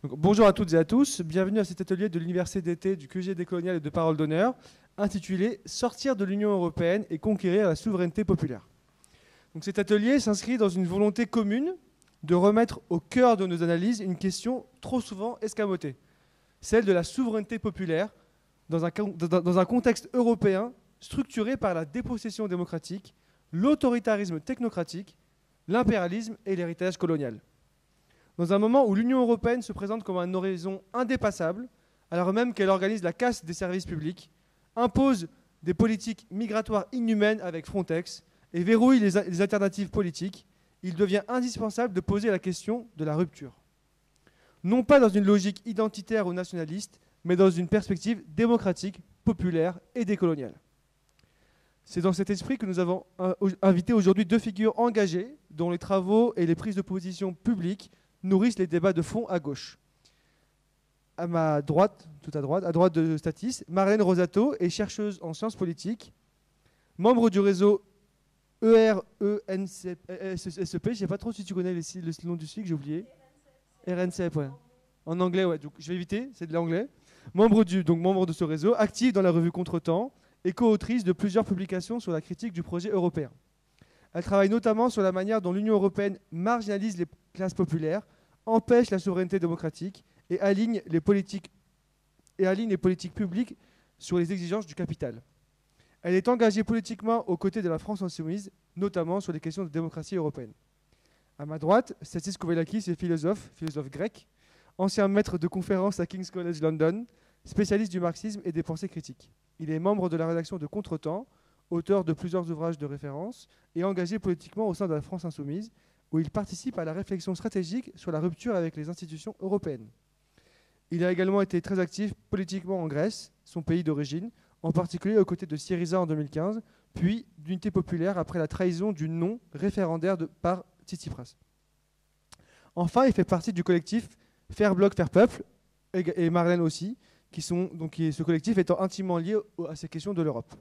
Donc, bonjour à toutes et à tous, bienvenue à cet atelier de l'Université d'été du QG décolonial et de Parole d'honneur, intitulé « Sortir de l'Union européenne et conquérir la souveraineté populaire ». Donc, cet atelier s'inscrit dans une volonté commune de remettre au cœur de nos analyses une question trop souvent escamotée, celle de la souveraineté populaire dans un contexte européen structuré par la dépossession démocratique, l'autoritarisme technocratique, l'impérialisme et l'héritage colonial. Dans un moment où l'Union européenne se présente comme un horizon indépassable, alors même qu'elle organise la casse des services publics, impose des politiques migratoires inhumaines avec Frontex et verrouille les alternatives politiques, il devient indispensable de poser la question de la rupture. Non pas dans une logique identitaire ou nationaliste, mais dans une perspective démocratique, populaire et décoloniale. C'est dans cet esprit que nous avons invité aujourd'hui deux figures engagées, dont les travaux et les prises de position publiques nourrissent les débats de fond à gauche. À ma droite, tout à droite de Statis, Marlène Rosato est chercheuse en sciences politiques, membre du réseau ERENCEP, je ne sais pas trop si tu connais le nom du SIG, j'ai oublié. RNCEP, ouais. En anglais, ouais. Donc, je vais éviter, c'est de l'anglais. Membre de ce réseau, active dans la revue Contretemps et co-autrice de plusieurs publications sur la critique du projet européen. Elle travaille notamment sur la manière dont l'Union européenne marginalise les classes populaires, empêche la souveraineté démocratique et aligne les politiques publiques sur les exigences du capital. Elle est engagée politiquement aux côtés de la France insoumise, notamment sur les questions de démocratie européenne. À ma droite, Stathis Kovelakis est philosophe grec, ancien maître de conférences à King's College London, spécialiste du marxisme et des pensées critiques. Il est membre de la rédaction de Contretemps, auteur de plusieurs ouvrages de référence et engagé politiquement au sein de la France insoumise, où il participe à la réflexion stratégique sur la rupture avec les institutions européennes. Il a également été très actif politiquement en Grèce, son pays d'origine, en particulier aux côtés de Syriza en 2015, puis d'Unité populaire après la trahison du non référendaire par Tsipras. Enfin, il fait partie du collectif Faire Bloc, Faire Peuple, et Marlène aussi, ce collectif étant intimement lié à ces questions de l'Europe.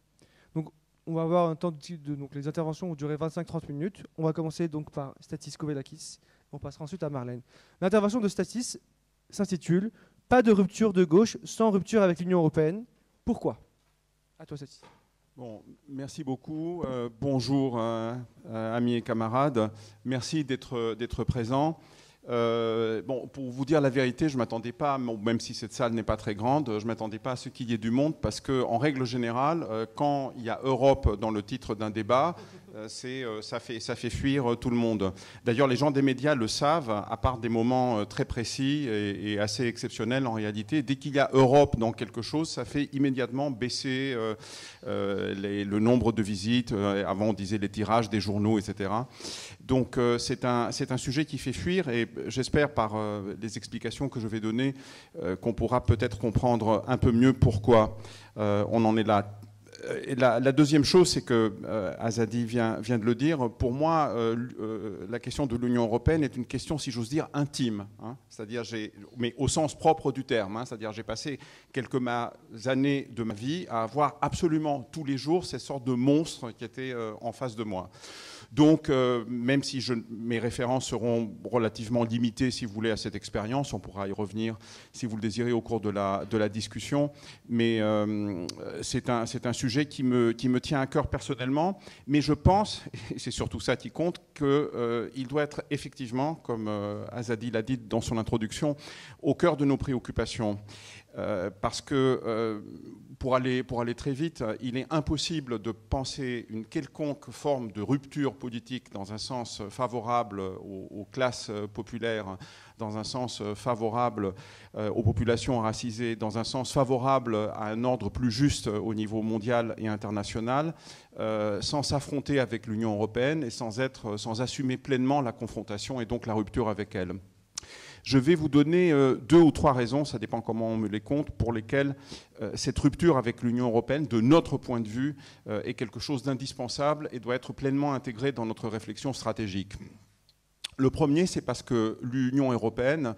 Donc, on va avoir un temps donc les interventions vont durer 25-30 minutes. On va commencer donc par Stathis Kovelakis. On passera ensuite à Marlène. L'intervention de Stathis s'intitule « Pas de rupture de gauche sans rupture avec l'Union européenne. Pourquoi ?» À toi, Stathis. Bon, merci beaucoup. Bonjour, amis et camarades. Merci d'être présents. Bon, pour vous dire la vérité, je ne m'attendais pas, même si cette salle n'est pas très grande, je ne m'attendais pas à ce qu'il y ait du monde parce qu'en règle générale, quand il y a Europe dans le titre d'un débat, ça fait fuir tout le monde. D'ailleurs, les gens des médias le savent, à part des moments très précis et assez exceptionnels en réalité. Dès qu'il y a Europe dans quelque chose, ça fait immédiatement baisser le nombre de visites. Avant, on disait les tirages des journaux, etc. Donc, c'est un sujet qui fait fuir et j'espère par les explications que je vais donner qu'on pourra peut-être comprendre un peu mieux pourquoi on en est là. Et la deuxième chose, c'est que Azadi vient de le dire, pour moi, la question de l'Union européenne est une question, si j'ose dire, intime. Hein, c'est-à-dire, mais au sens propre du terme. Hein, c'est-à-dire, j'ai passé quelques années de ma vie à avoir absolument tous les jours ces sortes de monstres qui étaient en face de moi. Donc, même si mes références seront relativement limitées, si vous voulez, à cette expérience, on pourra y revenir, si vous le désirez, au cours de la discussion. Mais c'est un sujet qui me tient à cœur personnellement. Mais je pense, et c'est surtout ça qui compte, qu'il doit être effectivement, comme Azadi l'a dit dans son introduction, au cœur de nos préoccupations. Parce que, pour aller très vite, il est impossible de penser une quelconque forme de rupture politique dans un sens favorable aux classes populaires, dans un sens favorable aux populations racisées, dans un sens favorable à un ordre plus juste au niveau mondial et international, sans s'affronter avec l'Union européenne et sans assumer pleinement la confrontation et donc la rupture avec elle. Je vais vous donner 2 ou 3 raisons, ça dépend comment on me les compte, pour lesquelles cette rupture avec l'Union européenne, de notre point de vue, est quelque chose d'indispensable et doit être pleinement intégré dans notre réflexion stratégique. Le premier, c'est parce que l'Union européenne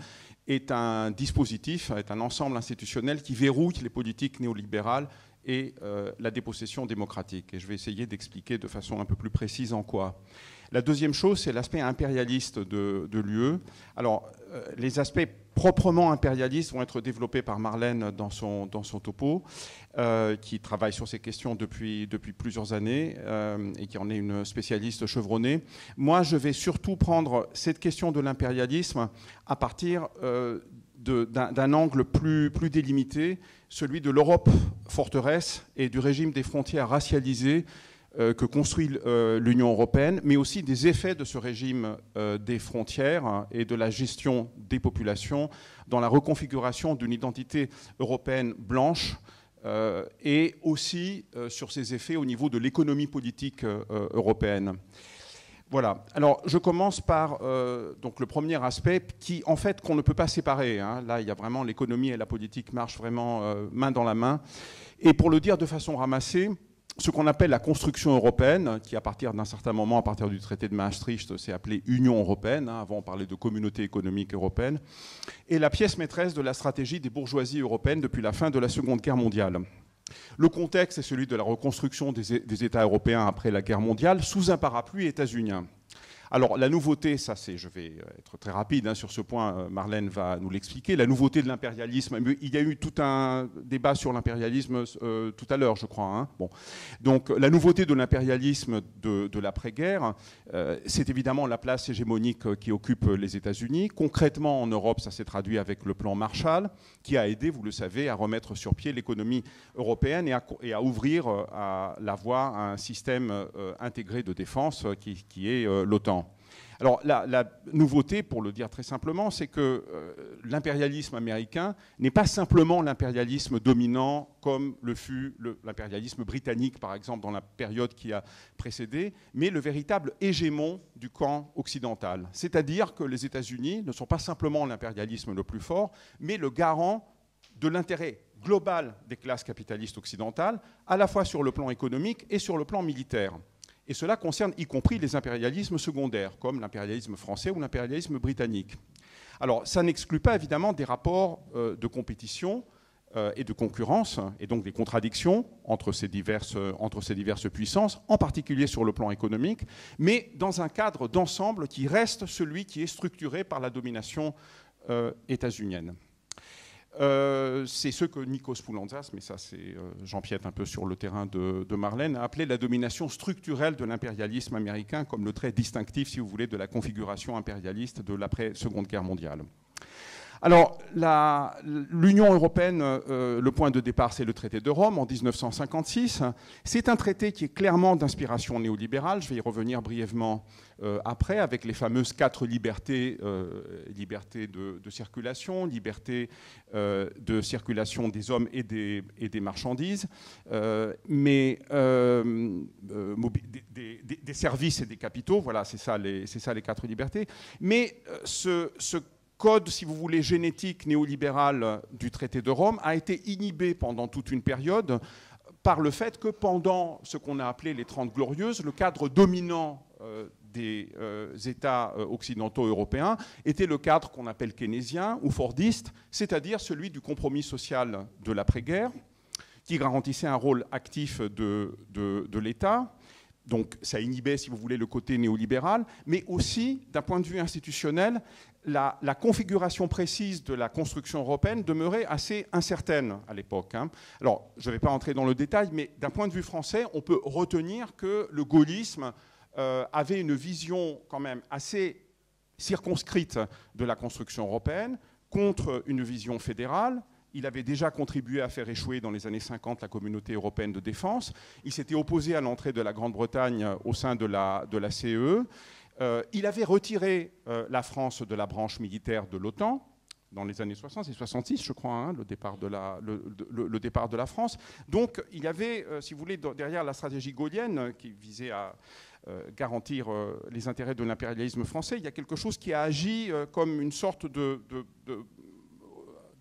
est un dispositif, est un ensemble institutionnel qui verrouille les politiques néolibérales et la dépossession démocratique. Et je vais essayer d'expliquer de façon un peu plus précise en quoi. La deuxième chose, c'est l'aspect impérialiste de l'UE. Alors, les aspects proprement impérialistes vont être développés par Marlène dans son topo, qui travaille sur ces questions depuis plusieurs années et qui en est une spécialiste chevronnée. Moi, je vais surtout prendre cette question de l'impérialisme à partir d'un angle plus délimité, celui de l'Europe forteresse et du régime des frontières racialisées que construit l'Union européenne, mais aussi des effets de ce régime des frontières et de la gestion des populations dans la reconfiguration d'une identité européenne blanche et aussi sur ses effets au niveau de l'économie politique européenne. Voilà. Alors, je commence par donc le premier aspect qu'on ne peut pas séparer. Hein. Là, il y a vraiment l'économie et la politique marchent vraiment main dans la main. Et pour le dire de façon ramassée, ce qu'on appelle la construction européenne, qui à partir d'un certain moment, à partir du traité de Maastricht, s'est appelée Union européenne, hein, avant on parlait de communauté économique européenne, est la pièce maîtresse de la stratégie des bourgeoisies européennes depuis la fin de la Seconde Guerre mondiale. Le contexte est celui de la reconstruction des États européens après la guerre mondiale sous un parapluie états-unien. Alors la nouveauté, je vais être très rapide hein, sur ce point, Marlène va nous l'expliquer, la nouveauté de l'impérialisme, il y a eu tout un débat sur l'impérialisme tout à l'heure, je crois. Hein. Bon. Donc la nouveauté de l'impérialisme de l'après-guerre, c'est évidemment la place hégémonique qui occupe les États-Unis. Concrètement, en Europe, ça s'est traduit avec le plan Marshall, qui a aidé, vous le savez, à remettre sur pied l'économie européenne et à ouvrir la voie à un système intégré de défense qui est l'OTAN. Alors la nouveauté, pour le dire très simplement, c'est que l'impérialisme américain n'est pas simplement l'impérialisme dominant comme le fut l'impérialisme britannique, par exemple, dans la période qui a précédé, mais le véritable hégémon du camp occidental. C'est-à-dire que les États-Unis ne sont pas simplement l'impérialisme le plus fort, mais le garant de l'intérêt global des classes capitalistes occidentales, à la fois sur le plan économique et sur le plan militaire. Et cela concerne y compris les impérialismes secondaires, comme l'impérialisme français ou l'impérialisme britannique. Alors, ça n'exclut pas évidemment des rapports de compétition et de concurrence, et donc des contradictions entre ces diverses puissances, en particulier sur le plan économique, mais dans un cadre d'ensemble qui reste celui qui est structuré par la domination états-unienne. C'est ce que Nikos Poulantzas, mais ça j'empiète un peu sur le terrain de Marlène, a appelé la domination structurelle de l'impérialisme américain comme le trait distinctif, si vous voulez, de la configuration impérialiste de l'après-Seconde Guerre mondiale. Alors, l'Union européenne, le point de départ, c'est le traité de Rome en 1956. C'est un traité qui est clairement d'inspiration néolibérale. Je vais y revenir brièvement après, avec les fameuses 4 libertés, liberté de circulation, liberté de circulation des hommes et des marchandises, mais des services et des capitaux. Voilà, c'est ça les 4 libertés. Mais ce code, si vous voulez, génétique néolibéral du traité de Rome a été inhibé pendant toute une période par le fait que pendant ce qu'on a appelé les 30 Glorieuses, le cadre dominant des États occidentaux européens était le cadre qu'on appelle keynésien ou fordiste, c'est-à-dire celui du compromis social de l'après-guerre, qui garantissait un rôle actif de l'État. Donc ça inhibait, si vous voulez, le côté néolibéral, mais aussi, d'un point de vue institutionnel, la configuration précise de la construction européenne demeurait assez incertaine à l'époque. Hein. Alors, je ne vais pas entrer dans le détail, mais d'un point de vue français, on peut retenir que le gaullisme avait une vision quand même assez circonscrite de la construction européenne contre une vision fédérale. Il avait déjà contribué à faire échouer dans les années 50 la communauté européenne de défense. Il s'était opposé à l'entrée de la Grande-Bretagne au sein de la CE. Il avait retiré la France de la branche militaire de l'OTAN dans les années 60 et 66, je crois, hein, le départ de la France. Donc il y avait, si vous voulez, derrière la stratégie gaullienne qui visait à garantir les intérêts de l'impérialisme français, il y a quelque chose qui a agi comme une sorte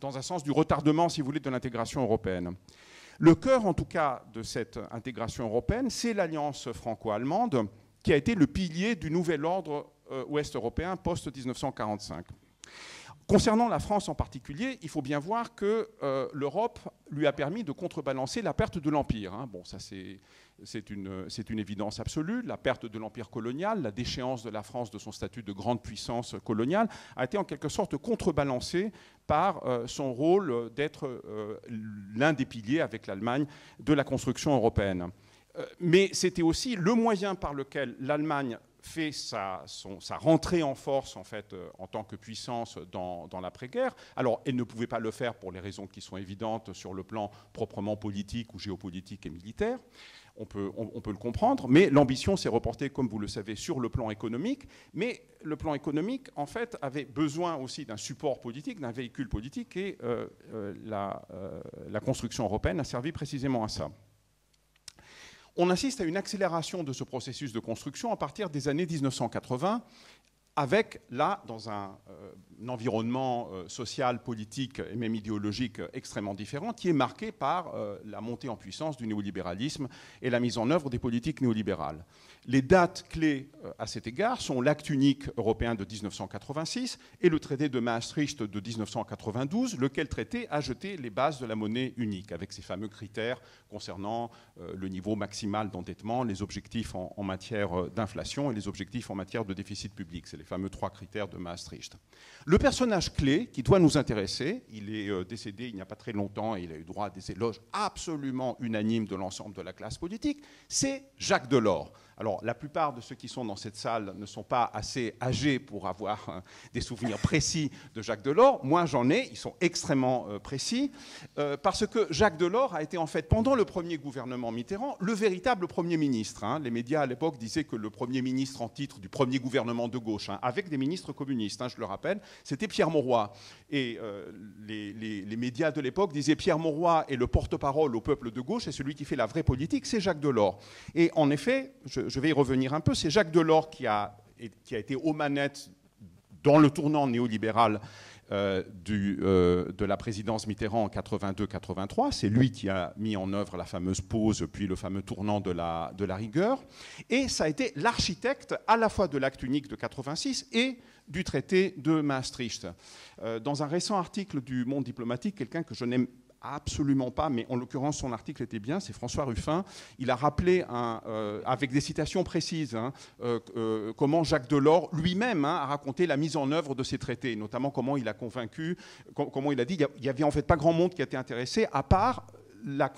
dans un sens du retardement, si vous voulez, de l'intégration européenne. Le cœur, en tout cas, de cette intégration européenne, c'est l'alliance franco-allemande, qui a été le pilier du nouvel ordre ouest-européen post-1945. Concernant la France en particulier, il faut bien voir que l'Europe lui a permis de contrebalancer la perte de l'Empire. Hein. Bon, ça c'est une évidence absolue. La perte de l'Empire colonial, la déchéance de la France de son statut de grande puissance coloniale a été en quelque sorte contrebalancée par son rôle d'être l'un des piliers avec l'Allemagne de la construction européenne. Mais c'était aussi le moyen par lequel l'Allemagne fait sa rentrée en force en fait, en tant que puissance dans l'après-guerre. Alors, elle ne pouvait pas le faire pour les raisons qui sont évidentes sur le plan proprement politique ou géopolitique et militaire. On peut le comprendre, mais l'ambition s'est reportée, comme vous le savez, sur le plan économique. Mais le plan économique, en fait, avait besoin aussi d'un support politique, d'un véhicule politique, et la construction européenne a servi précisément à ça. On assiste à une accélération de ce processus de construction à partir des années 1980, avec, là, dans un environnement social, politique et même idéologique extrêmement différent, qui est marqué par la montée en puissance du néolibéralisme et la mise en œuvre des politiques néolibérales. Les dates clés à cet égard sont l'acte unique européen de 1986 et le traité de Maastricht de 1992, lequel traité a jeté les bases de la monnaie unique, avec ses fameux critères concernant le niveau maximal d'endettement, les objectifs en matière d'inflation et les objectifs en matière de déficit public. C'est les fameux 3 critères de Maastricht. Le personnage clé qui doit nous intéresser, il est décédé il n'y a pas très longtemps et il a eu droit à des éloges absolument unanimes de l'ensemble de la classe politique, c'est Jacques Delors. Alors, la plupart de ceux qui sont dans cette salle ne sont pas assez âgés pour avoir des souvenirs précis de Jacques Delors. Moi, j'en ai, ils sont extrêmement précis, parce que Jacques Delors a été en fait, pendant le premier gouvernement Mitterrand, le véritable Premier ministre. Hein. Les médias à l'époque disaient que le Premier ministre en titre du premier gouvernement de gauche, hein, avec des ministres communistes, hein, je le rappelle, c'était Pierre Mauroy. Et les médias de l'époque disaient Pierre Mauroy est le porte-parole au peuple de gauche et celui qui fait la vraie politique, c'est Jacques Delors. Et en effet, je vais y revenir un peu, c'est Jacques Delors qui a été aux manettes dans le tournant néolibéral de la présidence Mitterrand en 82-83. C'est lui qui a mis en œuvre la fameuse pause, puis le fameux tournant de la rigueur. Et ça a été l'architecte à la fois de l'acte unique de 86 et du traité de Maastricht. Dans un récent article du Monde diplomatique, quelqu'un que je n'aime absolument pas, mais en l'occurrence son article était bien, c'est François Ruffin. Il a rappelé, avec des citations précises, comment Jacques Delors lui-même a raconté la mise en œuvre de ces traités, notamment comment il a convaincu, comment il a dit, il n'y avait en fait pas grand monde qui était intéressé, à part la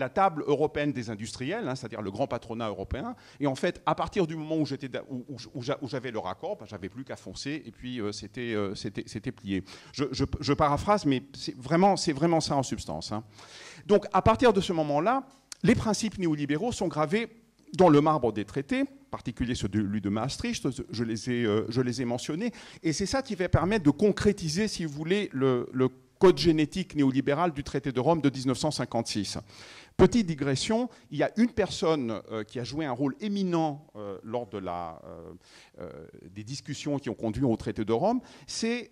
table européenne des industriels, hein, c'est-à-dire le grand patronat européen. Et en fait, à partir du moment où j'avais le raccord, j'avais plus qu'à foncer, et puis c'était plié. Je paraphrase, mais c'est vraiment ça en substance. Hein. Donc, à partir de ce moment-là, les principes néolibéraux sont gravés dans le marbre des traités, en particulier celui de Maastricht, je les ai mentionnés, et c'est ça qui va permettre de concrétiser, si vous voulez, le code génétique néolibéral du traité de Rome de 1956. Petite digression, il y a une personne qui a joué un rôle éminent lors de des discussions qui ont conduit au traité de Rome, c'est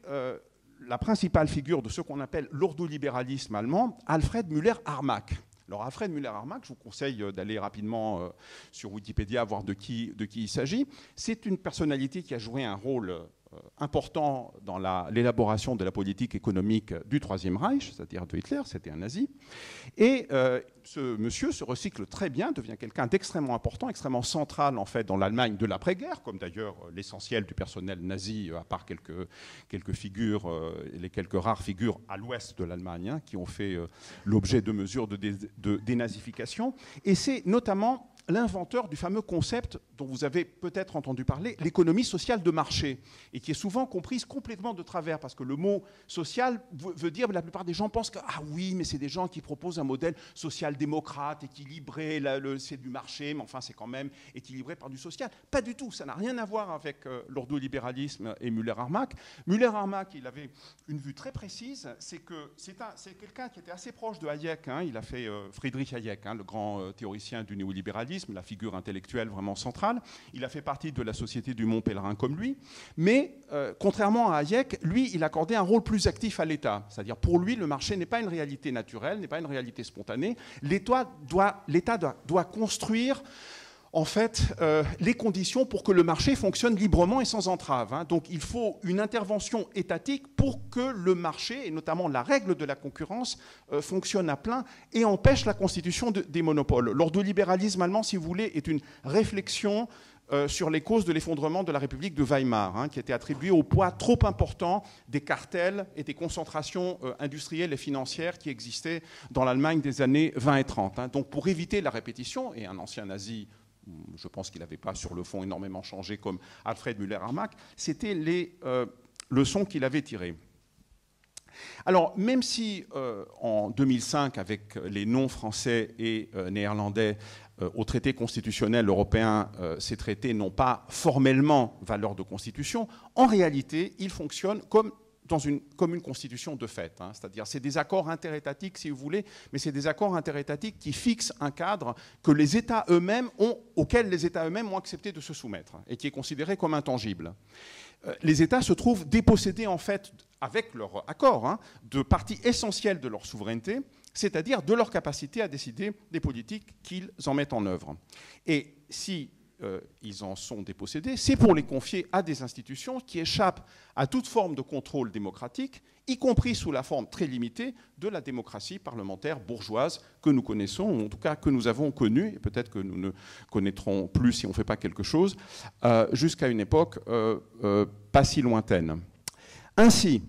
la principale figure de ce qu'on appelle l'ordolibéralisme allemand, Alfred Müller-Armack. Alors Alfred Müller-Armack, je vous conseille d'aller rapidement sur Wikipédia voir de qui il s'agit. C'est une personnalité qui a joué un rôle important dans l'élaboration de la politique économique du Troisième Reich, c'est-à-dire de Hitler, c'était un nazi. Et ce monsieur se recycle très bien, devient quelqu'un d'extrêmement important, extrêmement central en fait dans l'Allemagne de l'après-guerre, comme d'ailleurs l'essentiel du personnel nazi, à part quelques figures, les quelques rares figures à l'ouest de l'Allemagne, hein, qui ont fait l'objet de mesures de dénazification. Et c'est notamment l'inventeur du fameux concept dont vous avez peut-être entendu parler, l'économie sociale de marché, et qui est souvent comprise complètement de travers, parce que le mot social veut dire, la plupart des gens pensent que, ah oui, mais c'est des gens qui proposent un modèle social-démocrate, équilibré, c'est du marché, mais enfin c'est quand même équilibré par du social. Pas du tout, ça n'a rien à voir avec l'ordolibéralisme et Müller-Armack. Müller-Armack, il avait une vue très précise, c'est quelqu'un qui était assez proche de Hayek, hein, il a fait Friedrich Hayek, hein, le grand théoricien du néolibéralisme, la figure intellectuelle vraiment centrale. Il a fait partie de la Société du Mont Pèlerin comme lui. Mais, contrairement à Hayek, lui, il accordait un rôle plus actif à l'État. C'est-à-dire, pour lui, le marché n'est pas une réalité naturelle, n'est pas une réalité spontanée. L'État doit construire, en fait, les conditions pour que le marché fonctionne librement et sans entrave. Hein. Donc il faut une intervention étatique pour que le marché, et notamment la règle de la concurrence, fonctionne à plein et empêche la constitution des monopoles. L'ordolibéralisme allemand, si vous voulez, est une réflexion sur les causes de l'effondrement de la République de Weimar, hein, qui était attribué au poids trop important des cartels et des concentrations industrielles et financières qui existaient dans l'Allemagne des années 20 et 30. Hein. Donc pour éviter la répétition, et un ancien nazi, je pense qu'il n'avait pas sur le fond énormément changé comme Alfred Müller-Armack, c'était les leçons qu'il avait tirées. Alors, même si en 2005, avec les noms français et néerlandais au traité constitutionnel européen, ces traités n'ont pas formellement valeur de constitution, en réalité, ils fonctionnent comme une constitution de fait. Hein. C'est-à-dire, c'est des accords interétatiques, si vous voulez, mais c'est des accords interétatiques qui fixent un cadre que les États eux-mêmes auquel les États eux-mêmes ont accepté de se soumettre et qui est considéré comme intangible. Les États se trouvent dépossédés, en fait, avec leur accord, hein, de parties essentielles de leur souveraineté, c'est-à-dire de leur capacité à décider des politiques qu'ils en mettent en œuvre. Et si ils en sont dépossédés, c'est pour les confier à des institutions qui échappent à toute forme de contrôle démocratique, y compris sous la forme très limitée de la démocratie parlementaire bourgeoise que nous connaissons, ou en tout cas que nous avons connue, et peut-être que nous ne connaîtrons plus si on ne fait pas quelque chose, jusqu'à une époque pas si lointaine. Ainsi,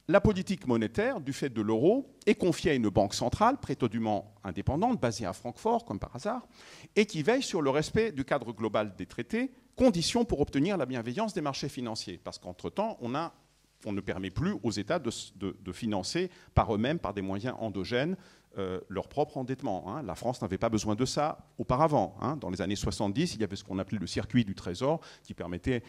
la politique monétaire, du fait de l'euro, est confiée à une banque centrale prétendument indépendante, basée à Francfort, comme par hasard, et qui veille sur le respect du cadre global des traités, condition pour obtenir la bienveillance des marchés financiers. Parce qu'entre-temps, on ne permet plus aux États de financer par eux-mêmes, par des moyens endogènes, leur propre endettement. Hein. La France n'avait pas besoin de ça auparavant. Hein. Dans les années 70, il y avait ce qu'on appelait le circuit du Trésor, qui permettait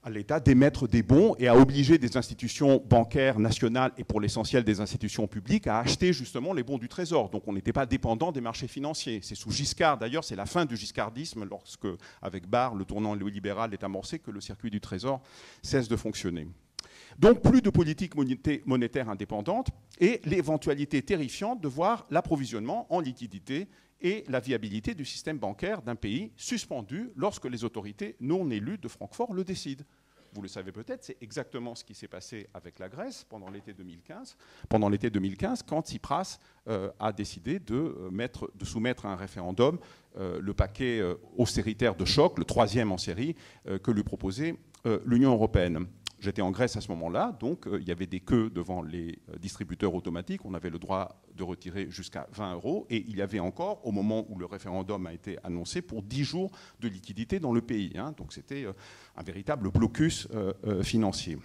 à l'État d'émettre des bons et à obliger des institutions bancaires nationales et pour l'essentiel des institutions publiques à acheter justement les bons du Trésor. Donc on n'était pas dépendant des marchés financiers. C'est sous Giscard, d'ailleurs, c'est la fin du giscardisme, lorsque, avec Barre, le tournant néolibéral est amorcé, que le circuit du Trésor cesse de fonctionner. Donc plus de politique monétaire indépendante et l'éventualité terrifiante de voir l'approvisionnement en liquidité et la viabilité du système bancaire d'un pays suspendu lorsque les autorités non élues de Francfort le décident. Vous le savez peut-être, c'est exactement ce qui s'est passé avec la Grèce pendant l'été 2015. Pendant l'été 2015, quand Tsipras a décidé de soumettre à un référendum le paquet austéritaire de choc, le troisième en série, que lui proposait l'Union européenne. J'étais en Grèce à ce moment-là, donc il y avait des queues devant les distributeurs automatiques. On avait le droit de retirer jusqu'à 20 €. Et il y avait encore, au moment où le référendum a été annoncé, pour 10 jours de liquidité dans le pays. Hein. Donc c'était un véritable blocus financier.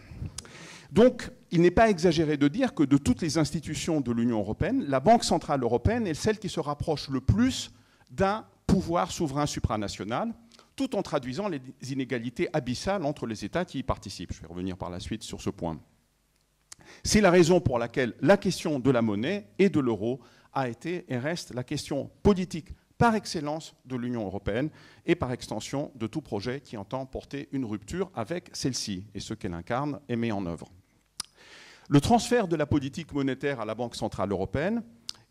Donc il n'est pas exagéré de dire que de toutes les institutions de l'Union européenne, la Banque centrale européenne est celle qui se rapproche le plus d'un pouvoir souverain supranational, tout en traduisant les inégalités abyssales entre les États qui y participent. Je vais revenir par la suite sur ce point. C'est la raison pour laquelle la question de la monnaie et de l'euro a été et reste la question politique par excellence de l'Union européenne et par extension de tout projet qui entend porter une rupture avec celle-ci et ce qu'elle incarne et met en œuvre. Le transfert de la politique monétaire à la Banque centrale européenne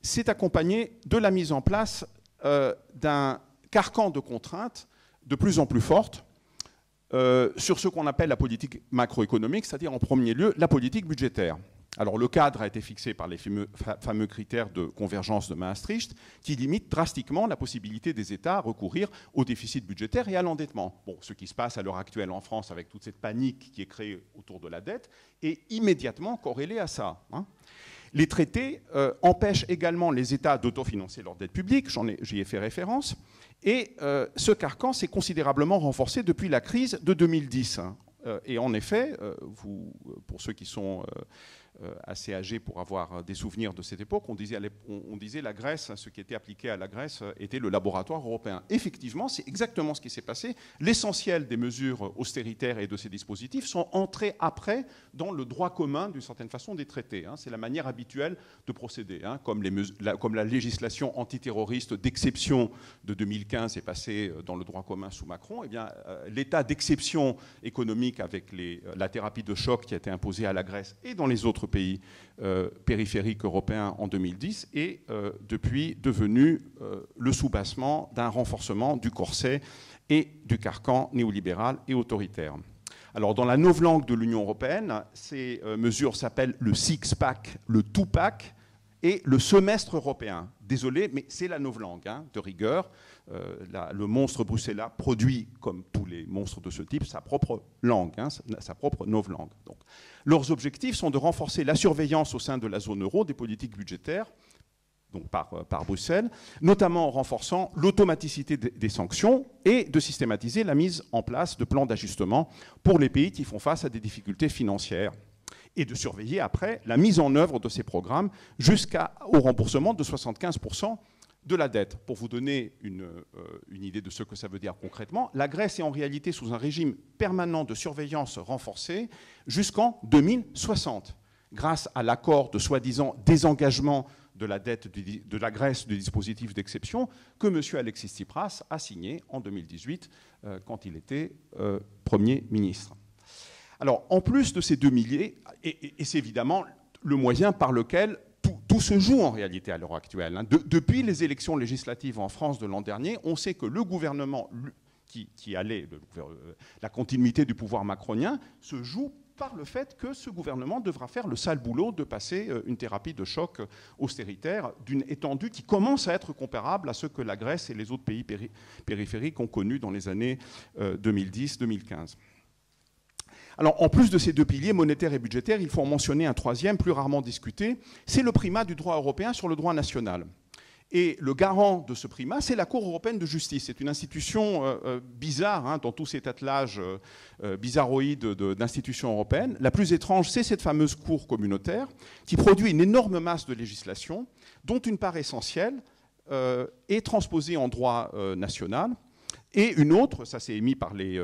s'est accompagné de la mise en place d'un carcan de contraintes de plus en plus forte sur ce qu'on appelle la politique macroéconomique, c'est-à-dire en premier lieu la politique budgétaire. Alors le cadre a été fixé par les fameux critères de convergence de Maastricht qui limitent drastiquement la possibilité des États à recourir au déficit budgétaire et à l'endettement. Bon, ce qui se passe à l'heure actuelle en France avec toute cette panique qui est créée autour de la dette est immédiatement corrélé à ça. Hein. Les traités empêchent également les États d'autofinancer leur dette publique, j'y ai fait référence, et ce carcan s'est considérablement renforcé depuis la crise de 2010. Et en effet, pour ceux qui sont assez âgés pour avoir des souvenirs de cette époque, on disait la Grèce, ce qui était appliqué à la Grèce était le laboratoire européen. Effectivement, c'est exactement ce qui s'est passé. L'essentiel des mesures austéritaires et de ces dispositifs sont entrés après dans le droit commun, d'une certaine façon, des traités. C'est la manière habituelle de procéder. Comme la législation antiterroriste d'exception de 2015 est passée dans le droit commun sous Macron, eh bien, l'état d'exception économique avec la thérapie de choc qui a été imposée à la Grèce et dans les autres autres pays périphériques européens en 2010 et depuis devenu le soubassement d'un renforcement du corset et du carcan néolibéral et autoritaire. Alors, dans la novlangue de l'Union européenne, ces mesures s'appellent le six-pack, le two-pack et le semestre européen. Désolé, mais c'est la novlangue, hein, de rigueur. Le monstre bruxellois produit, comme tous les monstres de ce type, sa propre langue, hein, sa propre novlangue. Donc, leurs objectifs sont de renforcer la surveillance au sein de la zone euro des politiques budgétaires, donc par Bruxelles, notamment en renforçant l'automaticité des sanctions et de systématiser la mise en place de plans d'ajustement pour les pays qui font face à des difficultés financières et de surveiller après la mise en œuvre de ces programmes jusqu'au remboursement de 75% de la dette. Pour vous donner une idée de ce que ça veut dire concrètement, la Grèce est en réalité sous un régime permanent de surveillance renforcée jusqu'en 2060, grâce à l'accord de soi-disant désengagement de la dette de la Grèce du dispositif d'exception que M. Alexis Tsipras a signé en 2018 quand il était Premier ministre. Alors, en plus de ces 2 milliers, et c'est évidemment le moyen par lequel tout se joue en réalité à l'heure actuelle. Hein. Depuis les élections législatives en France de l'an dernier, on sait que le gouvernement qui allait, la continuité du pouvoir macronien, se joue par le fait que ce gouvernement devra faire le sale boulot de passer une thérapie de choc austéritaire d'une étendue qui commence à être comparable à ce que la Grèce et les autres pays périphériques ont connu dans les années 2010-2015. Alors, en plus de ces 2 piliers, monétaires et budgétaires, il faut en mentionner un troisième, plus rarement discuté, c'est le primat du droit européen sur le droit national. Et le garant de ce primat, c'est la Cour européenne de justice. C'est une institution bizarre, hein, dans tous cet attelage bizarroïde d'institutions européennes. La plus étrange, c'est cette fameuse Cour communautaire qui produit une énorme masse de législation, dont une part essentielle est transposée en droit national. Et une autre, ça c'est émis par les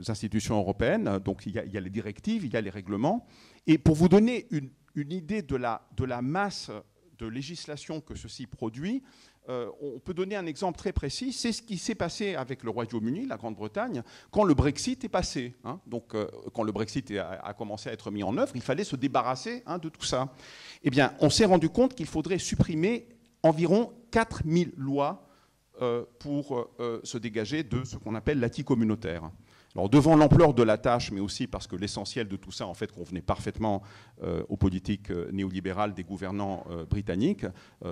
institutions européennes, donc il y a les directives, il y a les règlements. Et pour vous donner une idée de la masse de législation que ceci produit, on peut donner un exemple très précis. C'est ce qui s'est passé avec le Royaume-Uni, la Grande-Bretagne, quand le Brexit est passé. Hein. Donc, quand le Brexit a commencé à être mis en œuvre, il fallait se débarrasser, hein, de tout ça. Eh bien, on s'est rendu compte qu'il faudrait supprimer environ 4000 lois pour se dégager de ce qu'on appelle l'acquis communautaire. Alors, devant l'ampleur de la tâche, mais aussi parce que l'essentiel de tout ça, en fait, convenait parfaitement aux politiques néolibérales des gouvernants britanniques,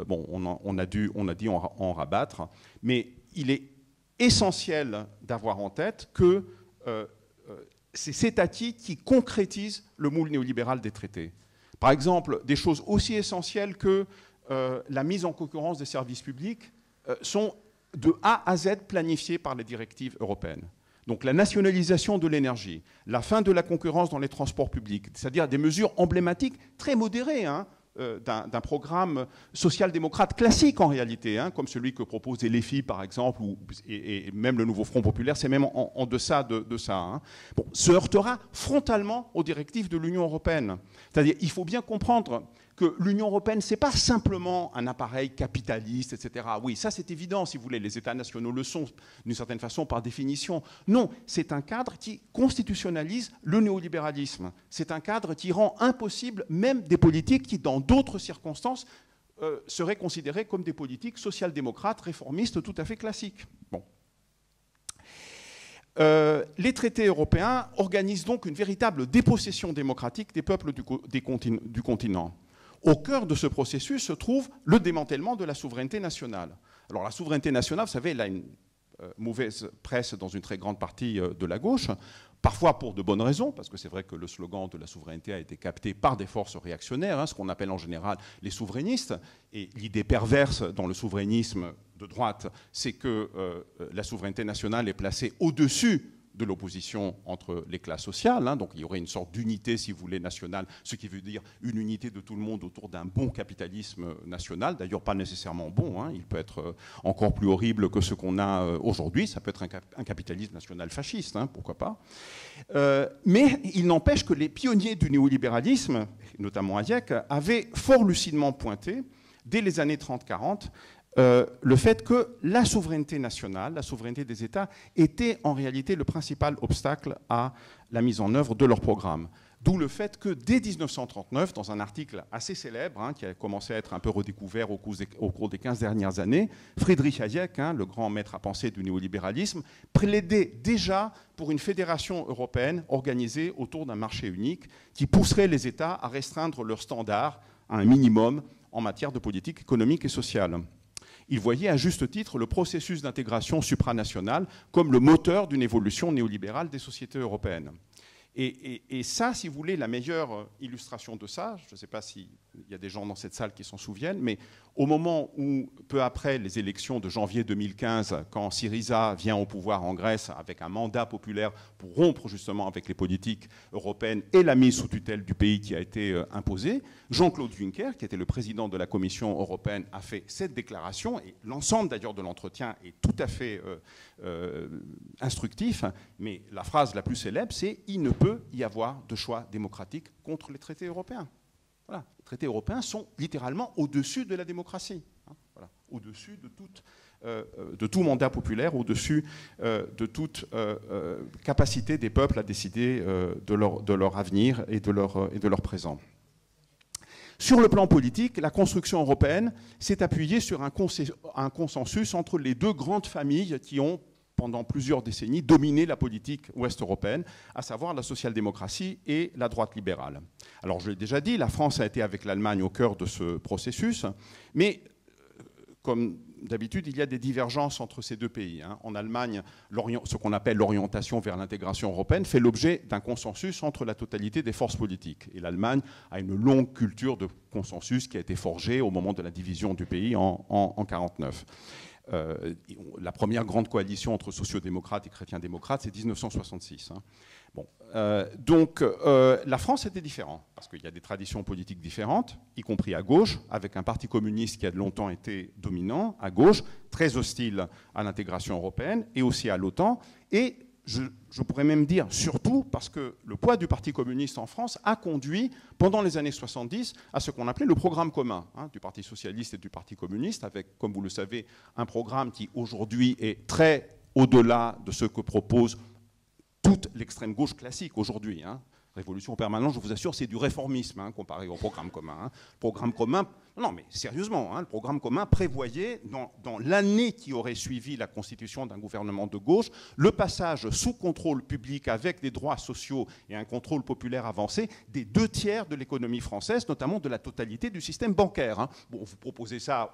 bon, on a dit en rabattre, mais il est essentiel d'avoir en tête que c'est cet acquis qui concrétise le moule néolibéral des traités. Par exemple, des choses aussi essentielles que la mise en concurrence des services publics sont de A à Z planifiées par les directives européennes. Donc la nationalisation de l'énergie, la fin de la concurrence dans les transports publics, c'est-à-dire des mesures emblématiques très modérées, hein, d'un programme social-démocrate classique en réalité, hein, comme celui que propose LFI par exemple, et même le nouveau Front populaire, c'est même en deçà de ça. Hein. Bon, se heurtera frontalement aux directives de l'Union européenne. C'est-à-dire il faut bien comprendre que l'Union européenne, ce n'est pas simplement un appareil capitaliste, etc. Oui, ça c'est évident, si vous voulez, les États nationaux le sont d'une certaine façon par définition. Non, c'est un cadre qui constitutionnalise le néolibéralisme. C'est un cadre qui rend impossible même des politiques qui, dans d'autres circonstances, seraient considérées comme des politiques social-démocrates, réformistes, tout à fait classiques. Bon. Les traités européens organisent donc une véritable dépossession démocratique des peuples du continent. Au cœur de ce processus se trouve le démantèlement de la souveraineté nationale. Alors la souveraineté nationale, vous savez, elle a une mauvaise presse dans une très grande partie de la gauche, parfois pour de bonnes raisons, parce que c'est vrai que le slogan de la souveraineté a été capté par des forces réactionnaires, hein, ce qu'on appelle en général les souverainistes. Et l'idée perverse dans le souverainisme de droite, c'est que la souveraineté nationale est placée au-dessus de l'opposition entre les classes sociales, hein, donc il y aurait une sorte d'unité, si vous voulez, nationale, ce qui veut dire une unité de tout le monde autour d'un bon capitalisme national, d'ailleurs pas nécessairement bon, hein, il peut être encore plus horrible que ce qu'on a aujourd'hui, ça peut être un capitalisme national fasciste, hein, pourquoi pas. Mais il n'empêche que les pionniers du néolibéralisme, notamment Hayek, avaient fort lucidement pointé, dès les années 30-40, le fait que la souveraineté nationale, la souveraineté des États, était en réalité le principal obstacle à la mise en œuvre de leur programme. D'où le fait que dès 1939, dans un article assez célèbre, qui a commencé à être un peu redécouvert au cours des 15 dernières années, Friedrich Hayek, le grand maître à penser du néolibéralisme, plaidait déjà pour une fédération européenne organisée autour d'un marché unique qui pousserait les États à restreindre leurs standards à un minimum en matière de politique économique et sociale. Il voyait à juste titre le processus d'intégration supranationale comme le moteur d'une évolution néolibérale des sociétés européennes. Et ça, si vous voulez, la meilleure illustration de ça, je ne sais pas s'il y a des gens dans cette salle qui s'en souviennent, mais au moment où, peu après les élections de janvier 2015, quand Syriza vient au pouvoir en Grèce avec un mandat populaire pour rompre justement avec les politiques européennes et la mise sous tutelle du pays qui a été imposée, Jean-Claude Juncker, qui était le président de la Commission européenne, a fait cette déclaration, et l'ensemble d'ailleurs de l'entretien est tout à fait instructif, mais la phrase la plus célèbre, c'est « Il ne peut y avoir de choix démocratique contre les traités européens ». Voilà. Les traités européens sont littéralement au-dessus de la démocratie, voilà. Au-dessus de tout mandat populaire, au-dessus de toute capacité des peuples à décider de leur avenir et de leur présent. Sur le plan politique, la construction européenne s'est appuyée sur un consensus entre les deux grandes familles qui ont, pendant plusieurs décennies, dominé la politique ouest-européenne, à savoir la social-démocratie et la droite libérale. Alors, je l'ai déjà dit, la France a été avec l'Allemagne au cœur de ce processus, mais comme d'habitude, il y a des divergences entre ces deux pays. En Allemagne, ce qu'on appelle l'orientation vers l'intégration européenne fait l'objet d'un consensus entre la totalité des forces politiques. Et l'Allemagne a une longue culture de consensus qui a été forgée au moment de la division du pays en 1949. La première grande coalition entre sociodémocrates et chrétiens-démocrates, c'est 1966. Bon, donc la France était différente, parce qu'il y a des traditions politiques différentes, y compris à gauche, avec un parti communiste qui a de longtemps été dominant, à gauche, très hostile à l'intégration européenne et aussi à l'OTAN, et je pourrais même dire surtout parce que le poids du Parti communiste en France a conduit, pendant les années 70, à ce qu'on appelait le programme commun du Parti socialiste et du Parti communiste, avec, comme vous le savez, un programme qui aujourd'hui est très au-delà de ce que propose toute l'extrême gauche classique aujourd'hui. Révolution permanente, je vous assure, c'est du réformisme comparé au programme commun. Programme commun, non mais sérieusement, le programme commun prévoyait, dans l'année qui aurait suivi la constitution d'un gouvernement de gauche, le passage sous contrôle public avec des droits sociaux et un contrôle populaire avancé des 2/3 de l'économie française, notamment de la totalité du système bancaire. Bon, vous proposez ça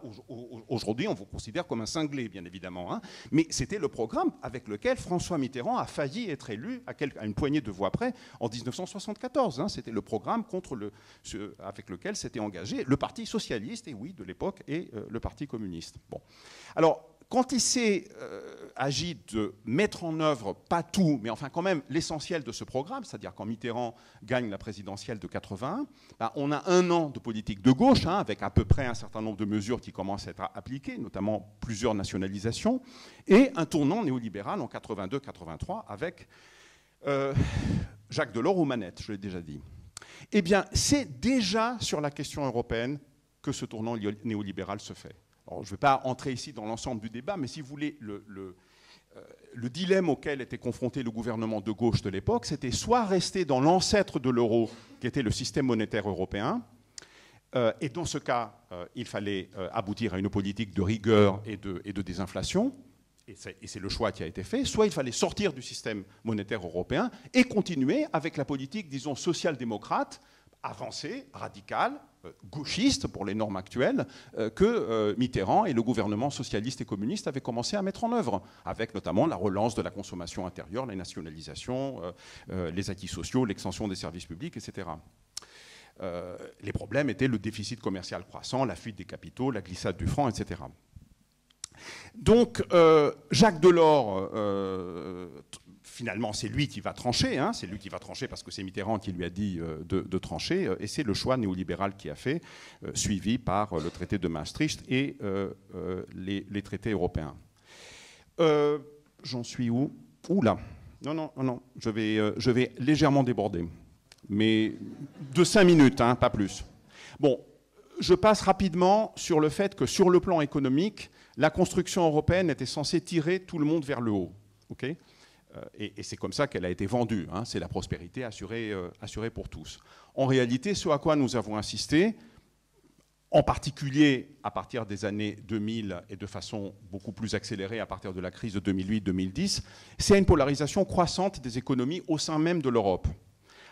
aujourd'hui, on vous considère comme un cinglé, bien évidemment. Mais c'était le programme avec lequel François Mitterrand a failli être élu à une poignée de voix près en 1974. C'était le programme avec lequel s'était engagé le Parti socialiste, et oui, de l'époque, et le Parti communiste. Bon. Alors, quand il s'est agi de mettre en œuvre, pas tout, mais enfin quand même l'essentiel de ce programme, c'est-à-dire quand Mitterrand gagne la présidentielle de 81, on a un an de politique de gauche, avec à peu près un certain nombre de mesures qui commencent à être appliquées, notamment plusieurs nationalisations, et un tournant néolibéral en 82-83 avec Jacques Delors aux manettes, je l'ai déjà dit. Eh bien, c'est déjà sur la question européenne que ce tournant néolibéral se fait. Alors, je ne vais pas entrer ici dans l'ensemble du débat, mais si vous voulez, le dilemme auquel était confronté le gouvernement de gauche de l'époque, c'était soit rester dans l'ancêtre de l'euro, qui était le système monétaire européen, et dans ce cas, il fallait aboutir à une politique de rigueur et de désinflation, et c'est le choix qui a été fait, soit il fallait sortir du système monétaire européen et continuer avec la politique, disons, social-démocrate, avancée, radicale, gauchiste pour les normes actuelles, que Mitterrand et le gouvernement socialiste et communiste avaient commencé à mettre en œuvre, avec notamment la relance de la consommation intérieure, les nationalisations, les acquis sociaux, l'extension des services publics, etc. Les problèmes étaient le déficit commercial croissant, la fuite des capitaux, la glissade du franc, etc. Donc, Jacques Delors, finalement, c'est lui qui va trancher, c'est lui qui va trancher parce que c'est Mitterrand qui lui a dit de trancher, et c'est le choix néolibéral qui a fait, suivi par le traité de Maastricht et les traités européens. J'en suis où? Oula, non, je vais légèrement déborder, mais de 5 minutes, pas plus. Bon, je passe rapidement sur le fait que sur le plan économique, la construction européenne était censée tirer tout le monde vers le haut. Okay, Et c'est comme ça qu'elle a été vendue, hein. C'est la prospérité assurée pour tous. En réalité, ce à quoi nous avons assisté, en particulier à partir des années 2000 et de façon beaucoup plus accélérée à partir de la crise de 2008-2010, c'est une polarisation croissante des économies au sein même de l'Europe.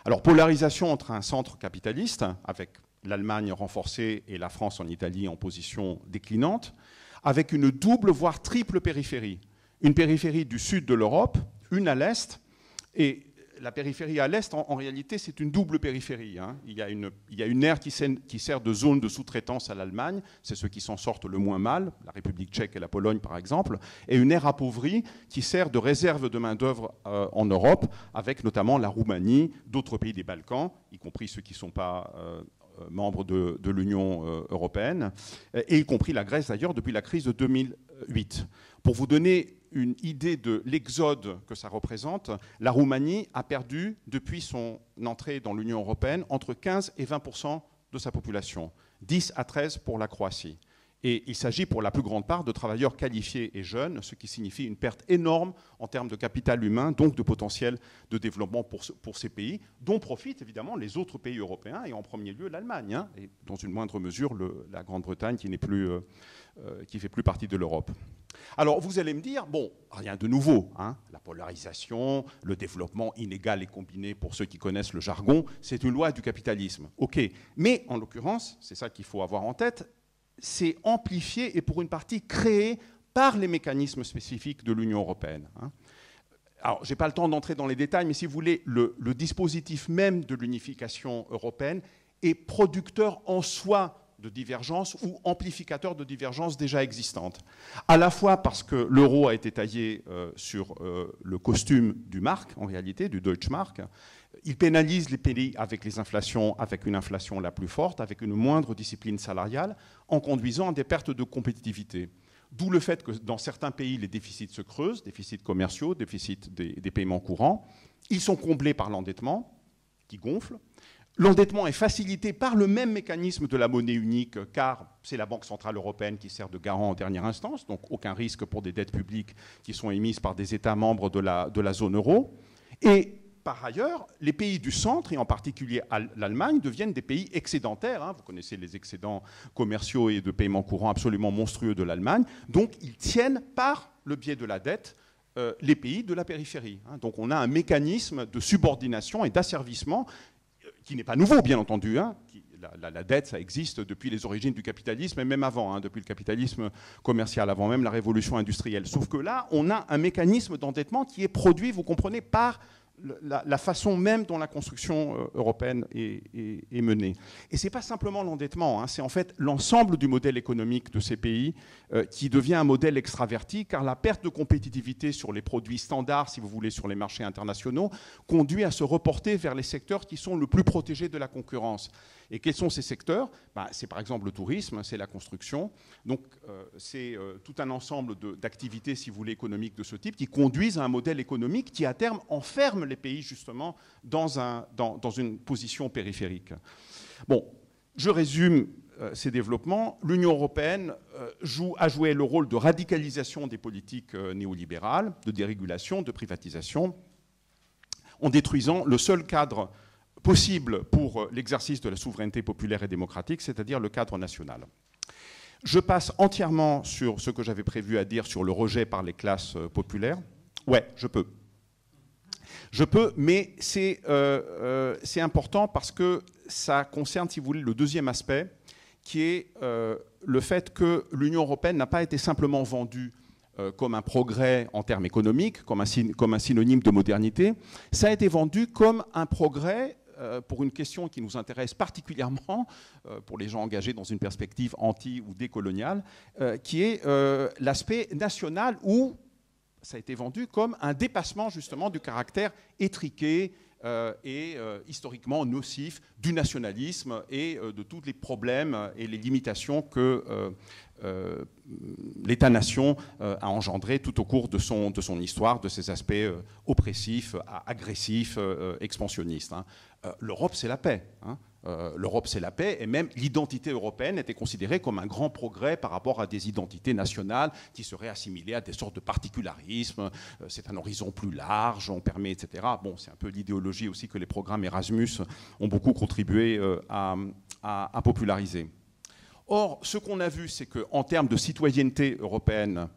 Alors, polarisation entre un centre capitaliste, avec l'Allemagne renforcée et la France en Italie en position déclinante, avec une double, voire triple périphérie. Une périphérie du sud de l'Europe, une à l'est, et la périphérie à l'est, en réalité, c'est une double périphérie, hein. Il y a une aire qui sert de zone de sous-traitance à l'Allemagne, c'est ceux qui s'en sortent le moins mal, la République tchèque et la Pologne par exemple, et une aire appauvrie qui sert de réserve de main-d'œuvre en Europe, avec notamment la Roumanie, d'autres pays des Balkans, y compris ceux qui ne sont pas membres de l'Union européenne, et y compris la Grèce d'ailleurs depuis la crise de 2008. Pour vous donner une idée de l'exode que ça représente, la Roumanie a perdu, depuis son entrée dans l'Union européenne, entre 15 et 20% de sa population, 10 à 13 pour la Croatie. Et il s'agit pour la plus grande part de travailleurs qualifiés et jeunes, ce qui signifie une perte énorme en termes de capital humain, donc de potentiel de développement pour ces pays, dont profitent évidemment les autres pays européens, et en premier lieu l'Allemagne, hein, et dans une moindre mesure la Grande-Bretagne qui ne fait plus partie de l'Europe. Alors vous allez me dire, bon, rien de nouveau, hein, la polarisation, le développement inégal et combiné, pour ceux qui connaissent le jargon, c'est une loi du capitalisme. Ok, mais en l'occurrence, c'est ça qu'il faut avoir en tête, c'est amplifié et pour une partie créé par les mécanismes spécifiques de l'Union européenne, hein. Alors, je n'ai pas le temps d'entrer dans les détails, mais si vous voulez, le dispositif même de l'unification européenne est producteur en soi de divergences ou amplificateur de divergences déjà existantes. À la fois parce que l'euro a été taillé sur le costume du mark, en réalité, du Deutschmark. Il pénalise les pays avec une inflation la plus forte, avec une moindre discipline salariale, en conduisant à des pertes de compétitivité. D'où le fait que dans certains pays, les déficits se creusent, déficits commerciaux, déficits des paiements courants. Ils sont comblés par l'endettement, qui gonfle. L'endettement est facilité par le même mécanisme de la monnaie unique, car c'est la Banque centrale européenne qui sert de garant en dernière instance, donc aucun risque pour des dettes publiques qui sont émises par des États membres de la zone euro. Et par ailleurs, les pays du centre, et en particulier l'Allemagne, deviennent des pays excédentaires, hein. Vous connaissez les excédents commerciaux et de paiement courant absolument monstrueux de l'Allemagne. Donc ils tiennent par le biais de la dette les pays de la périphérie, hein. Donc on a un mécanisme de subordination et d'asservissement qui n'est pas nouveau, bien entendu, hein. La dette, ça existe depuis les origines du capitalisme, et même avant, hein, depuis le capitalisme commercial, avant même la révolution industrielle. Sauf que là, on a un mécanisme d'endettement qui est produit, vous comprenez, par la façon même dont la construction européenne est menée. Et ce n'est pas simplement l'endettement, hein, c'est en fait l'ensemble du modèle économique de ces pays qui devient un modèle extraverti, car la perte de compétitivité sur les produits standards, si vous voulez, sur les marchés internationaux, conduit à se reporter vers les secteurs qui sont le plus protégés de la concurrence. Et quels sont ces secteurs? C'est par exemple le tourisme, c'est la construction. Donc c'est tout un ensemble d'activités, si vous voulez, économiques de ce type qui conduisent à un modèle économique qui, à terme, enferme les pays justement dans une position périphérique. Bon, je résume ces développements. L'Union européenne a joué le rôle de radicalisation des politiques néolibérales, de dérégulation, de privatisation, en détruisant le seul cadre possible pour l'exercice de la souveraineté populaire et démocratique, c'est-à-dire le cadre national. Je passe entièrement sur ce que j'avais prévu à dire sur le rejet par les classes populaires. Ouais, je peux. Je peux, mais c'est important parce que ça concerne, si vous voulez, le deuxième aspect, qui est le fait que l'Union européenne n'a pas été simplement vendue comme un progrès en termes économiques, comme un synonyme de modernité. Ça a été vendu comme un progrès pour une question qui nous intéresse particulièrement, pour les gens engagés dans une perspective anti- ou décoloniale, qui est l'aspect national, où ça a été vendu comme un dépassement justement du caractère étriqué et historiquement nocif du nationalisme et de tous les problèmes et les limitations que l'État-nation a engendré tout au cours de son histoire, de ses aspects oppressifs, agressifs, expansionnistes, hein. L'Europe, c'est la paix, hein. L'Europe, c'est la paix, et même l'identité européenne était considérée comme un grand progrès par rapport à des identités nationales qui seraient assimilées à des sortes de particularismes. C'est un horizon plus large, on permet, etc. Bon, c'est un peu l'idéologie aussi que les programmes Erasmus ont beaucoup contribué à populariser. Or, ce qu'on a vu, c'est qu'en termes de citoyenneté européenne,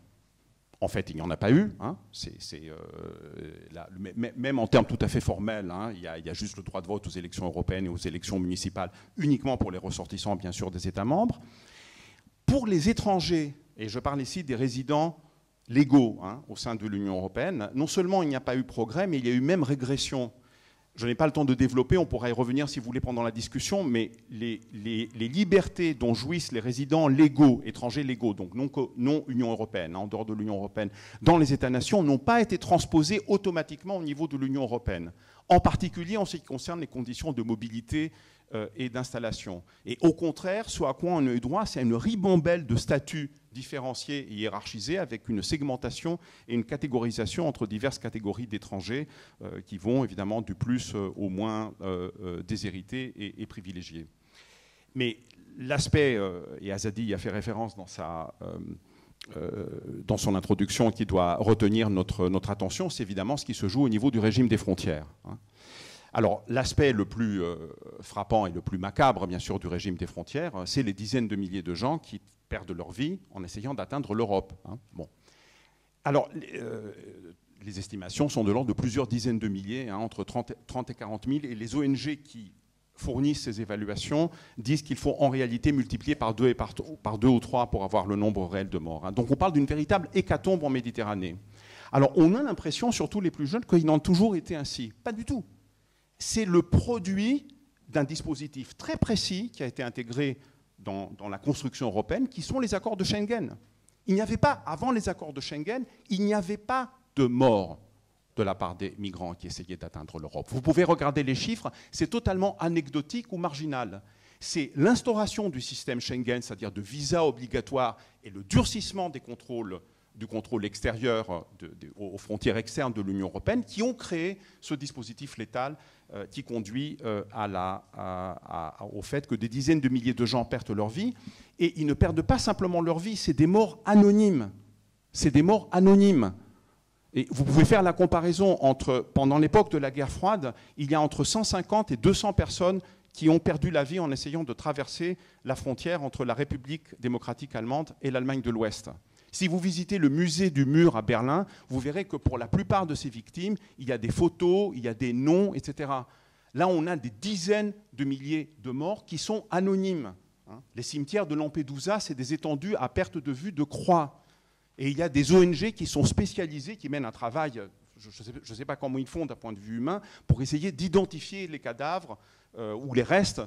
en fait, il n'y en a pas eu. Hein. Même en termes tout à fait formels, hein, il y a juste le droit de vote aux élections européennes et aux élections municipales, uniquement pour les ressortissants, bien sûr, des États membres. Pour les étrangers, et je parle ici des résidents légaux hein, au sein de l'Union européenne, non seulement il n'y a pas eu progrès, mais il y a eu même régression. Je n'ai pas le temps de développer, on pourra y revenir si vous voulez pendant la discussion, mais les libertés dont jouissent les résidents légaux, étrangers légaux, donc non Union européenne, hein, en dehors de l'Union européenne, dans les États-nations, n'ont pas été transposées automatiquement au niveau de l'Union européenne, en particulier en ce qui concerne les conditions de mobilité et d'installation. Et au contraire, ce à quoi on a eu droit, c'est une ribambelle de statuts différenciés et hiérarchisés avec une segmentation et une catégorisation entre diverses catégories d'étrangers qui vont évidemment du plus au moins déshérités et privilégiés. Mais l'aspect, et Azadi y a fait référence dans son introduction, qui doit retenir notre attention, c'est évidemment ce qui se joue au niveau du régime des frontières. Hein. Alors, l'aspect le plus frappant et le plus macabre, bien sûr, du régime des frontières, c'est les dizaines de milliers de gens qui perdent leur vie en essayant d'atteindre l'Europe. Hein. Bon. Alors, les estimations sont de l'ordre de plusieurs dizaines de milliers, hein, entre 30 et 40 000, et les ONG qui fournissent ces évaluations disent qu'il faut en réalité multiplier par 2 ou 3 pour avoir le nombre réel de morts. Hein. Donc, on parle d'une véritable hécatombe en Méditerranée. Alors, on a l'impression, surtout les plus jeunes, qu'ils n'ont toujours été ainsi. Pas du tout. C'est le produit d'un dispositif très précis qui a été intégré dans la construction européenne, qui sont les accords de Schengen. Il n'y avait pas, avant les accords de Schengen, il n'y avait pas de morts de la part des migrants qui essayaient d'atteindre l'Europe. Vous pouvez regarder les chiffres, c'est totalement anecdotique ou marginal. C'est l'instauration du système Schengen, c'est-à-dire de visas obligatoires et le durcissement du contrôle extérieur aux frontières externes de l'Union européenne qui ont créé ce dispositif létal qui conduit au fait que des dizaines de milliers de gens perdent leur vie. Et ils ne perdent pas simplement leur vie, c'est des morts anonymes. C'est des morts anonymes. Et vous pouvez faire la comparaison entre, pendant l'époque de la guerre froide, il y a entre 150 et 200 personnes qui ont perdu la vie en essayant de traverser la frontière entre la République démocratique allemande et l'Allemagne de l'Ouest. Si vous visitez le musée du mur à Berlin, vous verrez que pour la plupart de ces victimes, il y a des photos, il y a des noms, etc. Là, on a des dizaines de milliers de morts qui sont anonymes. Les cimetières de Lampedusa, c'est des étendues à perte de vue de croix. Et il y a des ONG qui sont spécialisées, qui mènent un travail, je ne sais pas comment ils font d'un point de vue humain, pour essayer d'identifier les cadavres ou les restes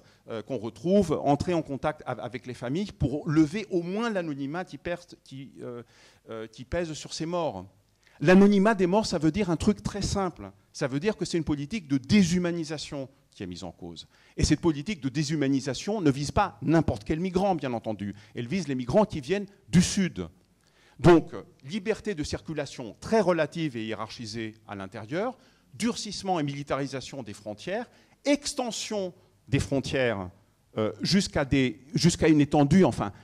qu'on retrouve, entrer en contact avec les familles pour lever au moins l'anonymat qui pèse sur ces morts. L'anonymat des morts, ça veut dire un truc très simple. Ça veut dire que c'est une politique de déshumanisation qui est mise en cause. Et cette politique de déshumanisation ne vise pas n'importe quel migrant, bien entendu. Elle vise les migrants qui viennent du Sud. Donc, liberté de circulation très relative et hiérarchisée à l'intérieur, durcissement et militarisation des frontières, extension des frontières jusqu'à une étendue, enfin,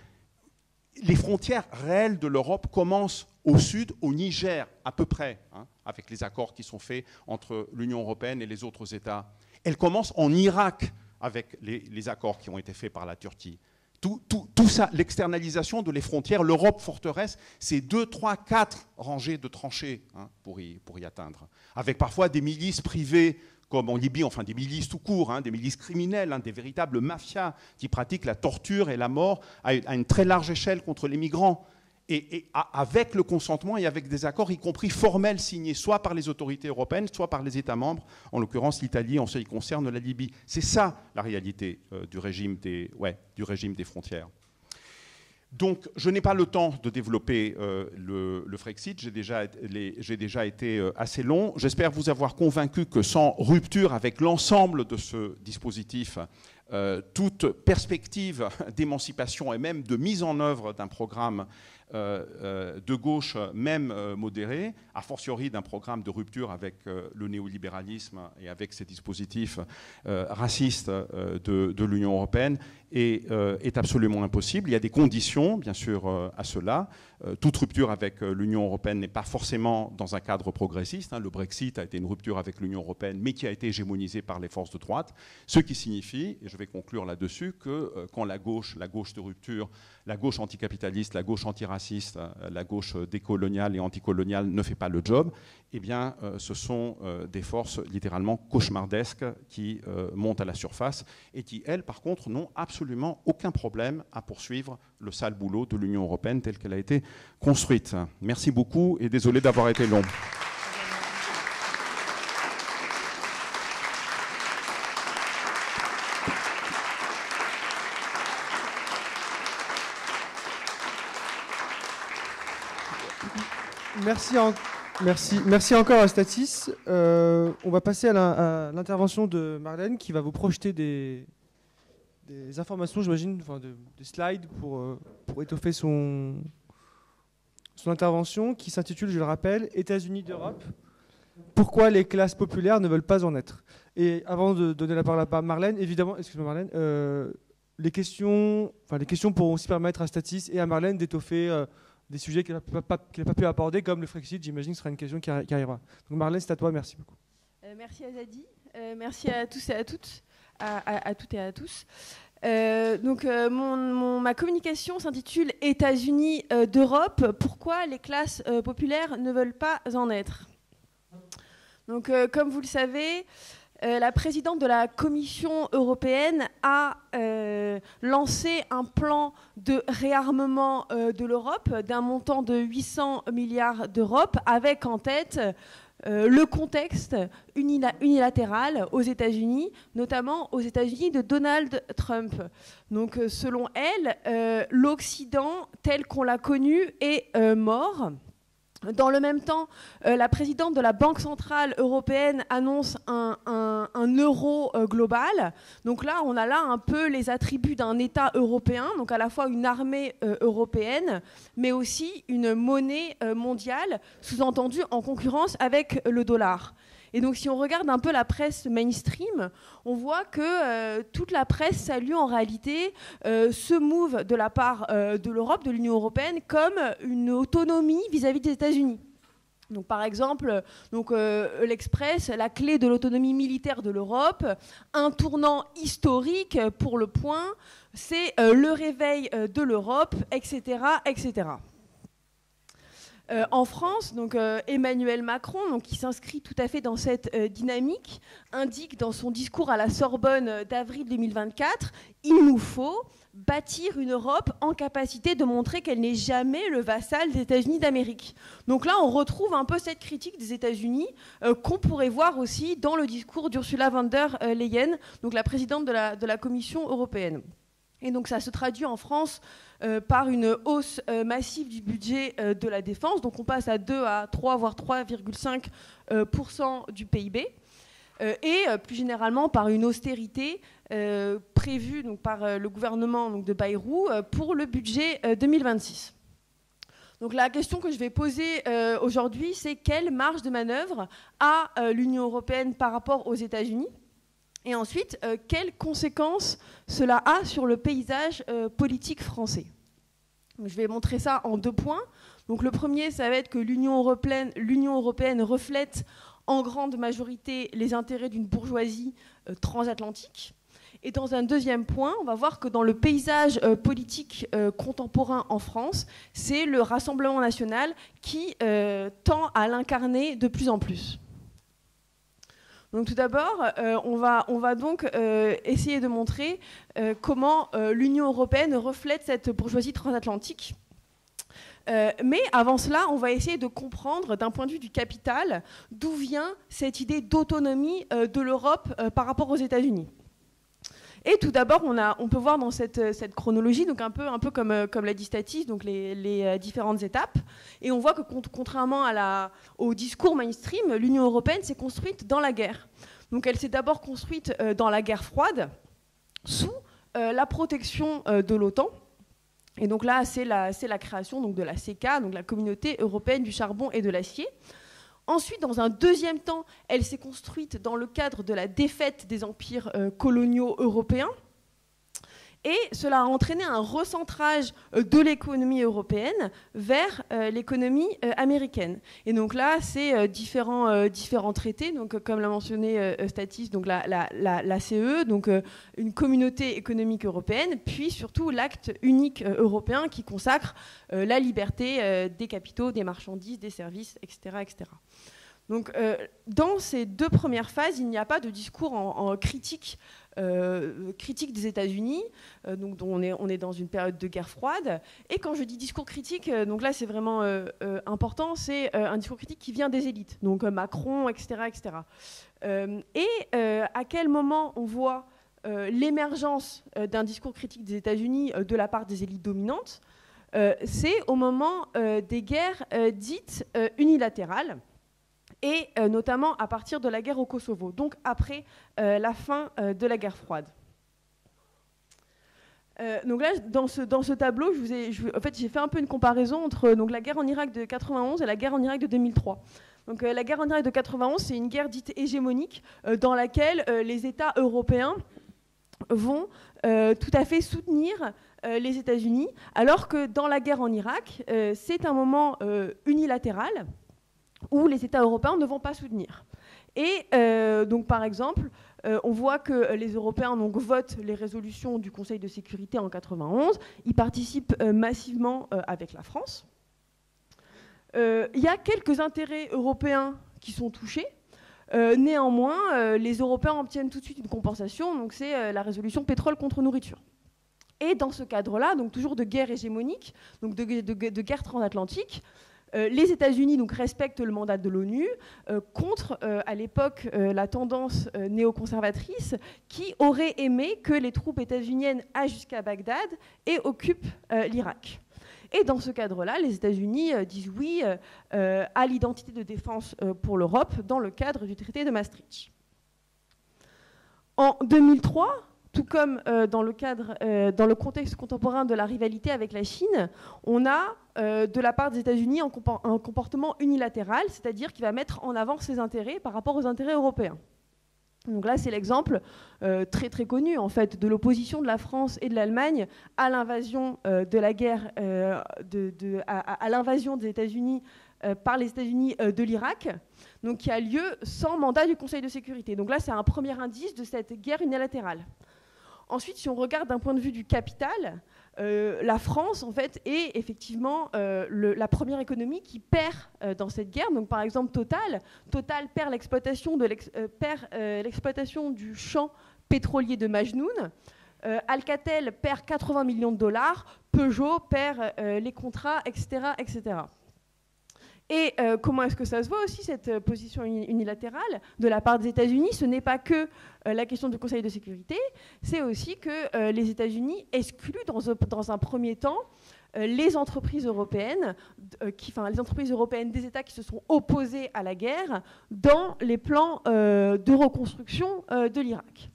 les frontières réelles de l'Europe commencent au sud, au Niger, à peu près, hein, avec les accords qui sont faits entre l'Union européenne et les autres États. Elles commencent en Irak, avec les accords qui ont été faits par la Turquie. Tout ça, l'externalisation de les frontières, l'Europe forteresse, c'est 2, 3, 4 rangées de tranchées hein, pour y atteindre. Avec parfois des milices privées, comme en Libye, enfin des milices tout court, hein, des milices criminelles, hein, des véritables mafias qui pratiquent la torture et la mort à une très large échelle contre les migrants. Et avec le consentement et avec des accords, y compris formels, signés soit par les autorités européennes, soit par les États membres, en l'occurrence l'Italie en ce qui concerne la Libye. C'est ça la réalité du régime des frontières. Donc, je n'ai pas le temps de développer le Frexit, j'ai déjà été assez long. J'espère vous avoir convaincu que sans rupture avec l'ensemble de ce dispositif, toute perspective d'émancipation et même de mise en œuvre d'un programme de gauche, même modérée, a fortiori d'un programme de rupture avec le néolibéralisme et avec ces dispositifs racistes de l'Union européenne, est absolument impossible. Il y a des conditions, bien sûr, à cela. Toute rupture avec l'Union européenne n'est pas forcément dans un cadre progressiste. Le Brexit a été une rupture avec l'Union européenne, mais qui a été hégémonisée par les forces de droite, ce qui signifie, et je vais conclure là-dessus, que quand la gauche de rupture, la gauche anticapitaliste, la gauche antiraciste, la gauche décoloniale et anticoloniale ne fait pas le job, eh bien, ce sont des forces littéralement cauchemardesques qui montent à la surface et qui, elles, par contre, n'ont absolument aucun problème à poursuivre le sale boulot de l'Union européenne telle qu'elle a été construite. Merci beaucoup et désolé d'avoir été long. Merci encore à Statis. On va passer à l'intervention de Marlène qui va vous projeter des informations, j'imagine, enfin des slides pour étoffer son intervention qui s'intitule, je le rappelle, États-Unis d'Europe. Pourquoi les classes populaires ne veulent pas en être? Et avant de donner la parole à Marlène, évidemment, excuse-moi Marlène, les questions pourront aussi permettre à Statis et à Marlène d'étoffer des sujets qu'elle n'a pas pu aborder, comme le Frexit, j'imagine que ce sera une question qui arrivera. Donc Marlène, c'est à toi, merci beaucoup. Merci à Zadi, merci à tous et à toutes, à toutes et à tous. Ma communication s'intitule États-Unis d'Europe, pourquoi les classes populaires ne veulent pas en être. Donc, comme vous le savez, la présidente de la Commission européenne a lancé un plan de réarmement de l'Europe d'un montant de 800 milliards d'euros, avec en tête le contexte unilatéral aux États-Unis, notamment aux États-Unis de Donald Trump. Donc, selon elle, l'Occident tel qu'on l'a connu est mort. Dans le même temps, la présidente de la Banque centrale européenne annonce un euro global. Donc là, on a un peu les attributs d'un État européen, donc à la fois une armée européenne, mais aussi une monnaie mondiale, sous-entendue en concurrence avec le dollar. Et donc, si on regarde un peu la presse mainstream, on voit que toute la presse salue en réalité ce move de la part de l'Europe, de l'Union européenne, comme une autonomie vis-à-vis des États-Unis. Donc, par exemple, l'Express, la clé de l'autonomie militaire de l'Europe, un tournant historique pour le point, c'est le réveil de l'Europe, etc., etc. En France, Emmanuel Macron, qui s'inscrit tout à fait dans cette dynamique, indique dans son discours à la Sorbonne d'avril 2024 « Il nous faut bâtir une Europe en capacité de montrer qu'elle n'est jamais le vassal des États-Unis d'Amérique ». Donc là, on retrouve un peu cette critique des États-Unis qu'on pourrait voir aussi dans le discours d'Ursula von der Leyen, donc la présidente de la Commission européenne. Et donc ça se traduit en France par une hausse massive du budget de la défense. Donc on passe à 2 à 3, voire 3,5% du PIB. Et plus généralement par une austérité prévue par le gouvernement de Bayrou pour le budget 2026. Donc la question que je vais poser aujourd'hui, c'est quelle marge de manœuvre a l'Union européenne par rapport aux États-Unis ? Et ensuite, quelles conséquences cela a sur le paysage politique français? Je vais montrer ça en 2 points. Donc, le premier, ça va être que l'Union européenne reflète en grande majorité les intérêts d'une bourgeoisie transatlantique. Et dans un deuxième point, on va voir que dans le paysage politique contemporain en France, c'est le Rassemblement national qui tend à l'incarner de plus en plus. Donc tout d'abord, on va donc essayer de montrer comment l'Union européenne reflète cette bourgeoisie transatlantique. Mais avant cela, on va essayer de comprendre d'un point de vue du capital d'où vient cette idée d'autonomie de l'Europe par rapport aux États-Unis. Et tout d'abord, on peut voir dans cette chronologie, donc un peu comme l'a dit Statis, donc les différentes étapes. Et on voit que contrairement au discours mainstream, l'Union européenne s'est construite dans la guerre. Donc elle s'est d'abord construite dans la guerre froide, sous la protection de l'OTAN. Et donc là, c'est la création donc, de la CECA, donc la Communauté européenne du charbon et de l'acier. Ensuite, dans un deuxième temps, elle s'est construite dans le cadre de la défaite des empires coloniaux européens. Et cela a entraîné un recentrage de l'économie européenne vers l'économie américaine. Et donc là, c'est différents traités, donc, comme l'a mentionné Statis, donc la CE, donc une communauté économique européenne, puis surtout l'acte unique européen qui consacre la liberté des capitaux, des marchandises, des services, etc. etc. Donc, dans ces deux premières phases, il n'y a pas de discours en critique des États-Unis, donc dont on est dans une période de guerre froide. Et quand je dis discours critique, donc là c'est vraiment important, c'est un discours critique qui vient des élites, donc Macron, etc. etc. À quel moment on voit l'émergence d'un discours critique des États-Unis de la part des élites dominantes? C'est au moment des guerres dites unilatérales, et notamment à partir de la guerre au Kosovo, donc après la fin de la guerre froide. Donc là, dans ce tableau, en fait, j'ai fait un peu une comparaison entre donc, la guerre en Irak de 91 et la guerre en Irak de 2003. Donc, la guerre en Irak de 91, c'est une guerre dite hégémonique dans laquelle les États européens vont tout à fait soutenir les États-Unis, alors que dans la guerre en Irak, c'est un moment unilatéral où les États européens ne vont pas soutenir. Et donc, par exemple, on voit que les Européens donc, votent les résolutions du Conseil de sécurité en 91. Ils participent massivement avec la France. Il y a quelques intérêts européens qui sont touchés. Néanmoins, les Européens obtiennent tout de suite une compensation. Donc, c'est la résolution pétrole contre nourriture. Et dans ce cadre-là, donc toujours de guerre hégémonique, donc de guerre transatlantique, les États-Unis donc, respectent le mandat de l'ONU contre, à l'époque, la tendance néoconservatrice qui aurait aimé que les troupes états-uniennes aillent jusqu'à Bagdad et occupent l'Irak. Et dans ce cadre-là, les États-Unis disent oui à l'identité de défense pour l'Europe dans le cadre du traité de Maastricht. En 2003, tout comme dans le contexte contemporain de la rivalité avec la Chine, on a de la part des États-Unis un comportement unilatéral, c'est-à-dire qui va mettre en avant ses intérêts par rapport aux intérêts européens. Donc là, c'est l'exemple très très connu en fait de l'opposition de la France et de l'Allemagne à l'invasion de la guerre, à l'invasion des États-Unis par les États-Unis de l'Irak, donc qui a lieu sans mandat du Conseil de sécurité. Donc là, c'est un premier indice de cette guerre unilatérale. Ensuite, si on regarde d'un point de vue du capital, la France, en fait, est effectivement la première économie qui perd dans cette guerre. Donc, par exemple, Total perd l'exploitation du champ pétrolier de Majnoun. Alcatel perd 80 millions de dollars. Peugeot perd les contrats, etc., etc. Et comment est-ce que ça se voit aussi, cette position unilatérale de la part des États-Unis? Ce n'est pas que la question du Conseil de sécurité, c'est aussi que les États-Unis excluent dans un premier temps les entreprises européennes, les entreprises européennes des États qui se sont opposés à la guerre dans les plans de reconstruction de l'Irak.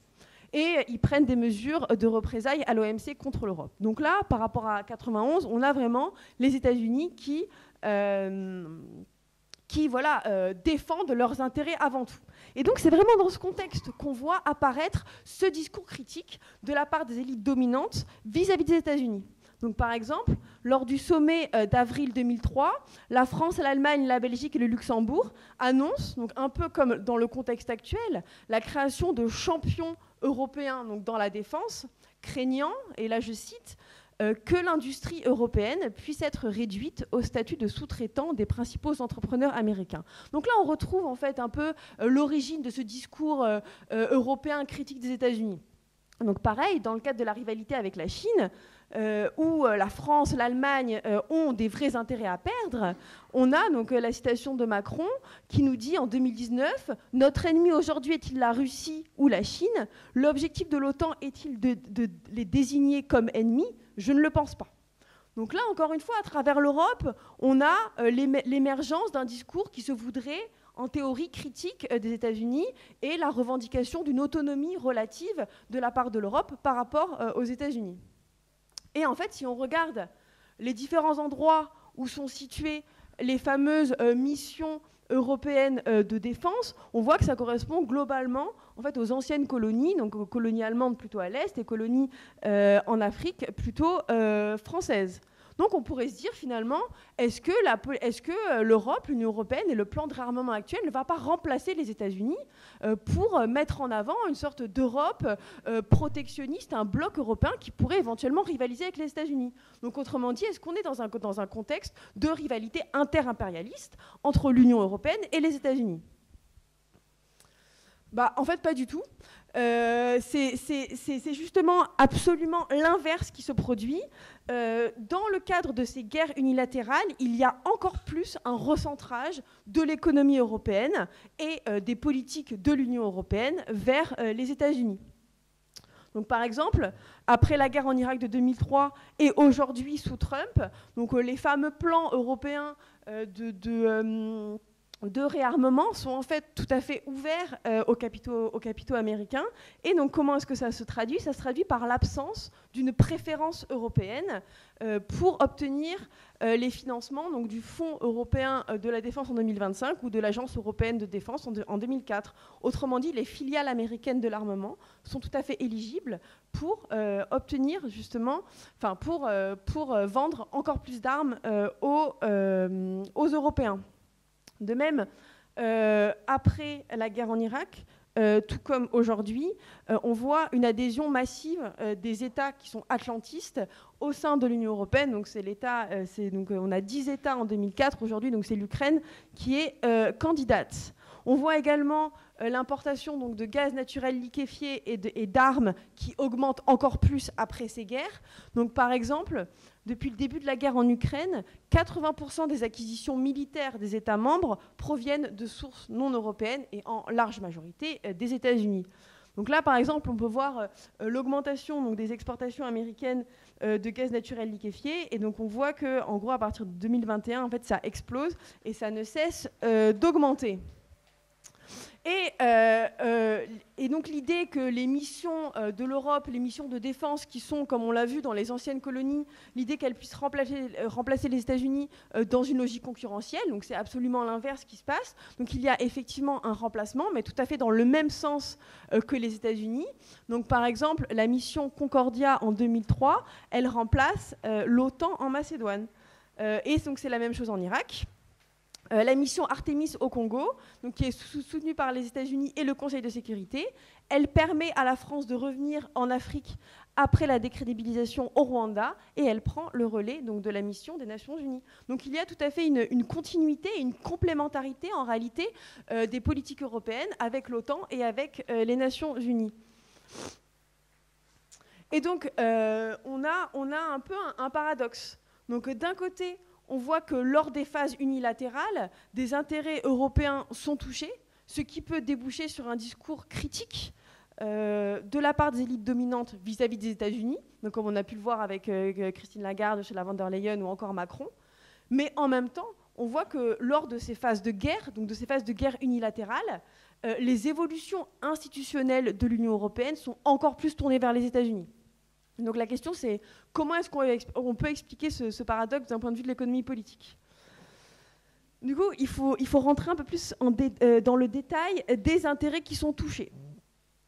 Et ils prennent des mesures de représailles à l'OMC contre l'Europe. Donc là, par rapport à 91, on a vraiment les États-Unis qui défendent leurs intérêts avant tout. Et donc c'est vraiment dans ce contexte qu'on voit apparaître ce discours critique de la part des élites dominantes vis-à-vis des États-Unis. Donc par exemple, lors du sommet d'avril 2003, la France, l'Allemagne, la Belgique et le Luxembourg annoncent, donc un peu comme dans le contexte actuel, la création de champions européens donc dans la défense, craignant, et là je cite, que l'industrie européenne puisse être réduite au statut de sous-traitant des principaux entrepreneurs américains. Donc là, on retrouve en fait un peu l'origine de ce discours européen critique des États-Unis. Donc pareil, dans le cadre de la rivalité avec la Chine, où la France, l'Allemagne ont des vrais intérêts à perdre, on a donc la citation de Macron qui nous dit en 2019 « Notre ennemi aujourd'hui est-il la Russie ou la Chine? L'objectif de l'OTAN est-il de les désigner comme ennemis? Je ne le pense pas. » Donc là, encore une fois, à travers l'Europe, on a l'émergence d'un discours qui se voudrait en théorie critique des États-Unis et la revendication d'une autonomie relative de la part de l'Europe par rapport aux États-Unis. Et en fait, si on regarde les différents endroits où sont situées les fameuses missions européennes de défense, on voit que ça correspond globalement en fait, aux anciennes colonies, donc aux colonies allemandes plutôt à l'est et colonies en Afrique plutôt françaises. Donc on pourrait se dire finalement, est-ce que l'Europe, l'Union européenne et le plan de réarmement actuel ne va pas remplacer les États-Unis pour mettre en avant une sorte d'Europe protectionniste, un bloc européen qui pourrait éventuellement rivaliser avec les États-Unis. Donc autrement dit, est-ce qu'on est dans un contexte de rivalité inter-impérialiste entre l'Union européenne et les États-Unis ? En fait, pas du tout. C'est justement absolument l'inverse qui se produit. Dans le cadre de ces guerres unilatérales, il y a encore plus un recentrage de l'économie européenne et des politiques de l'Union européenne vers les États-Unis. Donc, par exemple, après la guerre en Irak de 2003 et aujourd'hui sous Trump, donc, les fameux plans européens de réarmement sont en fait tout à fait ouverts aux capitaux américains. Et donc comment est-ce que ça se traduit ? Ça se traduit par l'absence d'une préférence européenne pour obtenir les financements donc, du Fonds européen de la défense en 2025 ou de l'Agence européenne de défense en 2004. Autrement dit, les filiales américaines de l'armement sont tout à fait éligibles pour obtenir justement, pour vendre encore plus d'armes aux Européens. De même, après la guerre en Irak, tout comme aujourd'hui, on voit une adhésion massive des États qui sont atlantistes au sein de l'Union européenne. Donc, on a 10 États en 2004. Aujourd'hui, donc c'est l'Ukraine qui est candidate. On voit également l'importation donc, de gaz naturel liquéfié et d'armes qui augmente encore plus après ces guerres. Donc, par exemple, depuis le début de la guerre en Ukraine, 80% des acquisitions militaires des États membres proviennent de sources non européennes et en large majorité des États-Unis. Donc là, par exemple, on peut voir l'augmentation donc, des exportations américaines de gaz naturel liquéfié. Et donc, on voit qu'en gros, à partir de 2021, en fait, ça explose et ça ne cesse d'augmenter. Et donc l'idée que les missions de l'Europe, les missions de défense qui sont, comme on l'a vu dans les anciennes colonies, l'idée qu'elles puissent remplacer les États-Unis dans une logique concurrentielle, donc c'est absolument l'inverse qui se passe. Donc il y a effectivement un remplacement, mais tout à fait dans le même sens que les États-Unis. Donc par exemple, la mission Concordia en 2003, elle remplace l'OTAN en Macédoine. Et donc c'est la même chose en Irak. La mission Artemis au Congo, donc qui est soutenue par les États-Unis et le Conseil de sécurité, elle permet à la France de revenir en Afrique après la décrédibilisation au Rwanda et elle prend le relais donc, de la mission des Nations Unies. Donc il y a tout à fait une continuité et une complémentarité en réalité des politiques européennes avec l'OTAN et avec les Nations Unies. Et donc on a un peu un paradoxe. Donc d'un côté, on voit que lors des phases unilatérales, des intérêts européens sont touchés, ce qui peut déboucher sur un discours critique de la part des élites dominantes vis-à-vis des États-Unis, donc comme on a pu le voir avec Christine Lagarde, Ursula von der Leyen ou encore Macron. Mais en même temps, on voit que lors de ces phases de guerre, donc de ces phases de guerre unilatérale, les évolutions institutionnelles de l'Union européenne sont encore plus tournées vers les États-Unis. Donc la question, c'est comment est-ce qu'on peut expliquer ce paradoxe d'un point de vue de l'économie politique ? Du coup, il faut rentrer un peu plus dans le détail des intérêts qui sont touchés.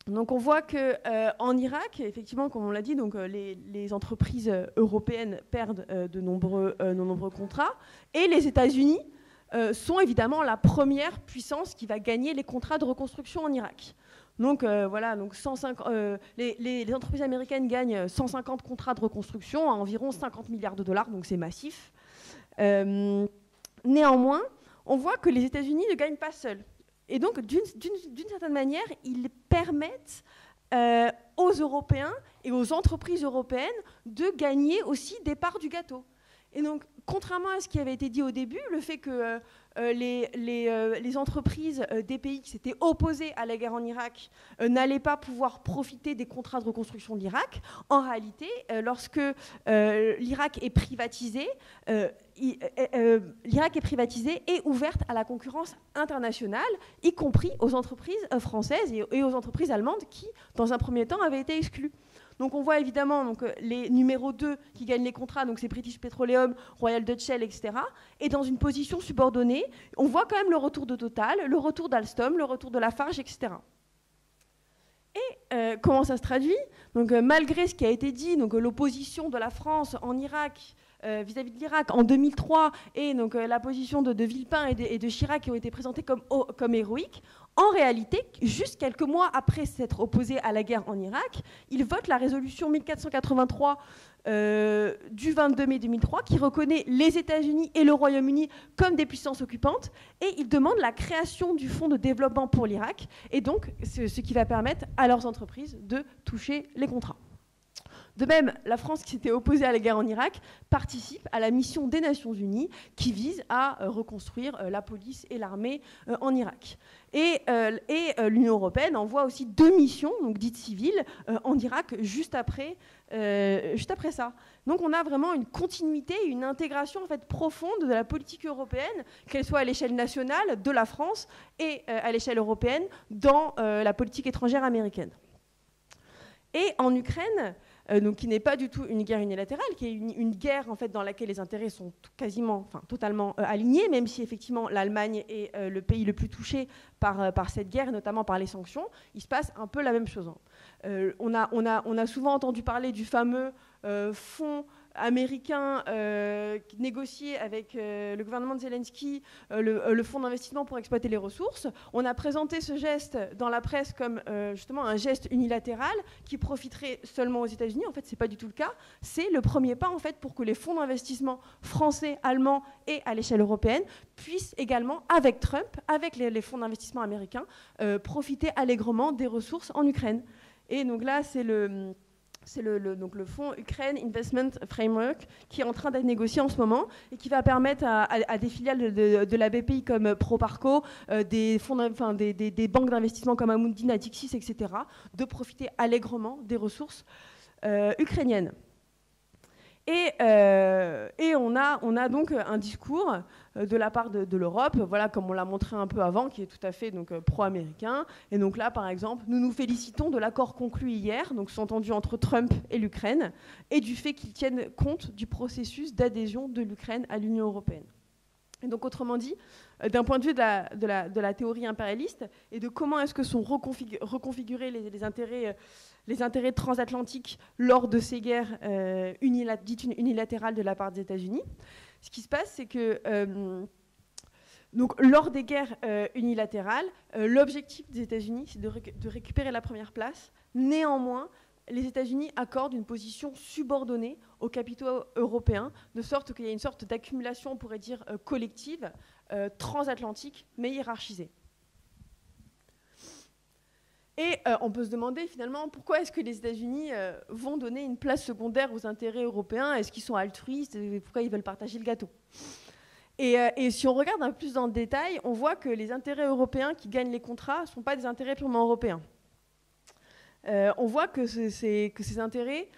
Donc on voit qu'en Irak, effectivement, comme on l'a dit, donc, les entreprises européennes perdent de nombreux contrats, et les États-Unis sont évidemment la première puissance qui va gagner les contrats de reconstruction en Irak. Donc voilà, donc les entreprises américaines gagnent 150 contrats de reconstruction à environ 50 milliards de dollars, donc c'est massif. Néanmoins, on voit que les États-Unis ne gagnent pas seuls. Et donc, d'une certaine manière, ils permettent aux Européens et aux entreprises européennes de gagner aussi des parts du gâteau. Et donc, contrairement à ce qui avait été dit au début, le fait que les entreprises des pays qui s'étaient opposés à la guerre en Irak n'allaient pas pouvoir profiter des contrats de reconstruction de l'Irak, en réalité, lorsque l'Irak est privatisé, l'Irak est privatisé et ouverte à la concurrence internationale, y compris aux entreprises françaises et aux entreprises allemandes qui, dans un premier temps, avaient été exclues. Donc on voit évidemment donc, les numéros 2 qui gagnent les contrats, donc c'est British Petroleum, Royal Dutch Shell, etc. Et dans une position subordonnée, on voit quand même le retour de Total, le retour d'Alstom, le retour de Lafarge, etc. Et comment ça se traduit? Donc, malgré ce qui a été dit, donc l'opposition de la France en Irak vis-à-vis de l'Irak en 2003 et donc la position de Villepin et de Chirac qui ont été présentées comme héroïques, en réalité, juste quelques mois après s'être opposés à la guerre en Irak, ils votent la résolution 1483 du 22 mai 2003 qui reconnaît les États-Unis et le Royaume-Uni comme des puissances occupantes et ils demandent la création du fonds de développement pour l'Irak et donc ce qui va permettre à leurs entreprises de toucher les contrats. De même, la France, qui s'était opposée à la guerre en Irak, participe à la mission des Nations Unies qui vise à reconstruire la police et l'armée en Irak. Et l'Union européenne envoie aussi 2 missions, donc dites civiles, en Irak juste après ça. Donc on a vraiment une continuité, une intégration en fait, profonde de la politique européenne, qu'elle soit à l'échelle nationale de la France et à l'échelle européenne dans la politique étrangère américaine. Et en Ukraine, donc qui n'est pas du tout une guerre unilatérale, qui est une guerre en fait, dans laquelle les intérêts sont totalement alignés, même si effectivement l'Allemagne est le pays le plus touché par cette guerre, et notamment par les sanctions, il se passe un peu la même chose. On a souvent entendu parler du fameux fonds américain négocié avec le gouvernement de Zelensky, le fonds d'investissement pour exploiter les ressources. On a présenté ce geste dans la presse comme justement un geste unilatéral qui profiterait seulement aux États-Unis. En fait, c'est pas du tout le cas. C'est le premier pas en fait pour que les fonds d'investissement français, allemands et à l'échelle européenne puissent également, avec Trump, avec les fonds d'investissement américains, profiter allègrement des ressources en Ukraine. Et donc là, c'est le fonds Ukraine Investment Framework qui est en train d'être négocié en ce moment et qui va permettre à des filiales de la BPI comme Proparco, des banques d'investissement comme Amundi, Natixis, etc., de profiter allègrement des ressources ukrainiennes. Et on a donc un discours de la part de l'Europe, voilà, comme on l'a montré un peu avant, qui est tout à fait pro-américain. Et donc là, par exemple, nous nous félicitons de l'accord conclu hier, donc sous-entendu entre Trump et l'Ukraine, et du fait qu'ils tiennent compte du processus d'adhésion de l'Ukraine à l'Union européenne. Et donc, autrement dit, d'un point de vue de la théorie impérialiste et de comment est-ce que sont reconfigurés les intérêts transatlantiques lors de ces guerres dites unilatérales de la part des États-Unis, ce qui se passe, c'est que donc, lors des guerres unilatérales, l'objectif des États-Unis, c'est de récupérer la première place. Néanmoins, les États-Unis accordent une position subordonnée aux capitaux européens, de sorte qu'il y a une sorte d'accumulation, on pourrait dire, collective, transatlantique, mais hiérarchisée. Et on peut se demander finalement pourquoi est-ce que les États-Unis vont donner une place secondaire aux intérêts européens? Est-ce qu'ils sont altruistes? Pourquoi ils veulent partager le gâteau? Et si on regarde un peu plus dans le détail, on voit que les intérêts européens qui gagnent les contrats ne sont pas des intérêts purement européens. On voit que ces intérêts,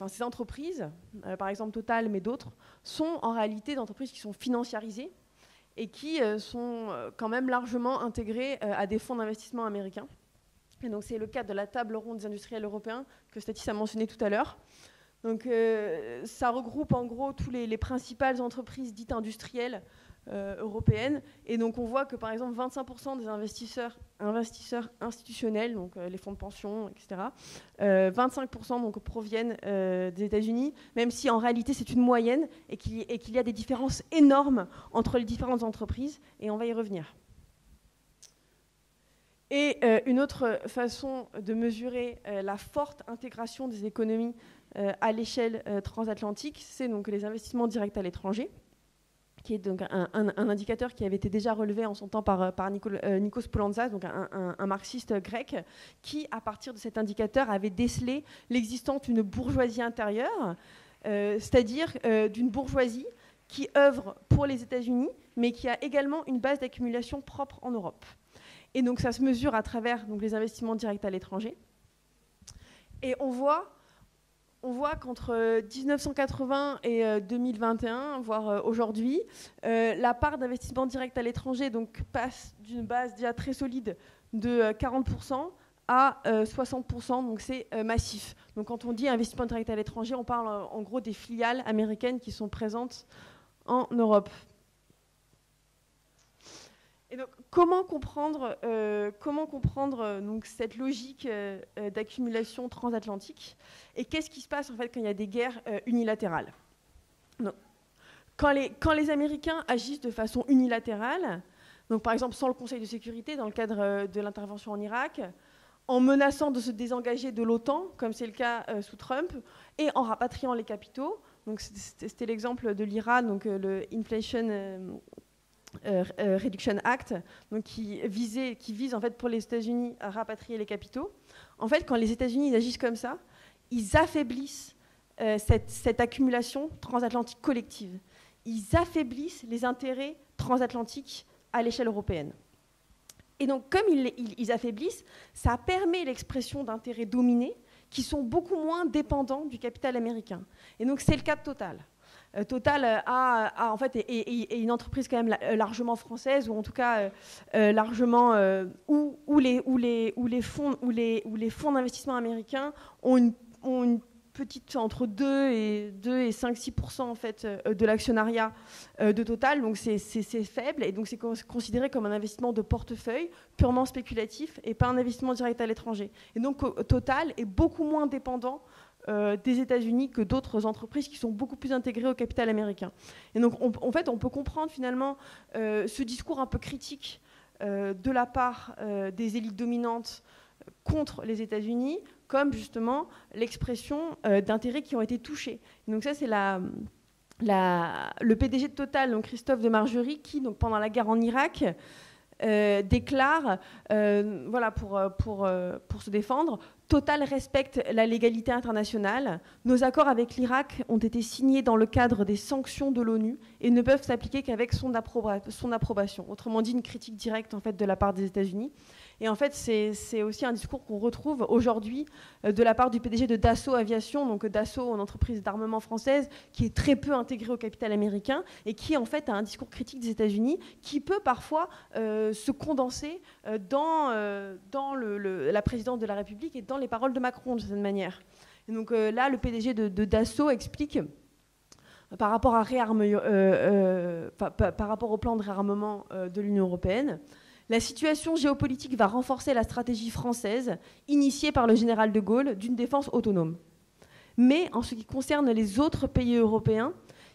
ces entreprises, par exemple Total, mais d'autres, sont en réalité des entreprises qui sont financiarisées et qui sont quand même largement intégrées à des fonds d'investissement américains. Et donc c'est le cas de la table ronde des industriels européens que Stathis a mentionné tout à l'heure. Donc ça regroupe en gros tous les principales entreprises dites industrielles européennes. Et donc on voit que par exemple 25% des investisseurs institutionnels, donc les fonds de pension, etc., 25% donc, proviennent des États-Unis, même si en réalité c'est une moyenne et qu'il y a des différences énormes entre les différentes entreprises, et on va y revenir. Et une autre façon de mesurer la forte intégration des économies à l'échelle transatlantique, c'est donc les investissements directs à l'étranger, qui est donc un indicateur qui avait été déjà relevé en son temps par Nikos Poulantzas, donc un marxiste grec, qui, à partir de cet indicateur, avait décelé l'existence d'une bourgeoisie intérieure, c'est-à-dire d'une bourgeoisie qui œuvre pour les États-Unis, mais qui a également une base d'accumulation propre en Europe. Et donc ça se mesure à travers donc, les investissements directs à l'étranger. Et on voit qu'entre 1980 et 2021, voire aujourd'hui, la part d'investissement direct à l'étranger donc, passe d'une base déjà très solide de 40% à 60%, donc c'est massif. Donc quand on dit investissement direct à l'étranger, on parle en gros des filiales américaines qui sont présentes en Europe. Et donc, comment comprendre donc, cette logique d'accumulation transatlantique, et qu'est-ce qui se passe en fait quand il y a des guerres unilatérales? Donc, quand les Américains agissent de façon unilatérale, donc par exemple sans le Conseil de sécurité dans le cadre de l'intervention en Irak, en menaçant de se désengager de l'OTAN, comme c'est le cas sous Trump, et en rapatriant les capitaux, donc c'était l'exemple de l'IRA, donc le Inflation Reduction Act, donc qui vise en fait pour les États-Unis à rapatrier les capitaux. En fait, quand les États-Unis agissent comme ça, ils affaiblissent cette accumulation transatlantique collective. Ils affaiblissent les intérêts transatlantiques à l'échelle européenne. Et donc, comme ils affaiblissent, ça permet l'expression d'intérêts dominés qui sont beaucoup moins dépendants du capital américain. Et donc, c'est le cas de Total. Total en fait, est une entreprise quand même largement française, ou en tout cas largement où les fonds d'investissement américains ont une petite entre 2 et 5-6% en fait de l'actionnariat de Total, donc c'est faible, et donc c'est considéré comme un investissement de portefeuille purement spéculatif et pas un investissement direct à l'étranger. Et donc Total est beaucoup moins dépendant des États-Unis que d'autres entreprises qui sont beaucoup plus intégrées au capital américain. Et donc en fait on peut comprendre finalement ce discours un peu critique de la part des élites dominantes contre les États-Unis comme justement l'expression d'intérêts qui ont été touchés. Et donc ça c'est le PDG de Total, donc Christophe de Margerie, qui donc pendant la guerre en Irak déclare, voilà, pour se défendre, Total respecte la légalité internationale. Nos accords avec l'Irak ont été signés dans le cadre des sanctions de l'ONU et ne peuvent s'appliquer qu'avec son approbation. Autrement dit, une critique directe en fait de la part des États-Unis. Et en fait, c'est aussi un discours qu'on retrouve aujourd'hui de la part du PDG de Dassault Aviation, donc Dassault, une entreprise d'armement française qui est très peu intégrée au capital américain et qui en fait a un discours critique des États-Unis qui peut parfois se condenser dans la présidence de la République et dans les paroles de Macron, de cette manière. Et donc là, le PDG de Dassault explique par rapport au plan de réarmement de l'Union européenne. La situation géopolitique va renforcer la stratégie française, initiée par le général de Gaulle, d'une défense autonome. Mais en ce qui concerne les autres pays européens,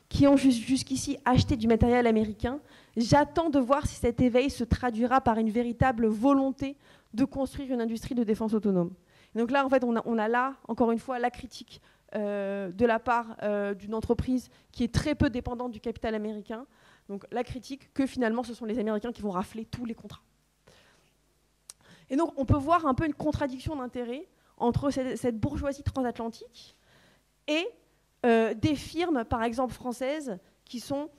qui ont jusqu'ici acheté du matériel américain, j'attends de voir si cet éveil se traduira par une véritable volonté de construire une industrie de défense autonome. Et donc là, en fait, on a là, encore une fois, la critique de la part d'une entreprise qui est très peu dépendante du capital américain. Donc la critique que finalement ce sont les Américains qui vont rafler tous les contrats. Et donc on peut voir un peu une contradiction d'intérêt entre cette bourgeoisie transatlantique et des firmes, par exemple françaises, qui sont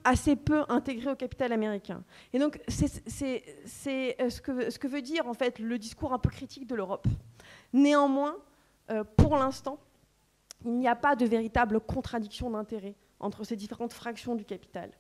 assez peu intégrées au capital américain. Et donc c'est ce que veut dire en fait le discours un peu critique de l'Europe. Néanmoins, pour l'instant, il n'y a pas de véritable contradiction d'intérêt entre ces différentes fractions du capital.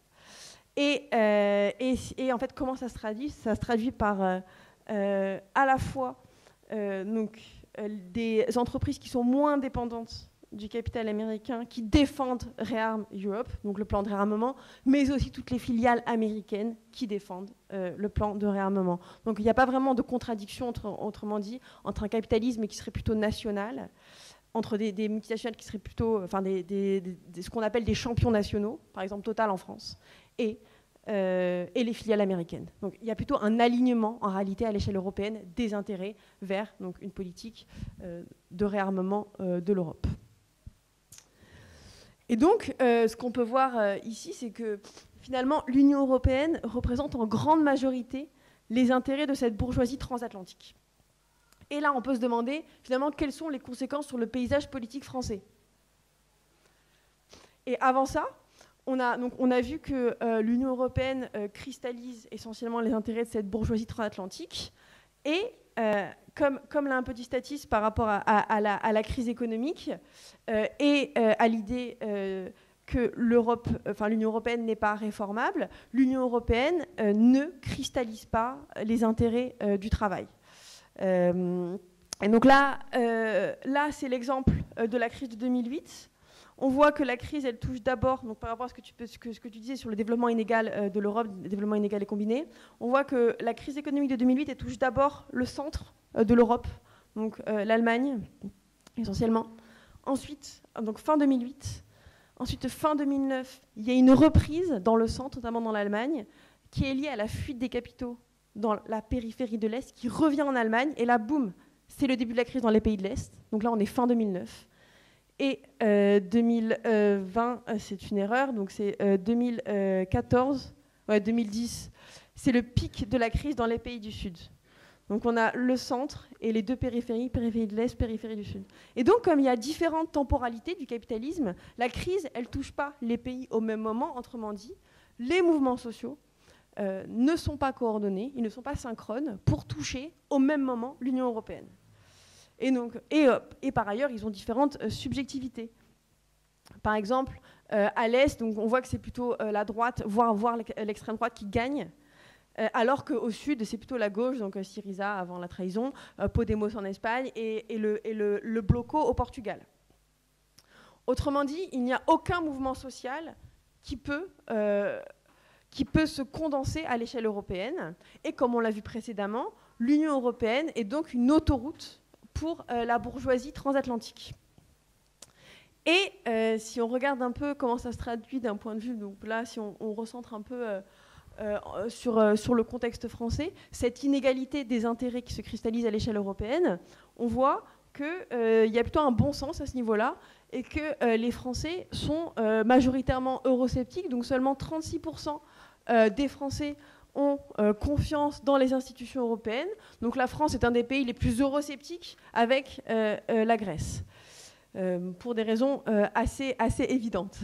Et en fait, comment ça se traduit? Ça se traduit par à la fois des entreprises qui sont moins dépendantes du capital américain, qui défendent Rearm Europe, donc le plan de réarmement, mais aussi toutes les filiales américaines qui défendent le plan de réarmement. Donc il n'y a pas vraiment de contradiction, autrement dit, entre un capitalisme qui serait plutôt national, entre des multinationales qui seraient plutôt, enfin ce qu'on appelle des champions nationaux, par exemple Total en France, et les filiales américaines. Donc il y a plutôt un alignement en réalité à l'échelle européenne des intérêts vers donc, une politique de réarmement de l'Europe. Et donc ce qu'on peut voir ici, c'est que finalement l'Union européenne représente en grande majorité les intérêts de cette bourgeoisie transatlantique. Et là, on peut se demander, finalement, quelles sont les conséquences sur le paysage politique français. Et avant ça, on a vu que l'Union européenne cristallise essentiellement les intérêts de cette bourgeoisie transatlantique. Et comme l'a un peu dit Statis par rapport à la crise économique et à l'idée que l'Union européenne n'est pas réformable, l'Union européenne ne cristallise pas les intérêts du travail. Et donc là c'est l'exemple de la crise de 2008. On voit que la crise, elle touche d'abord, donc par rapport à ce que tu disais sur le développement inégal de l'Europe, le développement inégal et combiné, on voit que la crise économique de 2008, elle touche d'abord le centre de l'Europe, donc l'Allemagne, essentiellement. Ensuite, donc fin 2008, ensuite fin 2009, il y a une reprise dans le centre, notamment dans l'Allemagne, qui est liée à la fuite des capitaux dans la périphérie de l'Est, qui revient en Allemagne, et là, boum, c'est le début de la crise dans les pays de l'Est. Donc là, on est fin 2009. Et 2020, c'est une erreur, donc c'est 2014, 2010, c'est le pic de la crise dans les pays du Sud. Donc on a le centre et les deux périphéries, périphérie de l'Est, périphérie du Sud. Et donc comme il y a différentes temporalités du capitalisme, la crise, elle ne touche pas les pays au même moment, autrement dit, les mouvements sociaux ne sont pas coordonnés, ils ne sont pas synchrones pour toucher au même moment l'Union européenne. Et par ailleurs, ils ont différentes subjectivités. Par exemple, à l'Est, donc on voit que c'est plutôt la droite, voire l'extrême droite qui gagne, alors qu'au Sud, c'est plutôt la gauche, donc Syriza avant la trahison, Podemos en Espagne et le Bloco au Portugal. Autrement dit, il n'y a aucun mouvement social qui peut se condenser à l'échelle européenne. Et comme on l'a vu précédemment, l'Union européenne est donc une autoroute pour la bourgeoisie transatlantique. Et si on regarde un peu comment ça se traduit d'un point de vue, donc là, si on recentre un peu sur le contexte français, cette inégalité des intérêts qui se cristallise à l'échelle européenne, on voit qu'il y a plutôt un bon sens à ce niveau-là et que les Français sont majoritairement eurosceptiques, donc seulement 36% des Français ont confiance dans les institutions européennes. Donc la France est un des pays les plus eurosceptiques avec la Grèce, pour des raisons assez évidentes.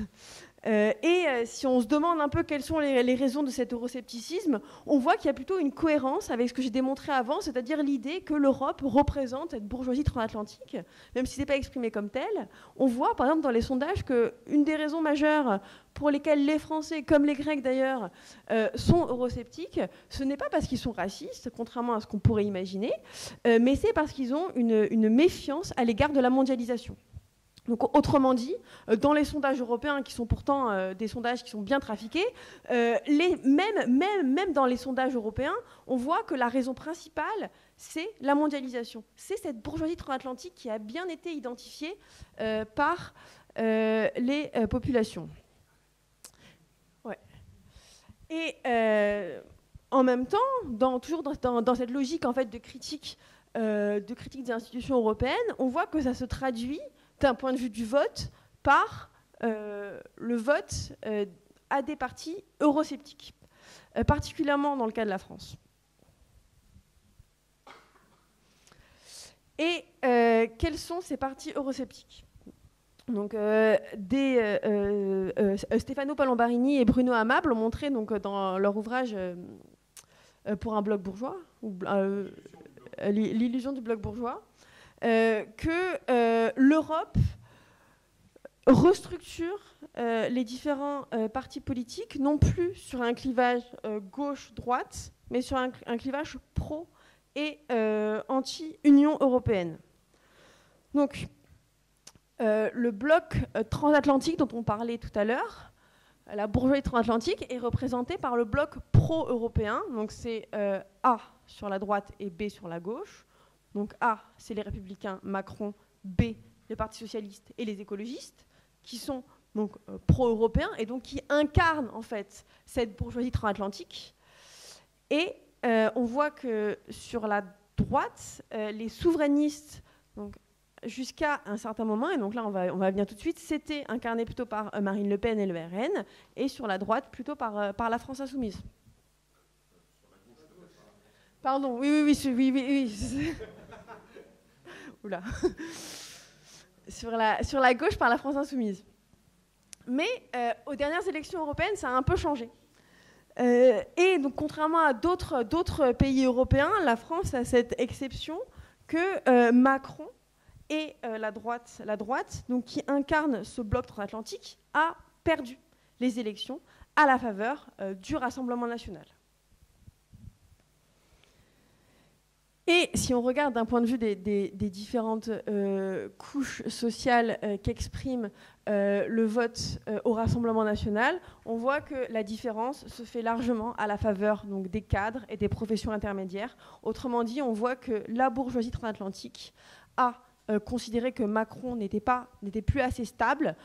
Si on se demande un peu quelles sont les raisons de cet euroscepticisme, on voit qu'il y a plutôt une cohérence avec ce que j'ai démontré avant, c'est-à-dire l'idée que l'Europe représente cette bourgeoisie transatlantique, même si ce n'est pas exprimé comme tel. On voit, par exemple, dans les sondages, qu'une des raisons majeures pour lesquelles les Français, comme les Grecs d'ailleurs, sont eurosceptiques, ce n'est pas parce qu'ils sont racistes, contrairement à ce qu'on pourrait imaginer, mais c'est parce qu'ils ont une méfiance à l'égard de la mondialisation. Donc, autrement dit, dans les sondages européens, qui sont pourtant des sondages qui sont bien trafiqués, même dans les sondages européens, on voit que la raison principale, c'est la mondialisation. C'est cette bourgeoisie transatlantique qui a bien été identifiée par les populations. Ouais. Et en même temps, toujours dans cette logique en fait, de critique des institutions européennes, on voit que ça se traduit d'un point de vue du vote, par le vote à des partis eurosceptiques, particulièrement dans le cas de la France. Et quels sont ces partis eurosceptiques ? Donc, Stefano Palambarini et Bruno Amable l'ont montré donc, dans leur ouvrage Pour un bloc bourgeois, l'illusion du bloc bourgeois, que l'Europe restructure les différents partis politiques, non plus sur un clivage gauche-droite, mais sur un clivage pro- et anti-Union européenne. Donc, le bloc transatlantique dont on parlait tout à l'heure, la bourgeoisie transatlantique, est représenté par le bloc pro-européen, donc c'est A sur la droite et B sur la gauche. Donc A, c'est les républicains, Macron, B, le Parti socialiste et les écologistes, qui sont donc pro-européens et donc qui incarnent en fait cette bourgeoisie transatlantique. Et on voit que sur la droite, les souverainistes, donc, jusqu'à un certain moment, et donc là on va venir tout de suite, c'était incarné plutôt par Marine Le Pen et le RN, et sur la droite plutôt par la France insoumise. Pardon, oui. Oula. Sur la gauche par la France insoumise. Mais aux dernières élections européennes, ça a un peu changé. Et donc, contrairement à d'autres pays européens, la France a cette exception que Macron et la droite, donc, qui incarne ce bloc transatlantique, a perdu les élections à la faveur du Rassemblement national. Et si on regarde d'un point de vue des différentes couches sociales qu'exprime le vote au Rassemblement national, on voit que la différence se fait largement à la faveur donc, des cadres et des professions intermédiaires. Autrement dit, on voit que la bourgeoisie transatlantique a considéré que Macron n'était plus assez stable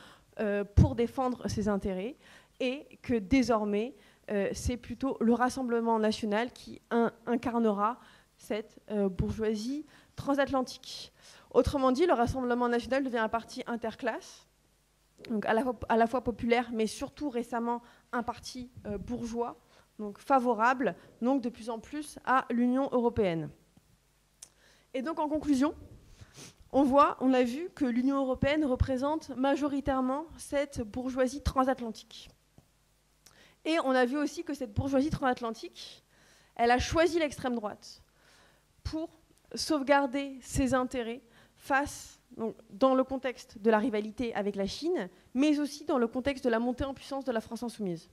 pour défendre ses intérêts et que désormais, c'est plutôt le Rassemblement national qui incarnera cette bourgeoisie transatlantique. Autrement dit, le Rassemblement national devient un parti interclasse, donc à la fois populaire, mais surtout récemment un parti bourgeois, donc favorable donc de plus en plus à l'Union européenne. Et donc en conclusion, on a vu que l'Union européenne représente majoritairement cette bourgeoisie transatlantique. Et on a vu aussi que cette bourgeoisie transatlantique, elle a choisi l'extrême droite pour sauvegarder ses intérêts donc, dans le contexte de la rivalité avec la Chine, mais aussi dans le contexte de la montée en puissance de la France insoumise.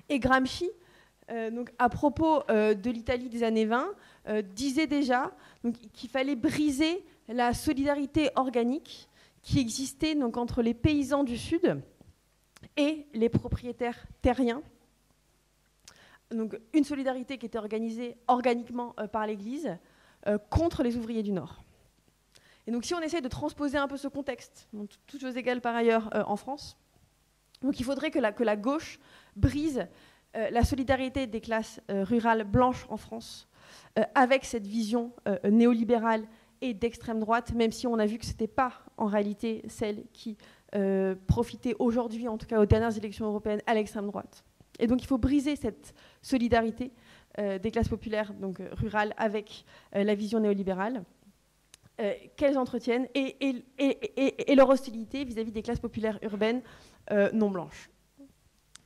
Et Gramsci, donc, à propos de l'Italie des années 20, disait déjà qu'il fallait briser la solidarité organique qui existait donc, entre les paysans du Sud et les propriétaires terriens. Donc, une solidarité qui était organisée organiquement par l'Église contre les ouvriers du Nord. Et donc, si on essaie de transposer un peu ce contexte, donc, toutes choses égales par ailleurs en France, donc il faudrait que la gauche brise la solidarité des classes rurales blanches en France avec cette vision néolibérale et d'extrême droite, même si on a vu que ce n'était pas en réalité celle qui profitait aujourd'hui, en tout cas aux dernières élections européennes, à l'extrême droite. Et donc il faut briser cette solidarité des classes populaires donc, rurales avec la vision néolibérale qu'elles entretiennent et leur hostilité vis-à-vis des classes populaires urbaines non blanches.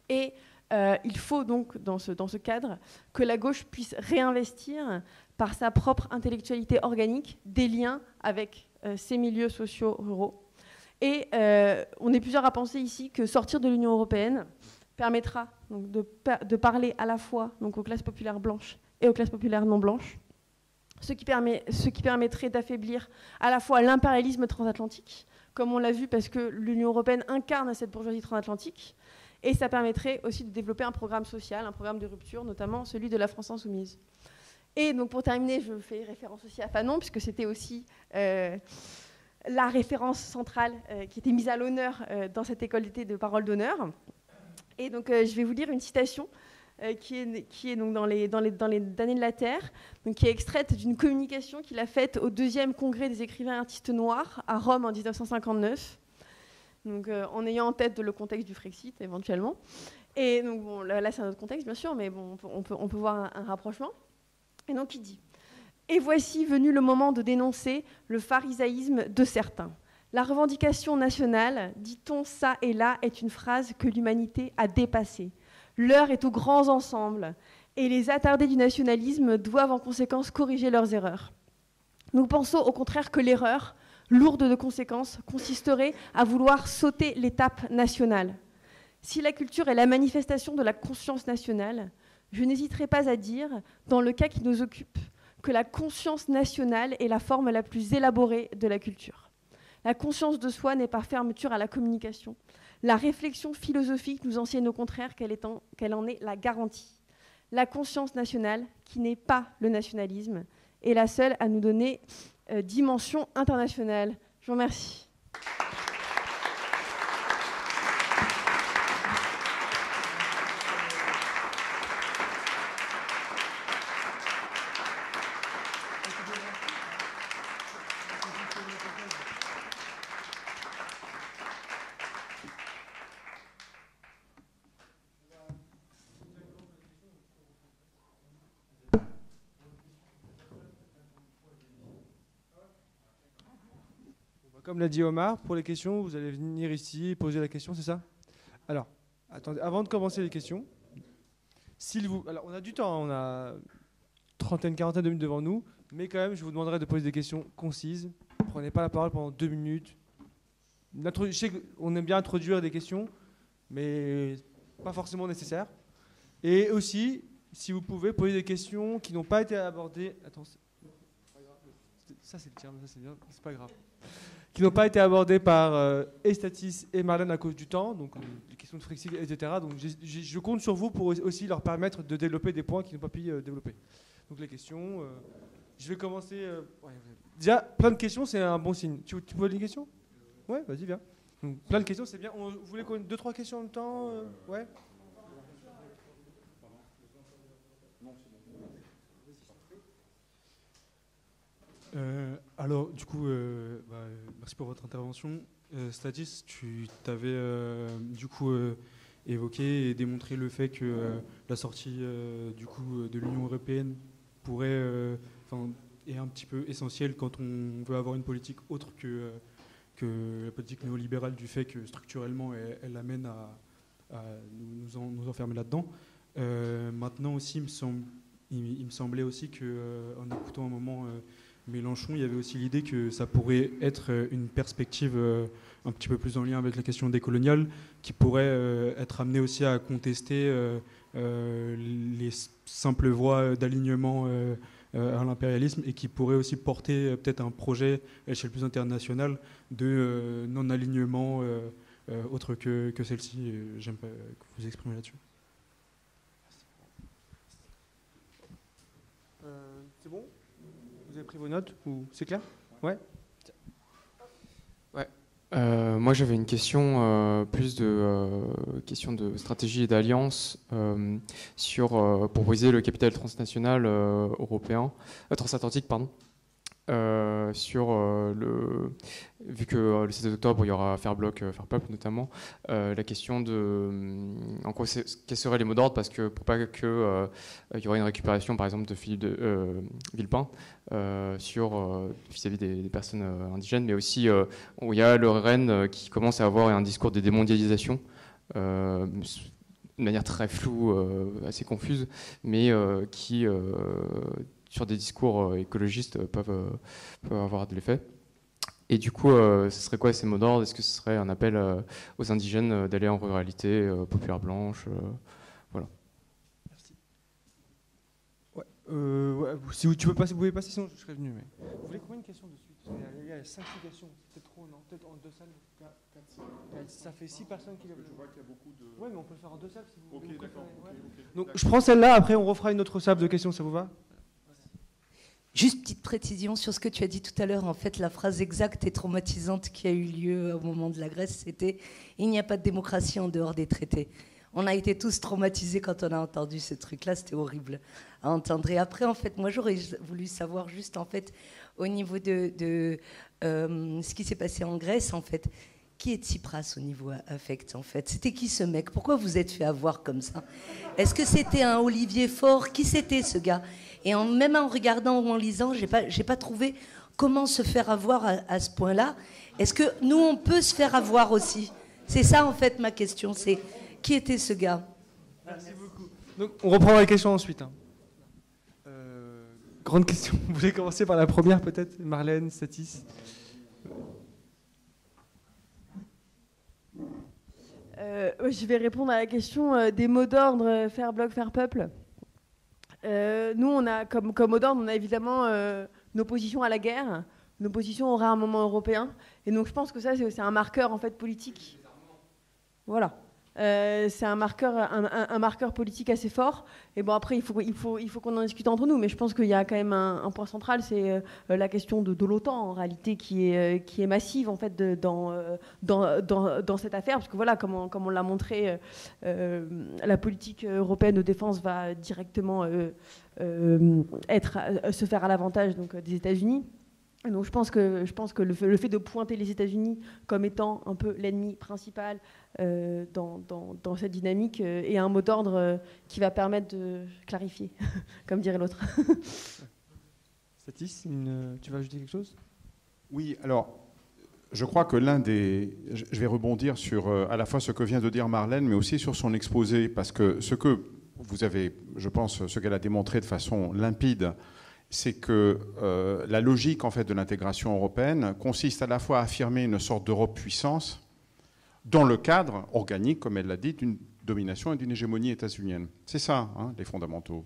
Et il faut donc, dans ce cadre, que la gauche puisse réinvestir par sa propre intellectualité organique des liens avec ces milieux sociaux ruraux. Et on est plusieurs à penser ici que sortir de l'Union européenne permettra donc, de parler à la fois donc, aux classes populaires blanches et aux classes populaires non blanches, ce qui permettrait d'affaiblir à la fois l'impérialisme transatlantique, comme on l'a vu parce que l'Union européenne incarne cette bourgeoisie transatlantique, et ça permettrait aussi de développer un programme social, un programme de rupture, notamment celui de la France insoumise. Et donc pour terminer, je fais référence aussi à Fanon, puisque c'était aussi la référence centrale qui était mise à l'honneur dans cette école d'été de parole d'honneur. Et donc je vais vous lire une citation qui est donc dans les damnés de la Terre, donc qui est extraite d'une communication qu'il a faite au 2e congrès des écrivains artistes noirs à Rome en 1959, donc, en ayant en tête le contexte du Frexit éventuellement. Et donc bon, là c'est un autre contexte bien sûr, mais bon, on peut voir un rapprochement. Et donc il dit « Et voici venu le moment de dénoncer le pharisaïsme de certains. La revendication nationale, dit-on ça et là, est une phrase que l'humanité a dépassée. L'heure est aux grands ensembles, et les attardés du nationalisme doivent en conséquence corriger leurs erreurs. Nous pensons au contraire que l'erreur, lourde de conséquences, consisterait à vouloir sauter l'étape nationale. Si la culture est la manifestation de la conscience nationale, je n'hésiterai pas à dire, dans le cas qui nous occupe, que la conscience nationale est la forme la plus élaborée de la culture. La conscience de soi n'est pas fermeture à la communication. La réflexion philosophique nous enseigne au contraire qu'elle en est la garantie. La conscience nationale, qui n'est pas le nationalisme, est la seule à nous donner dimension internationale. Je vous remercie. Comme l'a dit Omar, pour les questions, vous allez venir ici et poser la question, c'est ça? Alors, attendez, avant de commencer les questions, alors on a du temps, on a trentaine, quarantaine de minutes devant nous, mais quand même, je vous demanderai de poser des questions concises. Prenez pas la parole pendant 2 minutes. Je sais qu'on aime bien introduire des questions, mais pas forcément nécessaire. Et aussi, si vous pouvez poser des questions qui n'ont pas été abordées. Attends, ça c'est le tien, ça c'est bien, c'est pas grave. Qui n'ont pas été abordées par Estatis et Marlène à cause du temps, donc les questions de Frexit, etc. Donc je compte sur vous pour aussi leur permettre de développer des points qu'ils n'ont pas pu développer. Donc les questions, je vais commencer. Déjà, plein de questions, c'est un bon signe. Tu poses une question? Ouais, vas-y, viens. Donc, plein de questions, c'est bien. Vous voulez qu'on ait 2-3 questions en même temps? Ouais. Alors, du coup, merci pour votre intervention. Statis, tu t'avais du coup évoqué et démontré le fait que la sortie du coup de l'Union européenne pourrait, est un petit peu essentielle quand on veut avoir une politique autre que la politique néolibérale, du fait que structurellement elle amène à nous enfermer là-dedans. Maintenant aussi, il me semblait aussi qu'en écoutant un moment Mélenchon, il y avait aussi l'idée que ça pourrait être une perspective un petit peu plus en lien avec la question décoloniale, qui pourrait être amenée aussi à contester les simples voies d'alignement à l'impérialisme, et qui pourrait aussi porter peut-être un projet à l'échelle plus internationale de non-alignement autre que celle-ci. J'aime que vous vous exprimez là-dessus. C'est bon? Vous avez pris vos notes ou c'est clair? Ouais. Ouais. Moi, j'avais une question plus question de stratégie et d'alliance sur pour briser le capital transnational européen, transatlantique, pardon. Vu que le 7 octobre il y aura Faire Bloc, Faire Peuple notamment, la question de en quoi quels seraient les mots d'ordre, parce que pour pas que il y aurait une récupération par exemple de Philippe de Villepin vis-à-vis des personnes indigènes, mais aussi où il y a le RN qui commence à avoir un discours de démondialisation de manière très floue, assez confuse, mais qui sur des discours écologistes peuvent avoir de l'effet. Et du coup, ce serait quoi ces mots d'ordre? Est-ce que ce serait un appel aux indigènes d'aller en ruralité, populaire blanche, voilà. Merci. Ouais, si vous pouvez passer, sinon je serais venu. Mais... Vous voulez combien de questions de suite? Il y a 5-6 questions, c'est peut-être trop, non? Peut-être en 2 salles. 4, ça fait 6 personnes qui lèvent. Je vois qu'il y a beaucoup de... Oui, mais on peut le faire en 2 salles si vous voulez. Ok, d'accord. Ouais. Okay. Donc je prends celle-là, après on refera une autre salle de questions, ça vous va? Juste petite précision sur ce que tu as dit tout à l'heure. En fait, la phrase exacte et traumatisante qui a eu lieu au moment de la Grèce, c'était « Il n'y a pas de démocratie en dehors des traités ». On a été tous traumatisés quand on a entendu ce truc-là. C'était horrible à entendre. Et après, en fait, moi, j'aurais voulu savoir juste, en fait, au niveau de ce qui s'est passé en Grèce, en fait, qui est Tsipras au niveau affect, en fait? C'était qui ce mec? Pourquoi vous êtes fait avoir comme ça? Est-ce que c'était un Olivier Faure? Qui c'était ce gars? Et même en regardant ou en lisant, j'ai pas trouvé comment se faire avoir à ce point-là. Est-ce que nous, on peut se faire avoir aussi? C'est ça, en fait, ma question. C'est qui était ce gars? Merci beaucoup. Donc, on reprendra les questions ensuite. Hein. Grande question. Vous voulez commencer par la première, peut-être? Marlène, Statis. Je vais répondre à la question des mots d'ordre Faire Bloc, Faire Peuple. Nous, on a comme mot d'ordre, on a évidemment nos positions à la guerre, nos positions au réarmement européen. Et donc, je pense que ça, c'est un marqueur en fait politique. Voilà. C'est un marqueur politique assez fort. Et bon, après, il faut qu'on en discute entre nous. Mais je pense qu'il y a quand même un point central, c'est la question de l'OTAN, en réalité, qui est massive, en fait, dans cette affaire. Parce que voilà, comme on l'a montré, la politique européenne de défense va directement se faire à l'avantage des États-Unis. Donc je pense que le fait de pointer les États-Unis comme étant un peu l'ennemi principal dans cette dynamique est un mot d'ordre qui va permettre de clarifier, comme dirait l'autre. Statis, tu vas ajouter quelque chose? Oui, alors je crois que je vais rebondir sur à la fois ce que vient de dire Marlène, mais aussi sur son exposé, parce que ce que vous avez, je pense, ce qu'elle a démontré de façon limpide, c'est que la logique en fait de l'intégration européenne consiste à la fois à affirmer une sorte d'Europe puissance dans le cadre organique, comme elle l'a dit, domination et d'une hégémonie états-unienne. C'est ça, hein, les fondamentaux.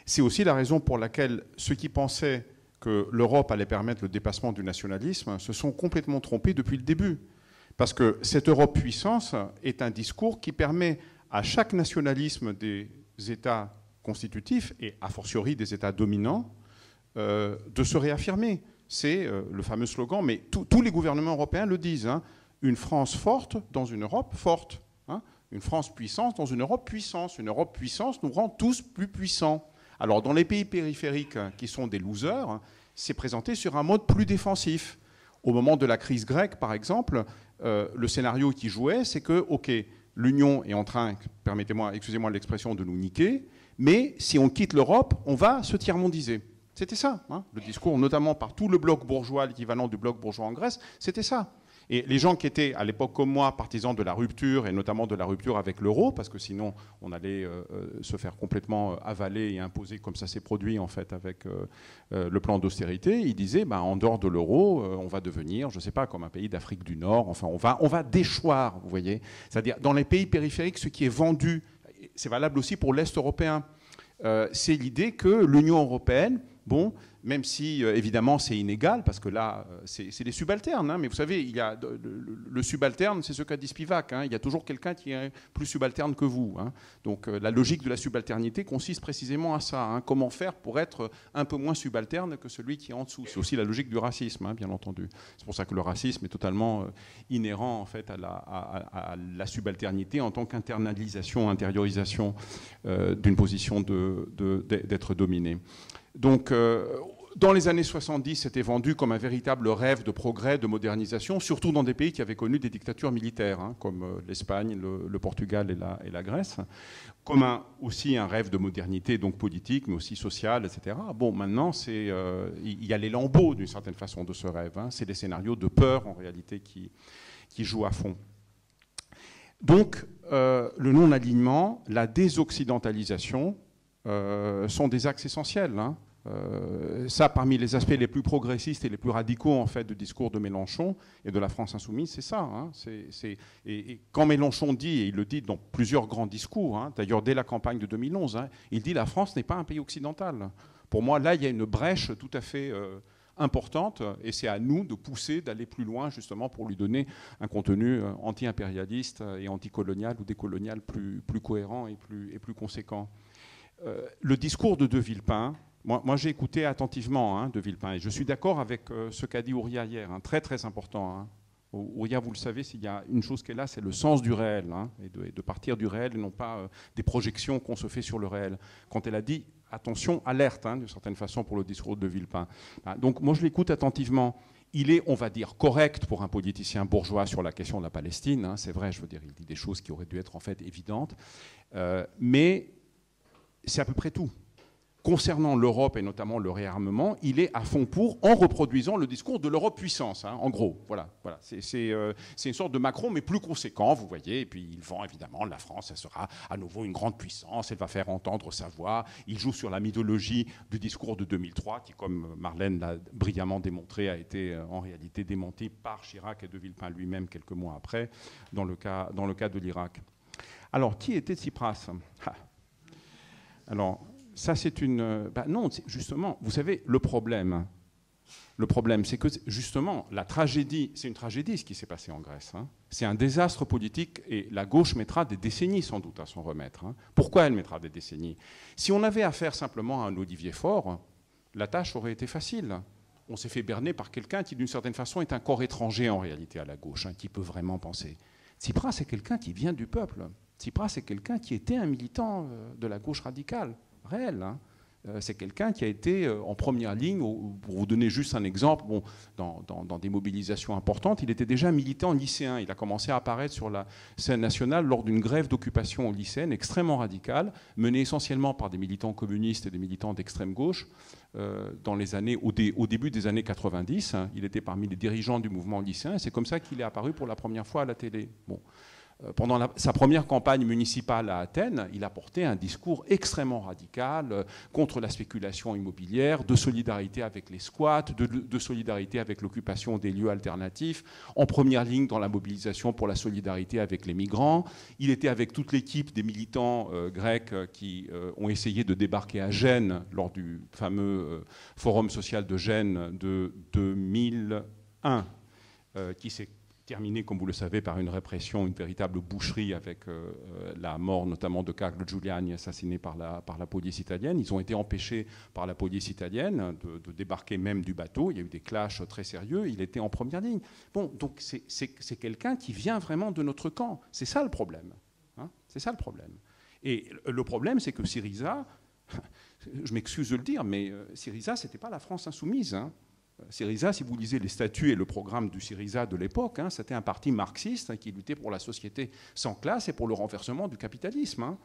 C'est aussi la raison pour laquelle ceux qui pensaient que l'Europe allait permettre le dépassement du nationalisme se sont complètement trompés depuis le début. Parce que cette Europe puissance est un discours qui permet à chaque nationalisme des États constitutifs, et a fortiori des États dominants, de se réaffirmer. C'est le fameux slogan, mais tous les gouvernements européens le disent, hein, une France forte dans une Europe forte. Hein, une France puissance dans une Europe puissance. Une Europe puissance nous rend tous plus puissants. Alors dans les pays périphériques qui sont des losers, c'est présenté sur un mode plus défensif. Au moment de la crise grecque, par exemple, le scénario qui jouait, c'est que, ok, l'Union est en train, permettez-moi, excusez-moi l'expression, de nous niquer, mais si on quitte l'Europe, on va se tiers-mondiser. C'était ça, hein, le discours, notamment par tout le bloc bourgeois, l'équivalent du bloc bourgeois en Grèce, c'était ça. Et les gens qui étaient, à l'époque comme moi, partisans de la rupture, et notamment de la rupture avec l'euro, parce que sinon on allait se faire complètement avaler et imposer, comme ça s'est produit en fait avec le plan d'austérité, ils disaient, en dehors de l'euro, on va devenir, je ne sais pas, comme un pays d'Afrique du Nord, enfin on va déchoir, vous voyez. C'est-à-dire, dans les pays périphériques, ce qui est vendu, c'est valable aussi pour l'Est européen, c'est l'idée que l'Union européenne, bon, même si évidemment c'est inégal, parce que là c'est des subalternes, hein, mais vous savez, il y a le subalterne, c'est ce qu'a dit Spivak, hein, il y a toujours quelqu'un qui est plus subalterne que vous. Hein. Donc la logique de la subalternité consiste précisément à ça, hein, comment faire pour être un peu moins subalterne que celui qui est en dessous. C'est aussi la logique du racisme, hein, bien entendu. C'est pour ça que le racisme est totalement inhérent en fait à la subalternité en tant qu'internalisation, intériorisation d'une position d'être dominé. Donc, dans les années 70, c'était vendu comme un véritable rêve de progrès, de modernisation, surtout dans des pays qui avaient connu des dictatures militaires, hein, comme l'Espagne, le Portugal et la Grèce, comme aussi un rêve de modernité, donc politique, mais aussi sociale, etc. Bon, maintenant, il y a les lambeaux, d'une certaine façon, de ce rêve. Hein. C'est des scénarios de peur, en réalité, qui jouent à fond. Donc, le non-alignement, la désoccidentalisation sont des axes essentiels, hein. Ça, parmi les aspects les plus progressistes et les plus radicaux en fait, du discours de Mélenchon et de la France insoumise, c'est ça. Hein. Et quand Mélenchon dit, et il le dit dans plusieurs grands discours, hein, d'ailleurs dès la campagne de 2011, hein, il dit la France n'est pas un pays occidental. Pour moi, là, il y a une brèche tout à fait importante, et c'est à nous de pousser, d'aller plus loin, justement, pour lui donner un contenu anti-impérialiste et anticolonial ou décolonial plus cohérent et plus conséquent. Le discours de De Villepin, moi j'ai écouté attentivement hein, De Villepin, et je suis d'accord avec ce qu'a dit Ouria hier, hein, très très important. Hein. Ouria, vous le savez, s'il y a une chose qui est là, c'est le sens du réel, hein, et de partir du réel et non pas des projections qu'on se fait sur le réel. Quand elle a dit, attention, alerte, hein, d'une certaine façon, pour le discours de Villepin. Donc moi je l'écoute attentivement. Il est, on va dire, correct pour un politicien bourgeois sur la question de la Palestine, hein, c'est vrai, je veux dire, il dit des choses qui auraient dû être en fait évidentes, mais c'est à peu près tout. Concernant l'Europe et notamment le réarmement, il est à fond pour, en reproduisant le discours de l'Europe puissance, hein, en gros. Voilà. C'est une sorte de Macron, mais plus conséquent, vous voyez. Et puis il vend évidemment la France, elle sera à nouveau une grande puissance, elle va faire entendre sa voix. Il joue sur la mythologie du discours de 2003, qui, comme Marlène l'a brillamment démontré, a été en réalité démenti par Chirac et De Villepin lui-même quelques mois après, dans le cas de l'Irak. Alors, qui était Tsipras ? Alors, ça c'est une... non, justement, vous savez, le problème, c'est que justement, la tragédie, c'est une tragédie ce qui s'est passé en Grèce. Hein. C'est un désastre politique et la gauche mettra des décennies sans doute à s'en remettre. Hein. Pourquoi elle mettra des décennies ? Si on avait affaire simplement à un Olivier Faure, la tâche aurait été facile. On s'est fait berner par quelqu'un qui, d'une certaine façon, est un corps étranger en réalité à la gauche, hein, qui peut vraiment penser. Tsipras, c'est quelqu'un qui vient du peuple. Tsipras, c'est quelqu'un qui était un militant de la gauche radicale. Réel. Hein. C'est quelqu'un qui a été en première ligne, pour vous donner juste un exemple, bon, dans des mobilisations importantes, il était déjà militant lycéen. Il a commencé à apparaître sur la scène nationale lors d'une grève d'occupation lycéenne extrêmement radicale, menée essentiellement par des militants communistes et des militants d'extrême gauche, au début des années 90. Hein. Il était parmi les dirigeants du mouvement lycéen, et c'est comme ça qu'il est apparu pour la première fois à la télé. Bon. Pendant sa première campagne municipale à Athènes, il a porté un discours extrêmement radical contre la spéculation immobilière, de solidarité avec les squats, de solidarité avec l'occupation des lieux alternatifs, en première ligne dans la mobilisation pour la solidarité avec les migrants. Il était avec toute l'équipe des militants grecs qui ont essayé de débarquer à Gênes lors du fameux Forum social de Gênes de 2001, qui s'est terminé, comme vous le savez, par une répression, une véritable boucherie avec la mort notamment de Carlo Giuliani, assassiné par la police italienne. Ils ont été empêchés par la police italienne de débarquer même du bateau. Il y a eu des clashs très sérieux. Il était en première ligne. Bon, donc c'est quelqu'un qui vient vraiment de notre camp. C'est ça le problème. Hein, c'est ça le problème. Et le problème, c'est que Syriza, je m'excuse de le dire, mais Syriza, c'était pas la France insoumise, hein. Syriza, si vous lisez les statuts et le programme du Syriza de l'époque, hein, c'était un parti marxiste qui luttait pour la société sans classe et pour le renversement du capitalisme. Hein.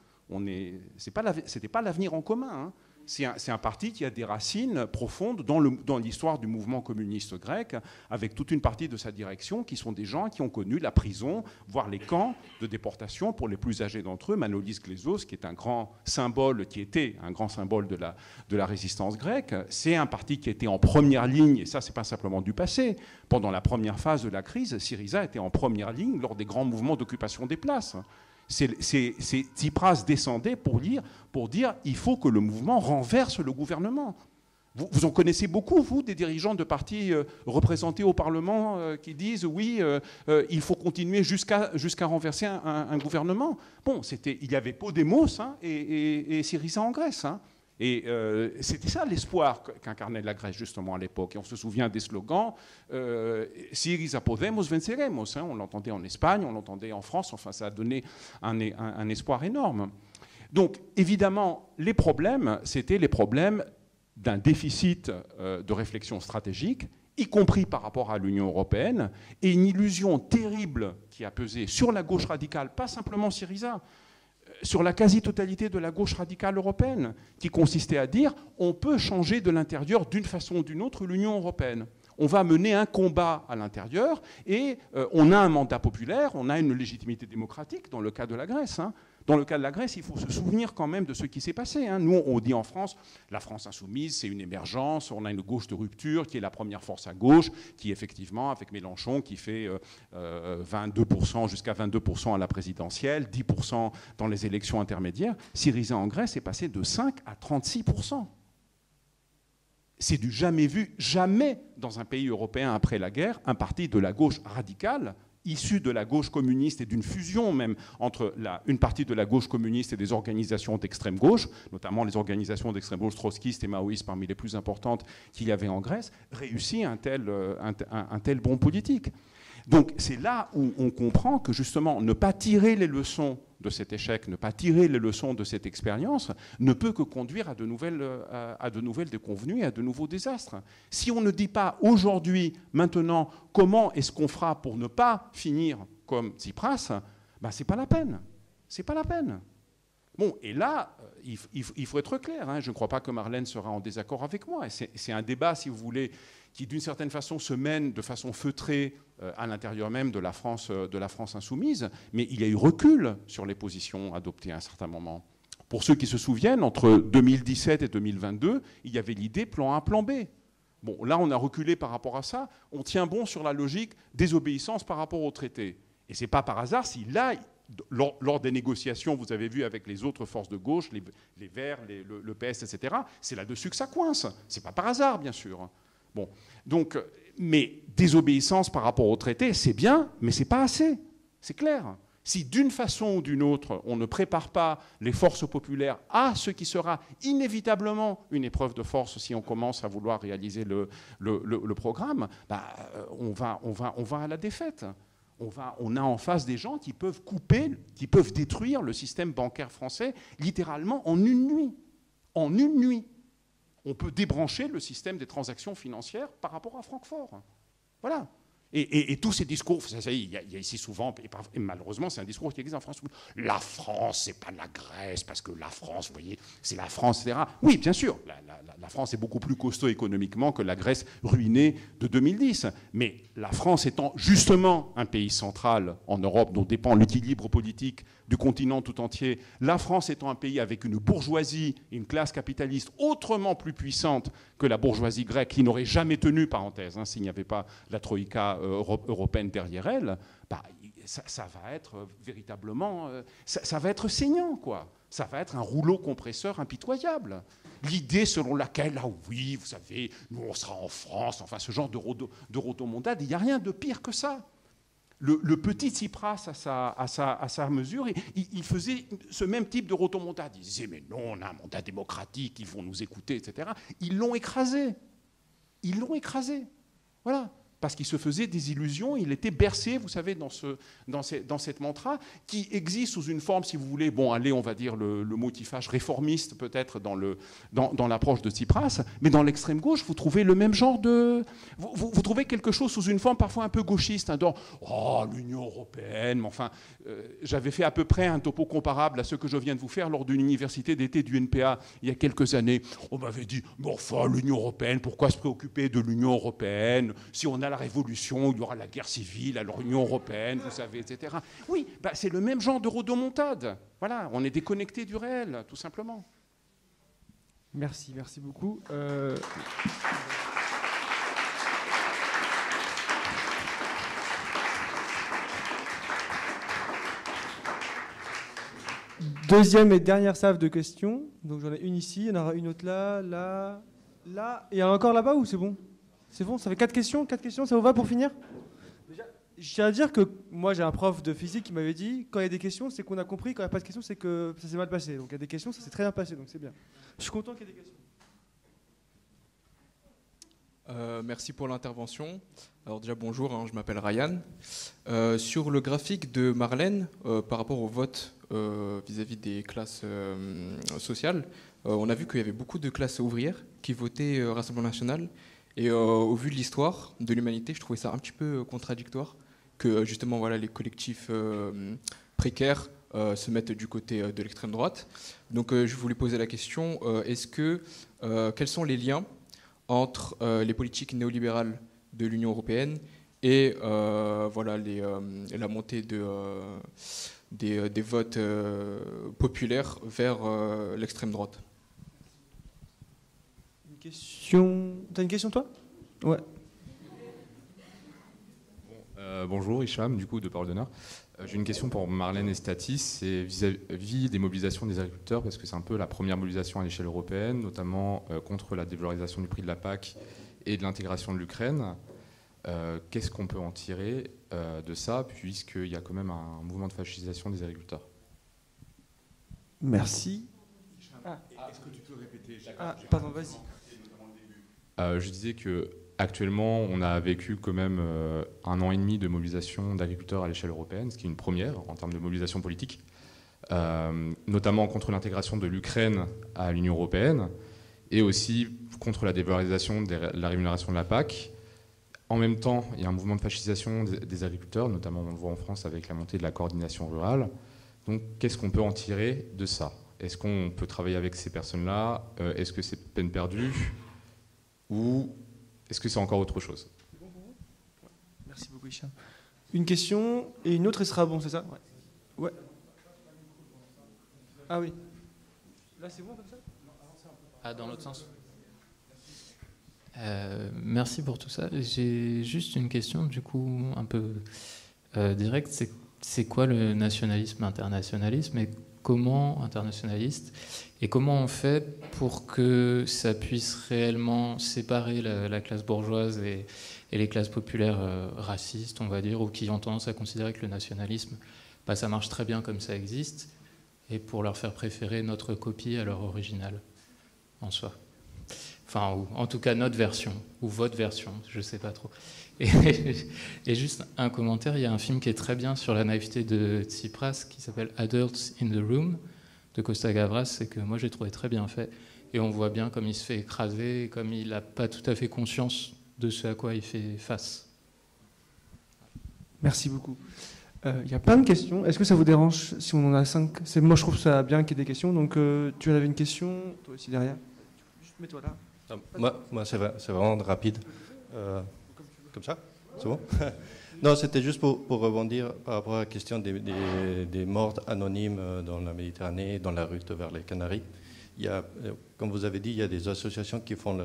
C'était pas l'avenir en commun. Hein. C'est un parti qui a des racines profondes dans l'histoire du mouvement communiste grec, avec toute une partie de sa direction qui sont des gens qui ont connu la prison, voire les camps de déportation pour les plus âgés d'entre eux. Manolis Glezos, qui est un grand symbole, qui était un grand symbole de la résistance grecque, c'est un parti qui était en première ligne, et ça, c'est pas simplement du passé. Pendant la première phase de la crise, Syriza était en première ligne lors des grands mouvements d'occupation des places. Tsipras descendait pour dire il faut que le mouvement renverse le gouvernement. Vous en connaissez beaucoup, vous, des dirigeants de partis représentés au Parlement qui disent oui, il faut continuer jusqu'à renverser un gouvernement. Bon, il y avait Podemos hein, et Syriza en Grèce. Hein. Et c'était ça l'espoir qu'incarnait la Grèce justement à l'époque. Et on se souvient des slogans Syriza Podemos venceremos. Hein, on l'entendait en Espagne, on l'entendait en France. Enfin, ça a donné un espoir énorme. Donc, évidemment, les problèmes, c'était les problèmes d'un déficit de réflexion stratégique, y compris par rapport à l'Union européenne, et une illusion terrible qui a pesé sur la gauche radicale, pas simplement Syriza, sur la quasi-totalité de la gauche radicale européenne, qui consistait à dire on peut changer de l'intérieur d'une façon ou d'une autre l'Union européenne. On va mener un combat à l'intérieur et on a un mandat populaire, on a une légitimité démocratique dans le cas de la Grèce. Hein. Dans le cas de la Grèce, il faut se souvenir quand même de ce qui s'est passé. Hein. Nous, on dit en France, la France insoumise, c'est une émergence, on a une gauche de rupture qui est la première force à gauche, qui effectivement, avec Mélenchon, qui fait 22%, jusqu'à 22% à la présidentielle, 10% dans les élections intermédiaires. Syriza en Grèce est passé de 5 à 36%. C'est du jamais vu, jamais dans un pays européen après la guerre, un parti de la gauche radicale issu de la gauche communiste et d'une fusion même entre une partie de la gauche communiste et des organisations d'extrême gauche, notamment les organisations d'extrême gauche trotskistes et maoïstes parmi les plus importantes qu'il y avait en Grèce, réussit un tel bond politique. Donc c'est là où on comprend que justement ne pas tirer les leçons de cet échec, ne pas tirer les leçons de cette expérience, ne peut que conduire à de nouvelles déconvenues et à de nouveaux désastres. Si on ne dit pas aujourd'hui, maintenant, comment est-ce qu'on fera pour ne pas finir comme Tsipras, ben c'est pas la peine. C'est pas la peine. Bon, et là, il faut être clair. Hein, je ne crois pas que Marlène sera en désaccord avec moi. C'est un débat, si vous voulez, qui d'une certaine façon se mène de façon feutrée à l'intérieur même de la France insoumise, mais il y a eu recul sur les positions adoptées à un certain moment. Pour ceux qui se souviennent, entre 2017 et 2022, il y avait l'idée plan A, plan B. Bon, là, on a reculé par rapport à ça. On tient bon sur la logique désobéissance par rapport au traité. Et ce n'est pas par hasard si là, lors des négociations, vous avez vu avec les autres forces de gauche, les Verts, le PS, etc., c'est là-dessus que ça coince. Ce n'est pas par hasard, bien sûr. Bon, donc, mais désobéissance par rapport au traité, c'est bien, mais ce n'est pas assez. C'est clair. Si d'une façon ou d'une autre, on ne prépare pas les forces populaires à ce qui sera inévitablement une épreuve de force si on commence à vouloir réaliser le programme, bah, on va à la défaite. On a en face des gens qui peuvent couper, qui peuvent détruire le système bancaire français littéralement en une nuit. En une nuit. On peut débrancher le système des transactions financières par rapport à Francfort. Voilà. Et tous ces discours, il y a ici souvent, et malheureusement c'est un discours qui existe en France, la France c'est pas la Grèce, parce que la France, vous voyez, c'est la France, etc. Oui, bien sûr, la France est beaucoup plus costaud économiquement que la Grèce ruinée de 2010, mais la France étant justement un pays central en Europe dont dépend l'équilibre politique du continent tout entier, la France étant un pays avec une bourgeoisie, une classe capitaliste autrement plus puissante que la bourgeoisie grecque, qui n'aurait jamais tenu, parenthèse, s'il n'y avait pas la troïka européenne derrière elle, bah, ça va être véritablement, ça va être saignant, quoi. Ça va être un rouleau compresseur impitoyable. L'idée selon laquelle, ah oui, vous savez, nous on sera en France, enfin ce genre de rodomontade, il n'y a rien de pire que ça. Le petit Tsipras, à sa mesure, il faisait ce même type de rodomontade. Il disait, mais non, on a un mandat démocratique, ils vont nous écouter, etc. Ils l'ont écrasé. Ils l'ont écrasé. Voilà. Parce qu'il se faisait des illusions, il était bercé, vous savez, dans cette mantra, qui existe sous une forme, si vous voulez, bon, allez, on va dire le mot qui fâche, réformiste peut-être dans l'approche de Tsipras, mais dans l'extrême gauche, vous trouvez le même genre de... Vous trouvez quelque chose sous une forme parfois un peu gauchiste, hein, dans « Oh, l'Union européenne », mais enfin, j'avais fait à peu près un topo comparable à ce que je viens de vous faire lors d'une université d'été du NPA il y a quelques années. On m'avait dit « Mais enfin, l'Union européenne, pourquoi se préoccuper de l'Union européenne si on a la révolution, il y aura la guerre civile, alors l'Union européenne, vous savez, etc. » Oui, bah, c'est le même genre de rodomontade. Voilà, on est déconnecté du réel, tout simplement. Merci beaucoup. Deuxième et dernière salve de questions. Donc j'en ai une ici, il y en aura une autre là. Et il y en a encore là-bas ou c'est bon ? C'est bon, ça fait 4 questions, ça vous va pour finir ? Déjà, je tiens à dire que moi j'ai un prof de physique qui m'avait dit quand il y a des questions, c'est qu'on a compris, quand il n'y a pas de questions, c'est que ça s'est mal passé. Donc il y a des questions, ça s'est très bien passé, donc c'est bien. Je suis content qu'il y ait des questions. Merci pour l'intervention. Alors déjà bonjour, je m'appelle Ryan. Sur le graphique de Marlène, par rapport au vote vis-à-vis des classes sociales, on a vu qu'il y avait beaucoup de classes ouvrières qui votaient Rassemblement National. Et au vu de l'histoire de l'humanité, je trouvais ça un petit peu contradictoire que justement voilà, les collectifs précaires se mettent du côté de l'extrême droite. Donc je voulais poser la question, quels sont les liens entre les politiques néolibérales de l'Union européenne et voilà, la montée des votes populaires vers l'extrême droite? T'as une question toi ? Ouais. Bonjour Hicham, du coup de Parole d'Honneur. J'ai une question pour Marlène et Statis, c'est vis-à-vis des mobilisations des agriculteurs, parce que c'est un peu la première mobilisation à l'échelle européenne, notamment contre la dévalorisation du prix de la PAC et de l'intégration de l'Ukraine. Qu'est-ce qu'on peut en tirer de ça, puisqu'il y a quand même un mouvement de fascisation des agriculteurs ? Merci. Est-ce que tu peux répéter ? Pardon, vas-y. Je disais qu'actuellement, on a vécu quand même 1 an et demi de mobilisation d'agriculteurs à l'échelle européenne, ce qui est une première en termes de mobilisation politique, notamment contre l'intégration de l'Ukraine à l'Union européenne, et aussi contre la dévalorisation de la rémunération de la PAC. En même temps, il y a un mouvement de fascisation des agriculteurs, notamment on le voit en France avec la montée de la coordination rurale. Donc qu'est-ce qu'on peut en tirer de ça ? Est-ce qu'on peut travailler avec ces personnes-là ? Est-ce que c'est peine perdue ? Ou est-ce que c'est encore autre chose ? Merci beaucoup, Hicham. Une question et une autre, et sera bon, c'est ça ? Ouais. Ah oui. Là, c'est bon comme ça ? Ah, dans l'autre sens. Merci pour tout ça. J'ai juste une question, du coup, un peu directe. C'est quoi le nationalisme, internationalisme et comment internationaliste et comment on fait pour que ça puisse réellement séparer la classe bourgeoise et les classes populaires racistes, on va dire, ou qui ont tendance à considérer que le nationalisme, ça marche très bien comme ça existe, et pour leur faire préférer notre copie à leur original en soi. Enfin, ou en tout cas notre version, ou votre version, je ne sais pas trop. Et juste un commentaire, il y a un film qui est très bien sur la naïveté de Tsipras qui s'appelle Adults in the Room de Costa Gavras, c'est que moi j'ai trouvé très bien fait. Et on voit bien comme il se fait écraser, comme il n'a pas tout à fait conscience de ce à quoi il fait face. Merci beaucoup. Il y a plein de questions. Est-ce que ça vous dérange si on en a 5? Moi, je trouve ça bien qu'il y ait des questions. Donc, tu en avais une question, toi aussi derrière. Juste mets-toi là. Moi c'est vraiment rapide. Comme ça? C'est bon? Non, c'était juste pour rebondir par rapport à la question des morts anonymes dans la Méditerranée, dans la route vers les Canaries. Il y a, comme vous avez dit, il y a des associations qui font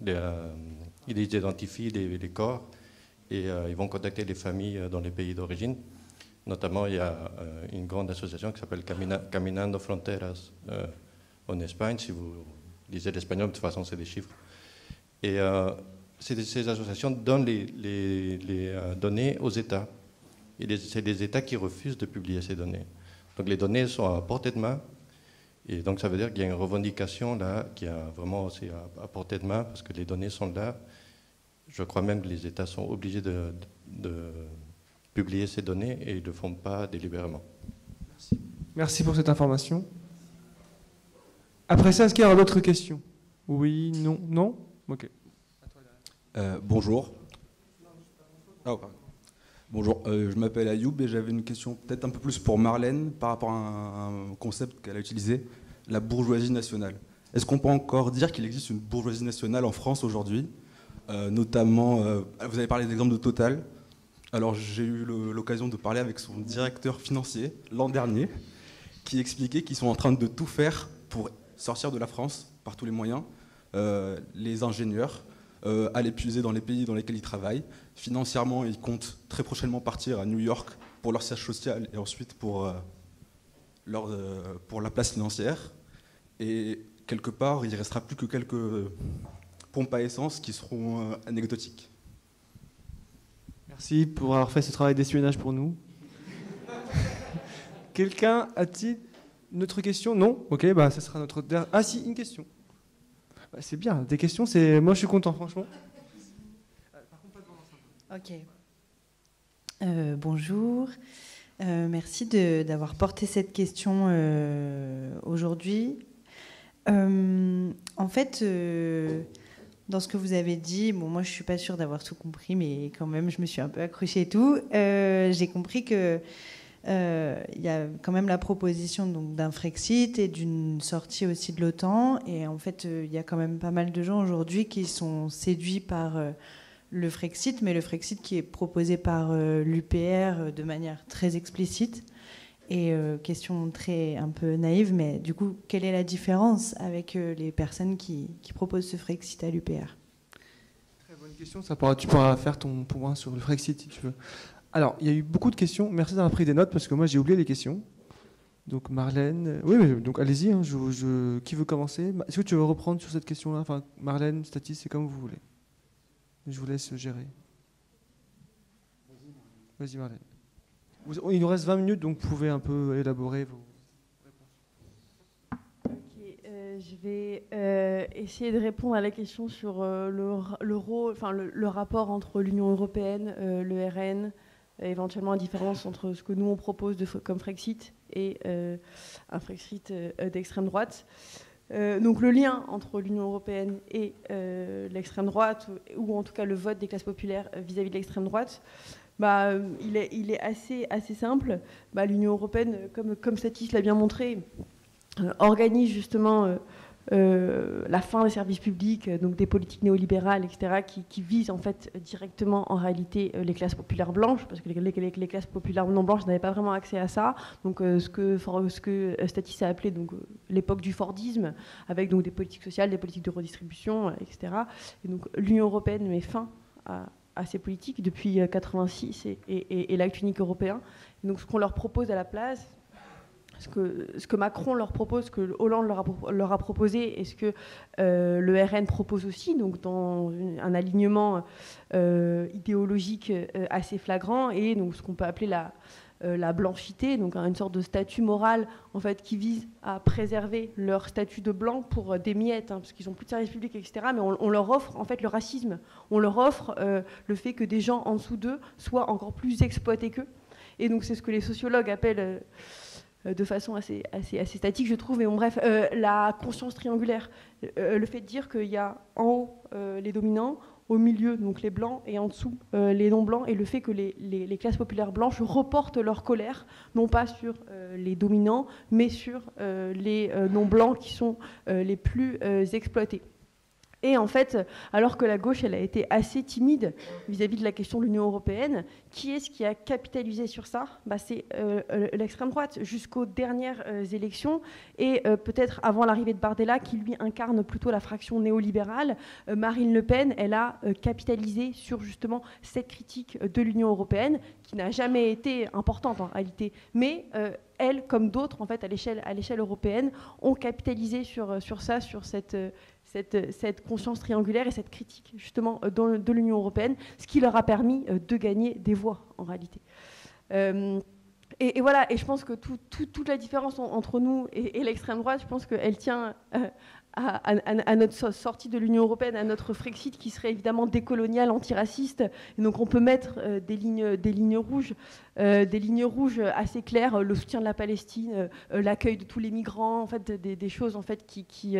ils identifient les corps et ils vont contacter les familles dans les pays d'origine. Notamment, il y a une grande association qui s'appelle Caminando Fronteras en Espagne. Si vous lisez l'espagnol, de toute façon, c'est des chiffres. Et ces associations donnent les données aux États. Et c'est les États qui refusent de publier ces données. Donc les données sont à portée de main. Et donc ça veut dire qu'il y a une revendication là qui est vraiment aussi à portée de main parce que les données sont là. Je crois même que les États sont obligés de publier ces données et ils ne le font pas délibérément. Merci. Merci pour cette information. Après ça, est-ce qu'il y aura d'autres questions? Oui, non, non? Ok. Bonjour. Oh, bonjour, je m'appelle Ayoub et j'avais une question peut-être un peu plus pour Marlène par rapport à un concept qu'elle a utilisé, la bourgeoisie nationale. Est-ce qu'on peut encore dire qu'il existe une bourgeoisie nationale en France aujourd'hui? Notamment, vous avez parlé d'exemple de Total. Alors j'ai eu l'occasion de parler avec son directeur financier l'an dernier qui expliquait qu'ils sont en train de tout faire pour sortir de la France par tous les moyens. Les ingénieurs, à l'épuiser dans les pays dans lesquels ils travaillent. Financièrement, ils comptent très prochainement partir à New York pour leur siège social et ensuite pour la place financière. Et quelque part, il ne restera plus que quelques pompes à essence qui seront anecdotiques. Merci pour avoir fait ce travail d'espionnage pour nous. Quelqu'un a-t-il une autre question? Non? Ok, bah ça sera notre dernière. Ah si, une question. Bah, c'est bien, des questions, moi je suis content, franchement. Ok. Bonjour. Merci d'avoir porté cette question aujourd'hui. En fait, dans ce que vous avez dit, bon, moi je ne suis pas sûre d'avoir tout compris, mais quand même je me suis un peu accrochée et tout. J'ai compris que il y a quand même la proposition d'un Frexit et d'une sortie aussi de l'OTAN. Et en fait, il y a quand même pas mal de gens aujourd'hui qui sont séduits par le Frexit, mais le Frexit qui est proposé par l'UPR de manière très explicite. Et question un peu naïve, mais du coup, quelle est la différence avec les personnes qui proposent ce Frexit à l'UPR? Très bonne question. Tu pourras faire ton point sur le Frexit si tu veux. Alors, il y a eu beaucoup de questions. Merci d'avoir pris des notes parce que moi, j'ai oublié les questions. Donc, Marlène... Oui, mais donc allez-y. Hein, qui veut commencer? Est-ce que tu veux reprendre sur cette question-là? Enfin, Marlène, Statis, c'est comme vous voulez. Je vous laisse gérer. Vas-y, Marlène. Il nous reste 20 minutes, donc vous pouvez un peu élaborer vos réponses. Ok, je vais essayer de répondre à la question sur le rôle, enfin le rapport entre l'Union européenne, le RN, éventuellement la différence entre ce que nous on propose comme Frexit et un Frexit d'extrême droite. Donc le lien entre l'Union européenne et l'extrême droite, ou en tout cas le vote des classes populaires vis-à-vis de l'extrême droite, il est assez simple. L'Union européenne, comme Statis l'a bien montré, organise justement la fin des services publics, donc des politiques néolibérales, etc., qui visent en fait directement en réalité les classes populaires blanches, parce que les classes populaires non blanches n'avaient pas vraiment accès à ça. Donc ce que Statis a appelé donc l'époque du Fordisme, avec donc des politiques sociales, des politiques de redistribution, etc. Et donc l'Union européenne met fin à ces politiques depuis 1986 et l'acte unique européen. Et donc ce qu'on leur propose à la place, ce que Macron leur propose, ce que Hollande leur a proposé, et ce que le RN propose aussi, donc dans un alignement idéologique assez flagrant, et donc ce qu'on peut appeler la blanchité, donc une sorte de statut moral en fait, qui vise à préserver leur statut de blanc pour des miettes, parce qu'ils n'ont plus de services publics, etc. Mais on leur offre en fait le racisme, on leur offre le fait que des gens en dessous d'eux soient encore plus exploités qu'eux. Et donc c'est ce que les sociologues appellent de façon assez statique, je trouve. Mais bon, bref, la conscience triangulaire, le fait de dire qu'il y a en haut les dominants, au milieu, donc les blancs, et en dessous, les non-blancs, et le fait que les classes populaires blanches reportent leur colère, non pas sur les dominants, mais sur les non-blancs qui sont les plus exploités. Et en fait, alors que la gauche, elle a été assez timide vis-à-vis de la question de l'Union européenne, qui est-ce qui a capitalisé sur ça ? C'est l'extrême droite, jusqu'aux dernières élections, et peut-être avant l'arrivée de Bardella, qui lui incarne plutôt la fraction néolibérale. Marine Le Pen, elle a capitalisé sur justement cette critique de l'Union européenne, qui n'a jamais été importante en réalité, mais elle, comme d'autres, en fait, à l'échelle européenne, ont capitalisé sur ça, sur cette conscience triangulaire et cette critique justement de l'Union européenne, ce qui leur a permis de gagner des voix en réalité. Et voilà, et je pense que toute la différence entre nous et l'extrême droite, je pense qu'elle tient à notre sortie de l'Union européenne, à notre Frexit qui serait évidemment décolonial, antiraciste. Et donc on peut mettre des lignes rouges assez claires, le soutien de la Palestine, l'accueil de tous les migrants, en fait, des choses en fait qui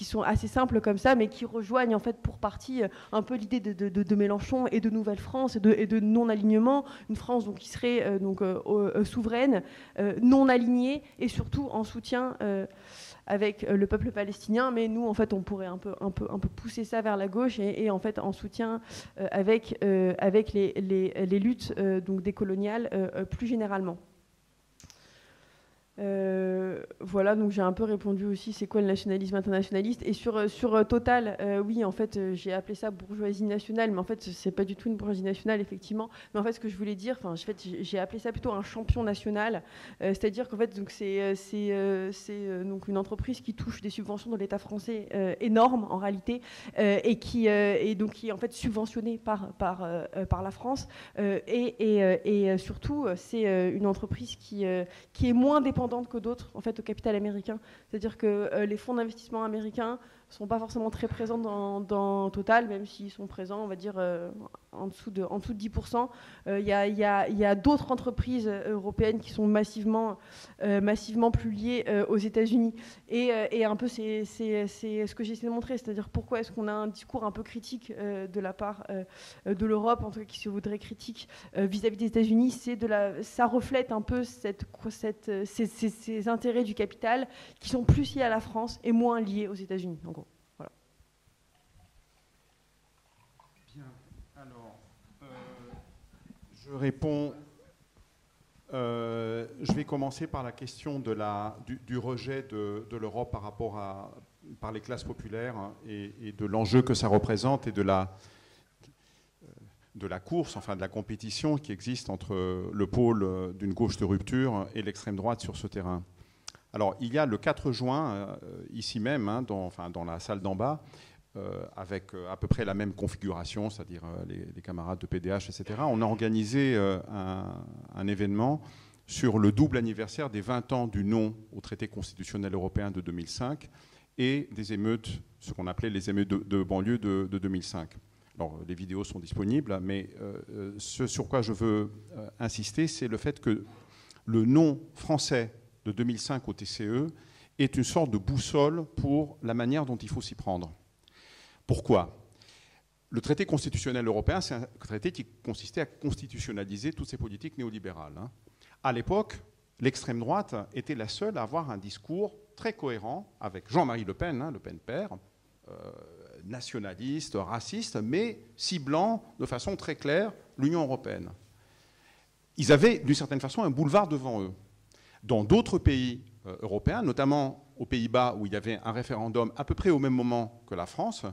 sont assez simples comme ça, mais qui rejoignent en fait pour partie un peu l'idée de Mélenchon et de Nouvelle-France et de non-alignement, une France donc qui serait souveraine, non alignée et surtout en soutien avec le peuple palestinien, mais nous, en fait, on pourrait un peu pousser ça vers la gauche et en fait, en soutien avec les luttes donc décoloniales plus généralement. Voilà, donc j'ai un peu répondu aussi c'est quoi le nationalisme internationaliste. Et sur Total, oui, en fait, j'ai appelé ça bourgeoisie nationale, mais en fait, c'est pas du tout une bourgeoisie nationale, effectivement. Mais en fait, ce que je voulais dire, j'ai appelé ça plutôt un champion national, c'est-à-dire qu'en fait, donc c'est donc une entreprise qui touche des subventions de l'État français énormes en réalité, et qui est en fait subventionnée par la France, et surtout, c'est une entreprise qui est moins dépendante que d'autres en fait au capital américain, c'est-à-dire que les fonds d'investissement américains sont pas forcément très présents dans Total, même s'ils sont présents, on va dire en dessous de 10%. Il y a d'autres entreprises européennes qui sont massivement plus liées aux États-Unis, et un peu c'est ce que j'essaie de montrer, c'est-à-dire pourquoi est-ce qu'on a un discours un peu critique de la part de l'Europe, en tout cas qui se voudrait critique vis-à-vis des États-Unis, ça reflète un peu ces intérêts du capital qui sont plus liés à la France et moins liés aux États-Unis. En gros, voilà. Bien. Alors, je réponds. Je vais commencer par la question du rejet de l'Europe par les classes populaires, et de l'enjeu que ça représente et de la course, enfin de la compétition qui existe entre le pôle d'une gauche de rupture et l'extrême droite sur ce terrain. Alors, il y a le 4 juin, ici même, dans la salle d'en bas, avec à peu près la même configuration, c'est-à-dire les camarades de PDH, etc., on a organisé un événement sur le double anniversaire des 20 ans du non au traité constitutionnel européen de 2005 et des émeutes, ce qu'on appelait les émeutes de banlieue de 2005. Alors, les vidéos sont disponibles, mais ce sur quoi je veux insister, c'est le fait que le non français de 2005 au TCE est une sorte de boussole pour la manière dont il faut s'y prendre. Pourquoi ? Le traité constitutionnel européen, c'est un traité qui consistait à constitutionnaliser toutes ces politiques néolibérales. À l'époque, l'extrême droite était la seule à avoir un discours très cohérent avec Jean-Marie Le Pen, Le Pen père, nationaliste, raciste, mais ciblant de façon très claire l'Union européenne. Ils avaient, d'une certaine façon, un boulevard devant eux. Dans d'autres pays européens, notamment aux Pays-Bas, où il y avait un référendum à peu près au même moment que la France,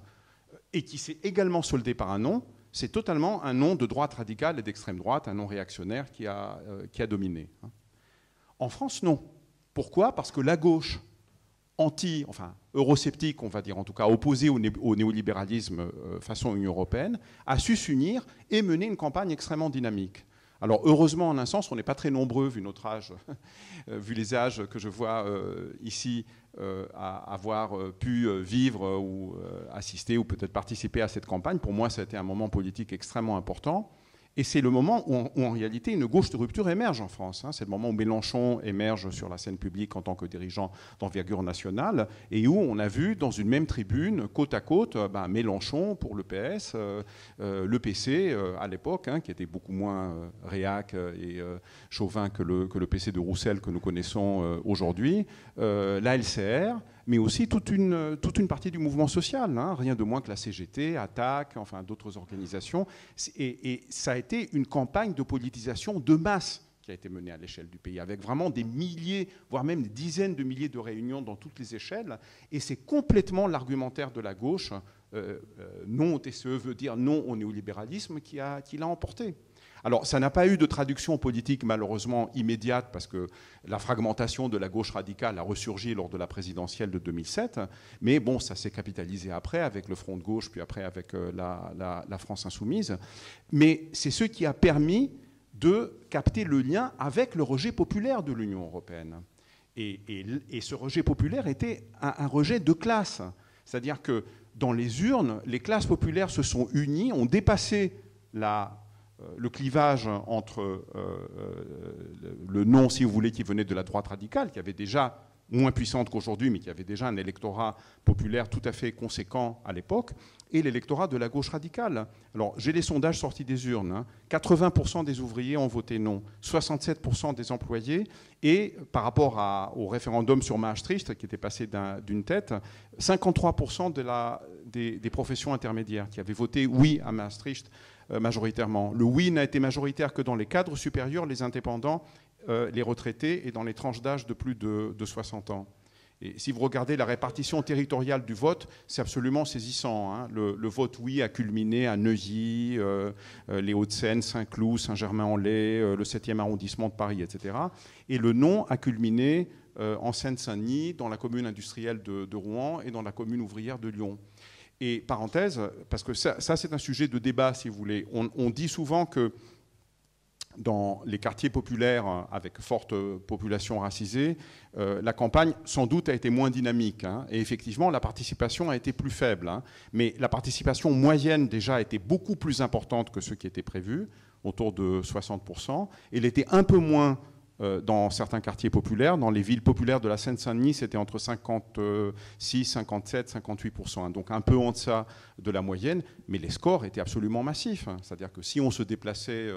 et qui s'est également soldé par un non, c'est totalement un non de droite radicale et d'extrême droite, un non réactionnaire qui a dominé. En France, non. Pourquoi ? Parce que la gauche eurosceptique, on va dire, en tout cas opposée au néolibéralisme façon Union européenne, a su s'unir et mener une campagne extrêmement dynamique. Alors heureusement, en un sens, on n'est pas très nombreux, vu notre âge, vu les âges que je vois ici, à avoir pu vivre ou assister ou peut-être participer à cette campagne. Pour moi, ça a été un moment politique extrêmement important. Et c'est le moment où en réalité, une gauche de rupture émerge en France. C'est le moment où Mélenchon émerge sur la scène publique en tant que dirigeant d'envergure nationale, et où on a vu dans une même tribune, côte à côte, Mélenchon pour le PS, le PC à l'époque, qui était beaucoup moins réac et chauvin que le PC de Roussel que nous connaissons aujourd'hui, la LCR, mais aussi toute une partie du mouvement social, rien de moins que la CGT, Attac, enfin d'autres organisations. Et ça a été une campagne de politisation de masse qui a été menée à l'échelle du pays, avec vraiment des milliers, voire même des dizaines de milliers de réunions dans toutes les échelles. Et c'est complètement l'argumentaire de la gauche, non au TCE veut dire non au néolibéralisme, qui l'a emporté. Alors, ça n'a pas eu de traduction politique, malheureusement, immédiate, parce que la fragmentation de la gauche radicale a ressurgi lors de la présidentielle de 2007. Mais bon, ça s'est capitalisé après, avec le Front de gauche, puis après avec la France insoumise. Mais c'est ce qui a permis de capter le lien avec le rejet populaire de l'Union européenne. Et ce rejet populaire était un rejet de classe. C'est-à-dire que dans les urnes, les classes populaires se sont unies, ont dépassé le clivage entre le non, si vous voulez, qui venait de la droite radicale, qui avait déjà, moins puissante qu'aujourd'hui, mais qui avait déjà un électorat populaire tout à fait conséquent à l'époque, et l'électorat de la gauche radicale. Alors, j'ai les sondages sortis des urnes. 80% des ouvriers ont voté non, 67% des employés, et par rapport au référendum sur Maastricht, qui était passé d'une tête, 53% des professions intermédiaires qui avaient voté oui à Maastricht majoritairement. Le oui n'a été majoritaire que dans les cadres supérieurs, les indépendants, les retraités et dans les tranches d'âge de plus de 60 ans. Et si vous regardez la répartition territoriale du vote, c'est absolument saisissant. Le vote oui a culminé à Neuilly, les Hauts-de-Seine, Saint-Cloud, Saint-Germain-en-Laye, le 7e arrondissement de Paris, etc. Et le non a culminé en Seine-Saint-Denis, dans la commune industrielle de Rouen et dans la commune ouvrière de Lyon. Et parenthèse, parce que ça c'est un sujet de débat, si vous voulez, on dit souvent que dans les quartiers populaires avec forte population racisée, la campagne sans doute a été moins dynamique. Et effectivement, la participation a été plus faible. Mais la participation moyenne déjà était beaucoup plus importante que ce qui était prévu, autour de 60%. Elle était un peu moins dans certains quartiers populaires. Dans les villes populaires de la Seine-Saint-Denis, c'était entre 56, 57, 58%. Donc un peu en deçà de la moyenne, mais les scores étaient absolument massifs. C'est-à-dire que si on se déplaçait,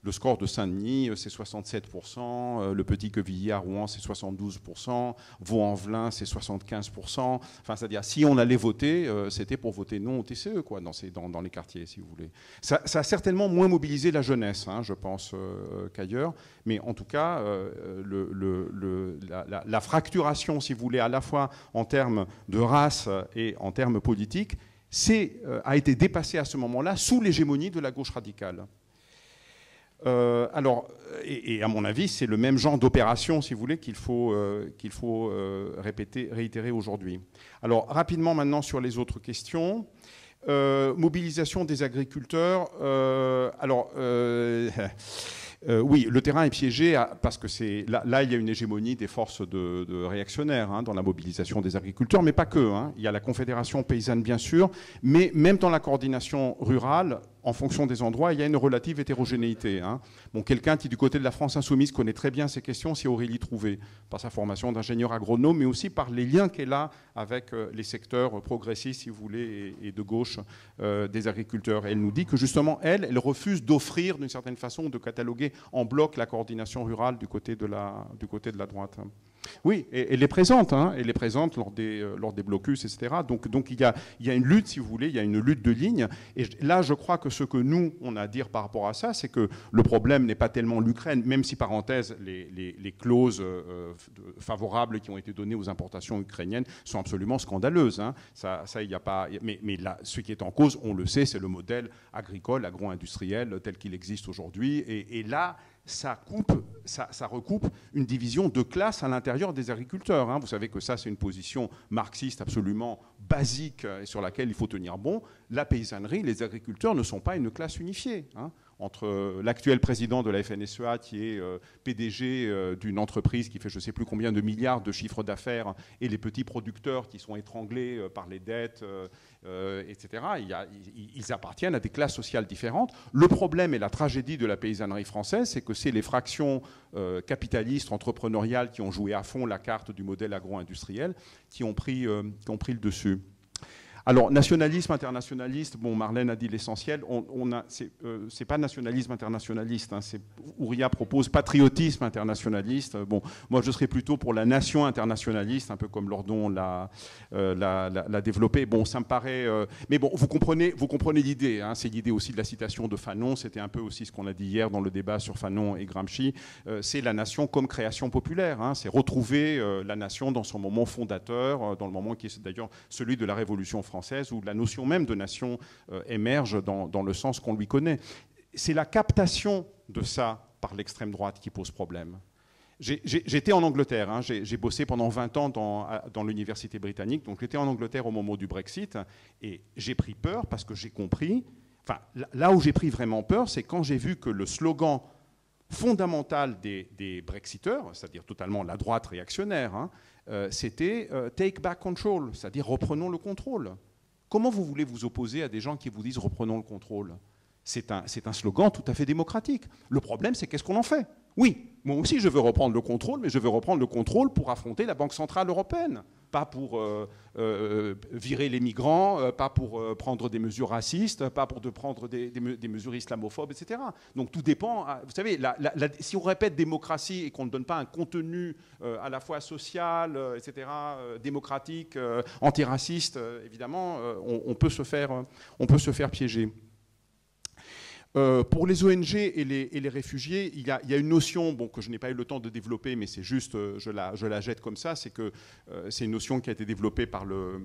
le score de Saint-Denis, c'est 67%, le Petit-Quevilly à Rouen, c'est 72%, Vaux-en-Velin, c'est 75%. Enfin, c'est-à-dire, si on allait voter, c'était pour voter non au TCE, quoi, dans les quartiers, si vous voulez. Ça a certainement moins mobilisé la jeunesse, je pense, qu'ailleurs, mais en tout cas, la fracturation, si vous voulez, à la fois en termes de race et en termes politiques, a été dépassée à ce moment-là sous l'hégémonie de la gauche radicale. Alors, et à mon avis, c'est le même genre d'opération, si vous voulez, qu'il faut réitérer aujourd'hui. Alors, rapidement maintenant sur les autres questions. Mobilisation des agriculteurs. Oui, le terrain est piégé parce que là, il y a une hégémonie des forces de réactionnaires dans la mobilisation des agriculteurs, mais pas que. Il y a la Confédération paysanne, bien sûr, mais même dans la coordination rurale, en fonction des endroits, il y a une relative hétérogénéité. Bon, quelqu'un qui, du côté de la France insoumise, connaît très bien ces questions, c'est Aurélie Trouvé, par sa formation d'ingénieur agronome, mais aussi par les liens qu'elle a avec les secteurs progressistes, si vous voulez, et de gauche des agriculteurs. Et elle nous dit que, justement, elle refuse d'offrir, d'une certaine façon, de cataloguer en bloc la coordination rurale du côté de la droite. Oui, elle est présente, elle est présente lors des blocus, etc. Donc il y a une lutte, si vous voulez, il y a une lutte de ligne. Et là, je crois que ce que nous, on a à dire par rapport à ça, c'est que le problème n'est pas tellement l'Ukraine, même si, parenthèse, les clauses favorables qui ont été données aux importations ukrainiennes sont absolument scandaleuses. Ça, il n'y a pas. Mais là, ce qui est en cause, on le sait, c'est le modèle agricole, agro-industriel tel qu'il existe aujourd'hui. Et là, ça recoupe une division de classe à l'intérieur des agriculteurs. Vous savez que ça, c'est une position marxiste absolument basique et sur laquelle il faut tenir bon. La paysannerie, les agriculteurs ne sont pas une classe unifiée. entre l'actuel président de la FNSEA, qui est PDG d'une entreprise qui fait je ne sais plus combien de milliards de chiffre d'affaires, et les petits producteurs qui sont étranglés par les dettes, etc. Ils appartiennent à des classes sociales différentes. Le problème et la tragédie de la paysannerie française, c'est que c'est les fractions capitalistes, entrepreneuriales, qui ont joué à fond la carte du modèle agro-industriel, qui ont pris le dessus. Alors, nationalisme, internationaliste, bon, Marlène a dit l'essentiel. C'est pas nationalisme internationaliste. Hein, Ouria propose patriotisme internationaliste. Bon, moi, je serais plutôt pour la nation internationaliste, un peu comme Lordon l'a développé. Bon, ça me paraît. Mais bon, vous comprenez l'idée. Hein, c'est l'idée aussi de la citation de Fanon. C'était un peu aussi ce qu'on a dit hier dans le débat sur Fanon et Gramsci. C'est la nation comme création populaire. Hein, c'est retrouver la nation dans son moment fondateur, dans le moment qui est d'ailleurs celui de la Révolution française, où la notion même de nation émerge dans le sens qu'on lui connaît. C'est la captation de ça par l'extrême droite qui pose problème. J'étais en Angleterre, hein, j'ai bossé pendant 20 ans dans l'université britannique, donc j'étais en Angleterre au moment du Brexit, et j'ai pris peur parce que j'ai compris, enfin là où j'ai pris vraiment peur, c'est quand j'ai vu que le slogan fondamental des Brexiteurs, c'est-à-dire totalement la droite réactionnaire, hein, c'était « take back control », c'est-à-dire « reprenons le contrôle ». Comment vous voulez vous opposer à des gens qui vous disent « reprenons le contrôle » ? C'est un slogan tout à fait démocratique. Le problème, c'est qu'est-ce qu'on en fait ? Oui, moi aussi je veux reprendre le contrôle, mais je veux reprendre le contrôle pour affronter la Banque Centrale Européenne, pas pour virer les migrants, pas pour prendre des mesures racistes, pas pour prendre des mesures islamophobes, etc. Donc tout dépend. Vous savez, si on répète démocratie et qu'on ne donne pas un contenu à la fois social, etc., démocratique, antiraciste, évidemment, on peut se faire piéger. Pour les ONG et les réfugiés, il y a une notion que je n'ai pas eu le temps de développer, mais c'est juste, je la jette comme ça, c'est que c'est une notion qui a été développée par le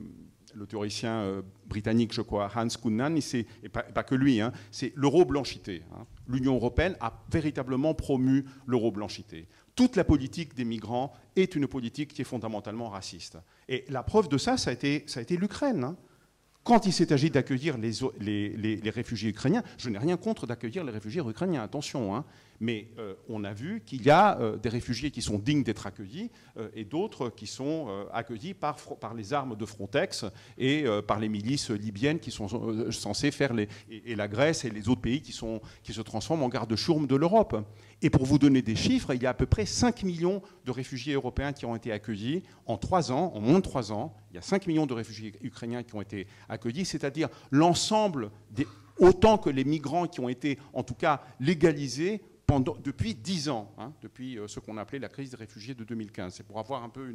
théoricien britannique, je crois, Hans Kunnan, et pas que lui, hein, c'est l'euro-blanchité. Hein. L'Union européenne a véritablement promu l'euro-blanchité. Toute la politique des migrants est une politique qui est fondamentalement raciste. Et la preuve de ça, ça a été l'Ukraine. Hein. Quand il s'est agi d'accueillir les réfugiés ukrainiens, je n'ai rien contre d'accueillir les réfugiés ukrainiens, attention, hein, mais on a vu qu'il y a des réfugiés qui sont dignes d'être accueillis et d'autres qui sont accueillis par les armes de Frontex et par les milices libyennes qui sont censées faire et la Grèce et les autres pays qui se transforment en garde-chourme de l'Europe. Et pour vous donner des chiffres, il y a à peu près 5 millions de réfugiés européens qui ont été accueillis en 3 ans, en moins de 3 ans. Il y a 5 millions de réfugiés ukrainiens qui ont été accueillis, c'est-à-dire l'ensemble, autant que les migrants qui ont été en tout cas légalisés depuis 10 ans, hein, depuis ce qu'on appelait la crise des réfugiés de 2015. C'est pour avoir un peu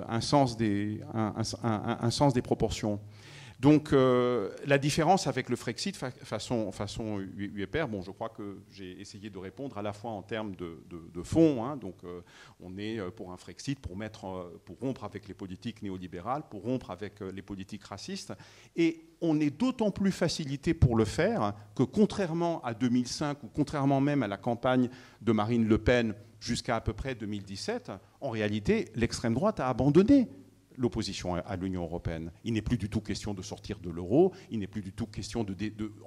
un sens des proportions. Donc la différence avec le Frexit façon UEPR, bon, je crois que j'ai essayé de répondre à la fois en termes de fond, hein, donc on est pour un Frexit pour rompre avec les politiques néolibérales, pour rompre avec les politiques racistes, et on est d'autant plus facilité pour le faire que contrairement à 2005 ou contrairement même à la campagne de Marine Le Pen jusqu'à à peu près 2017, en réalité l'extrême droite a abandonné l'opposition à l'Union européenne. Il n'est plus du tout question de sortir de l'euro, il n'est plus du tout question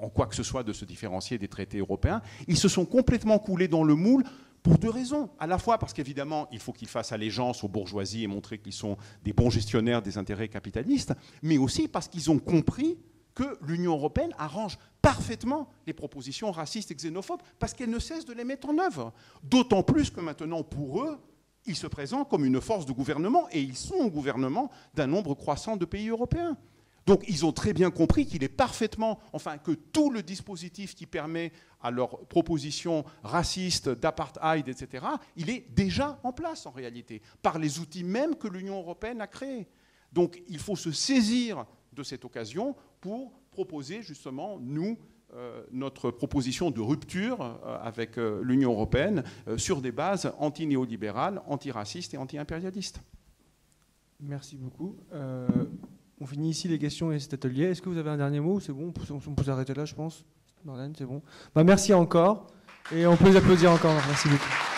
en quoi que ce soit de se différencier des traités européens. Ils se sont complètement coulés dans le moule pour 2 raisons. À la fois parce qu'évidemment, il faut qu'ils fassent allégeance aux bourgeoisies et montrer qu'ils sont des bons gestionnaires des intérêts capitalistes, mais aussi parce qu'ils ont compris que l'Union européenne arrange parfaitement les propositions racistes et xénophobes parce qu'elle ne cesse de les mettre en œuvre. D'autant plus que maintenant, pour eux, ils se présentent comme une force de gouvernement, et ils sont au gouvernement d'un nombre croissant de pays européens. Donc ils ont très bien compris qu'il est parfaitement, que tout le dispositif qui permet à leurs propositions racistes, d'apartheid, etc., il est déjà en place en réalité, par les outils même que l'Union européenne a créés. Donc il faut se saisir de cette occasion pour proposer justement, notre proposition de rupture avec l'Union européenne sur des bases anti-néolibérales, antiracistes et anti-impérialistes. Merci beaucoup. On finit ici les questions et cet atelier. Est-ce que vous avez un dernier mot? C'est bon, on peut s'arrêter là, je pense. Marlène, c'est bon. Merci encore. Et on peut les applaudir encore. Merci beaucoup.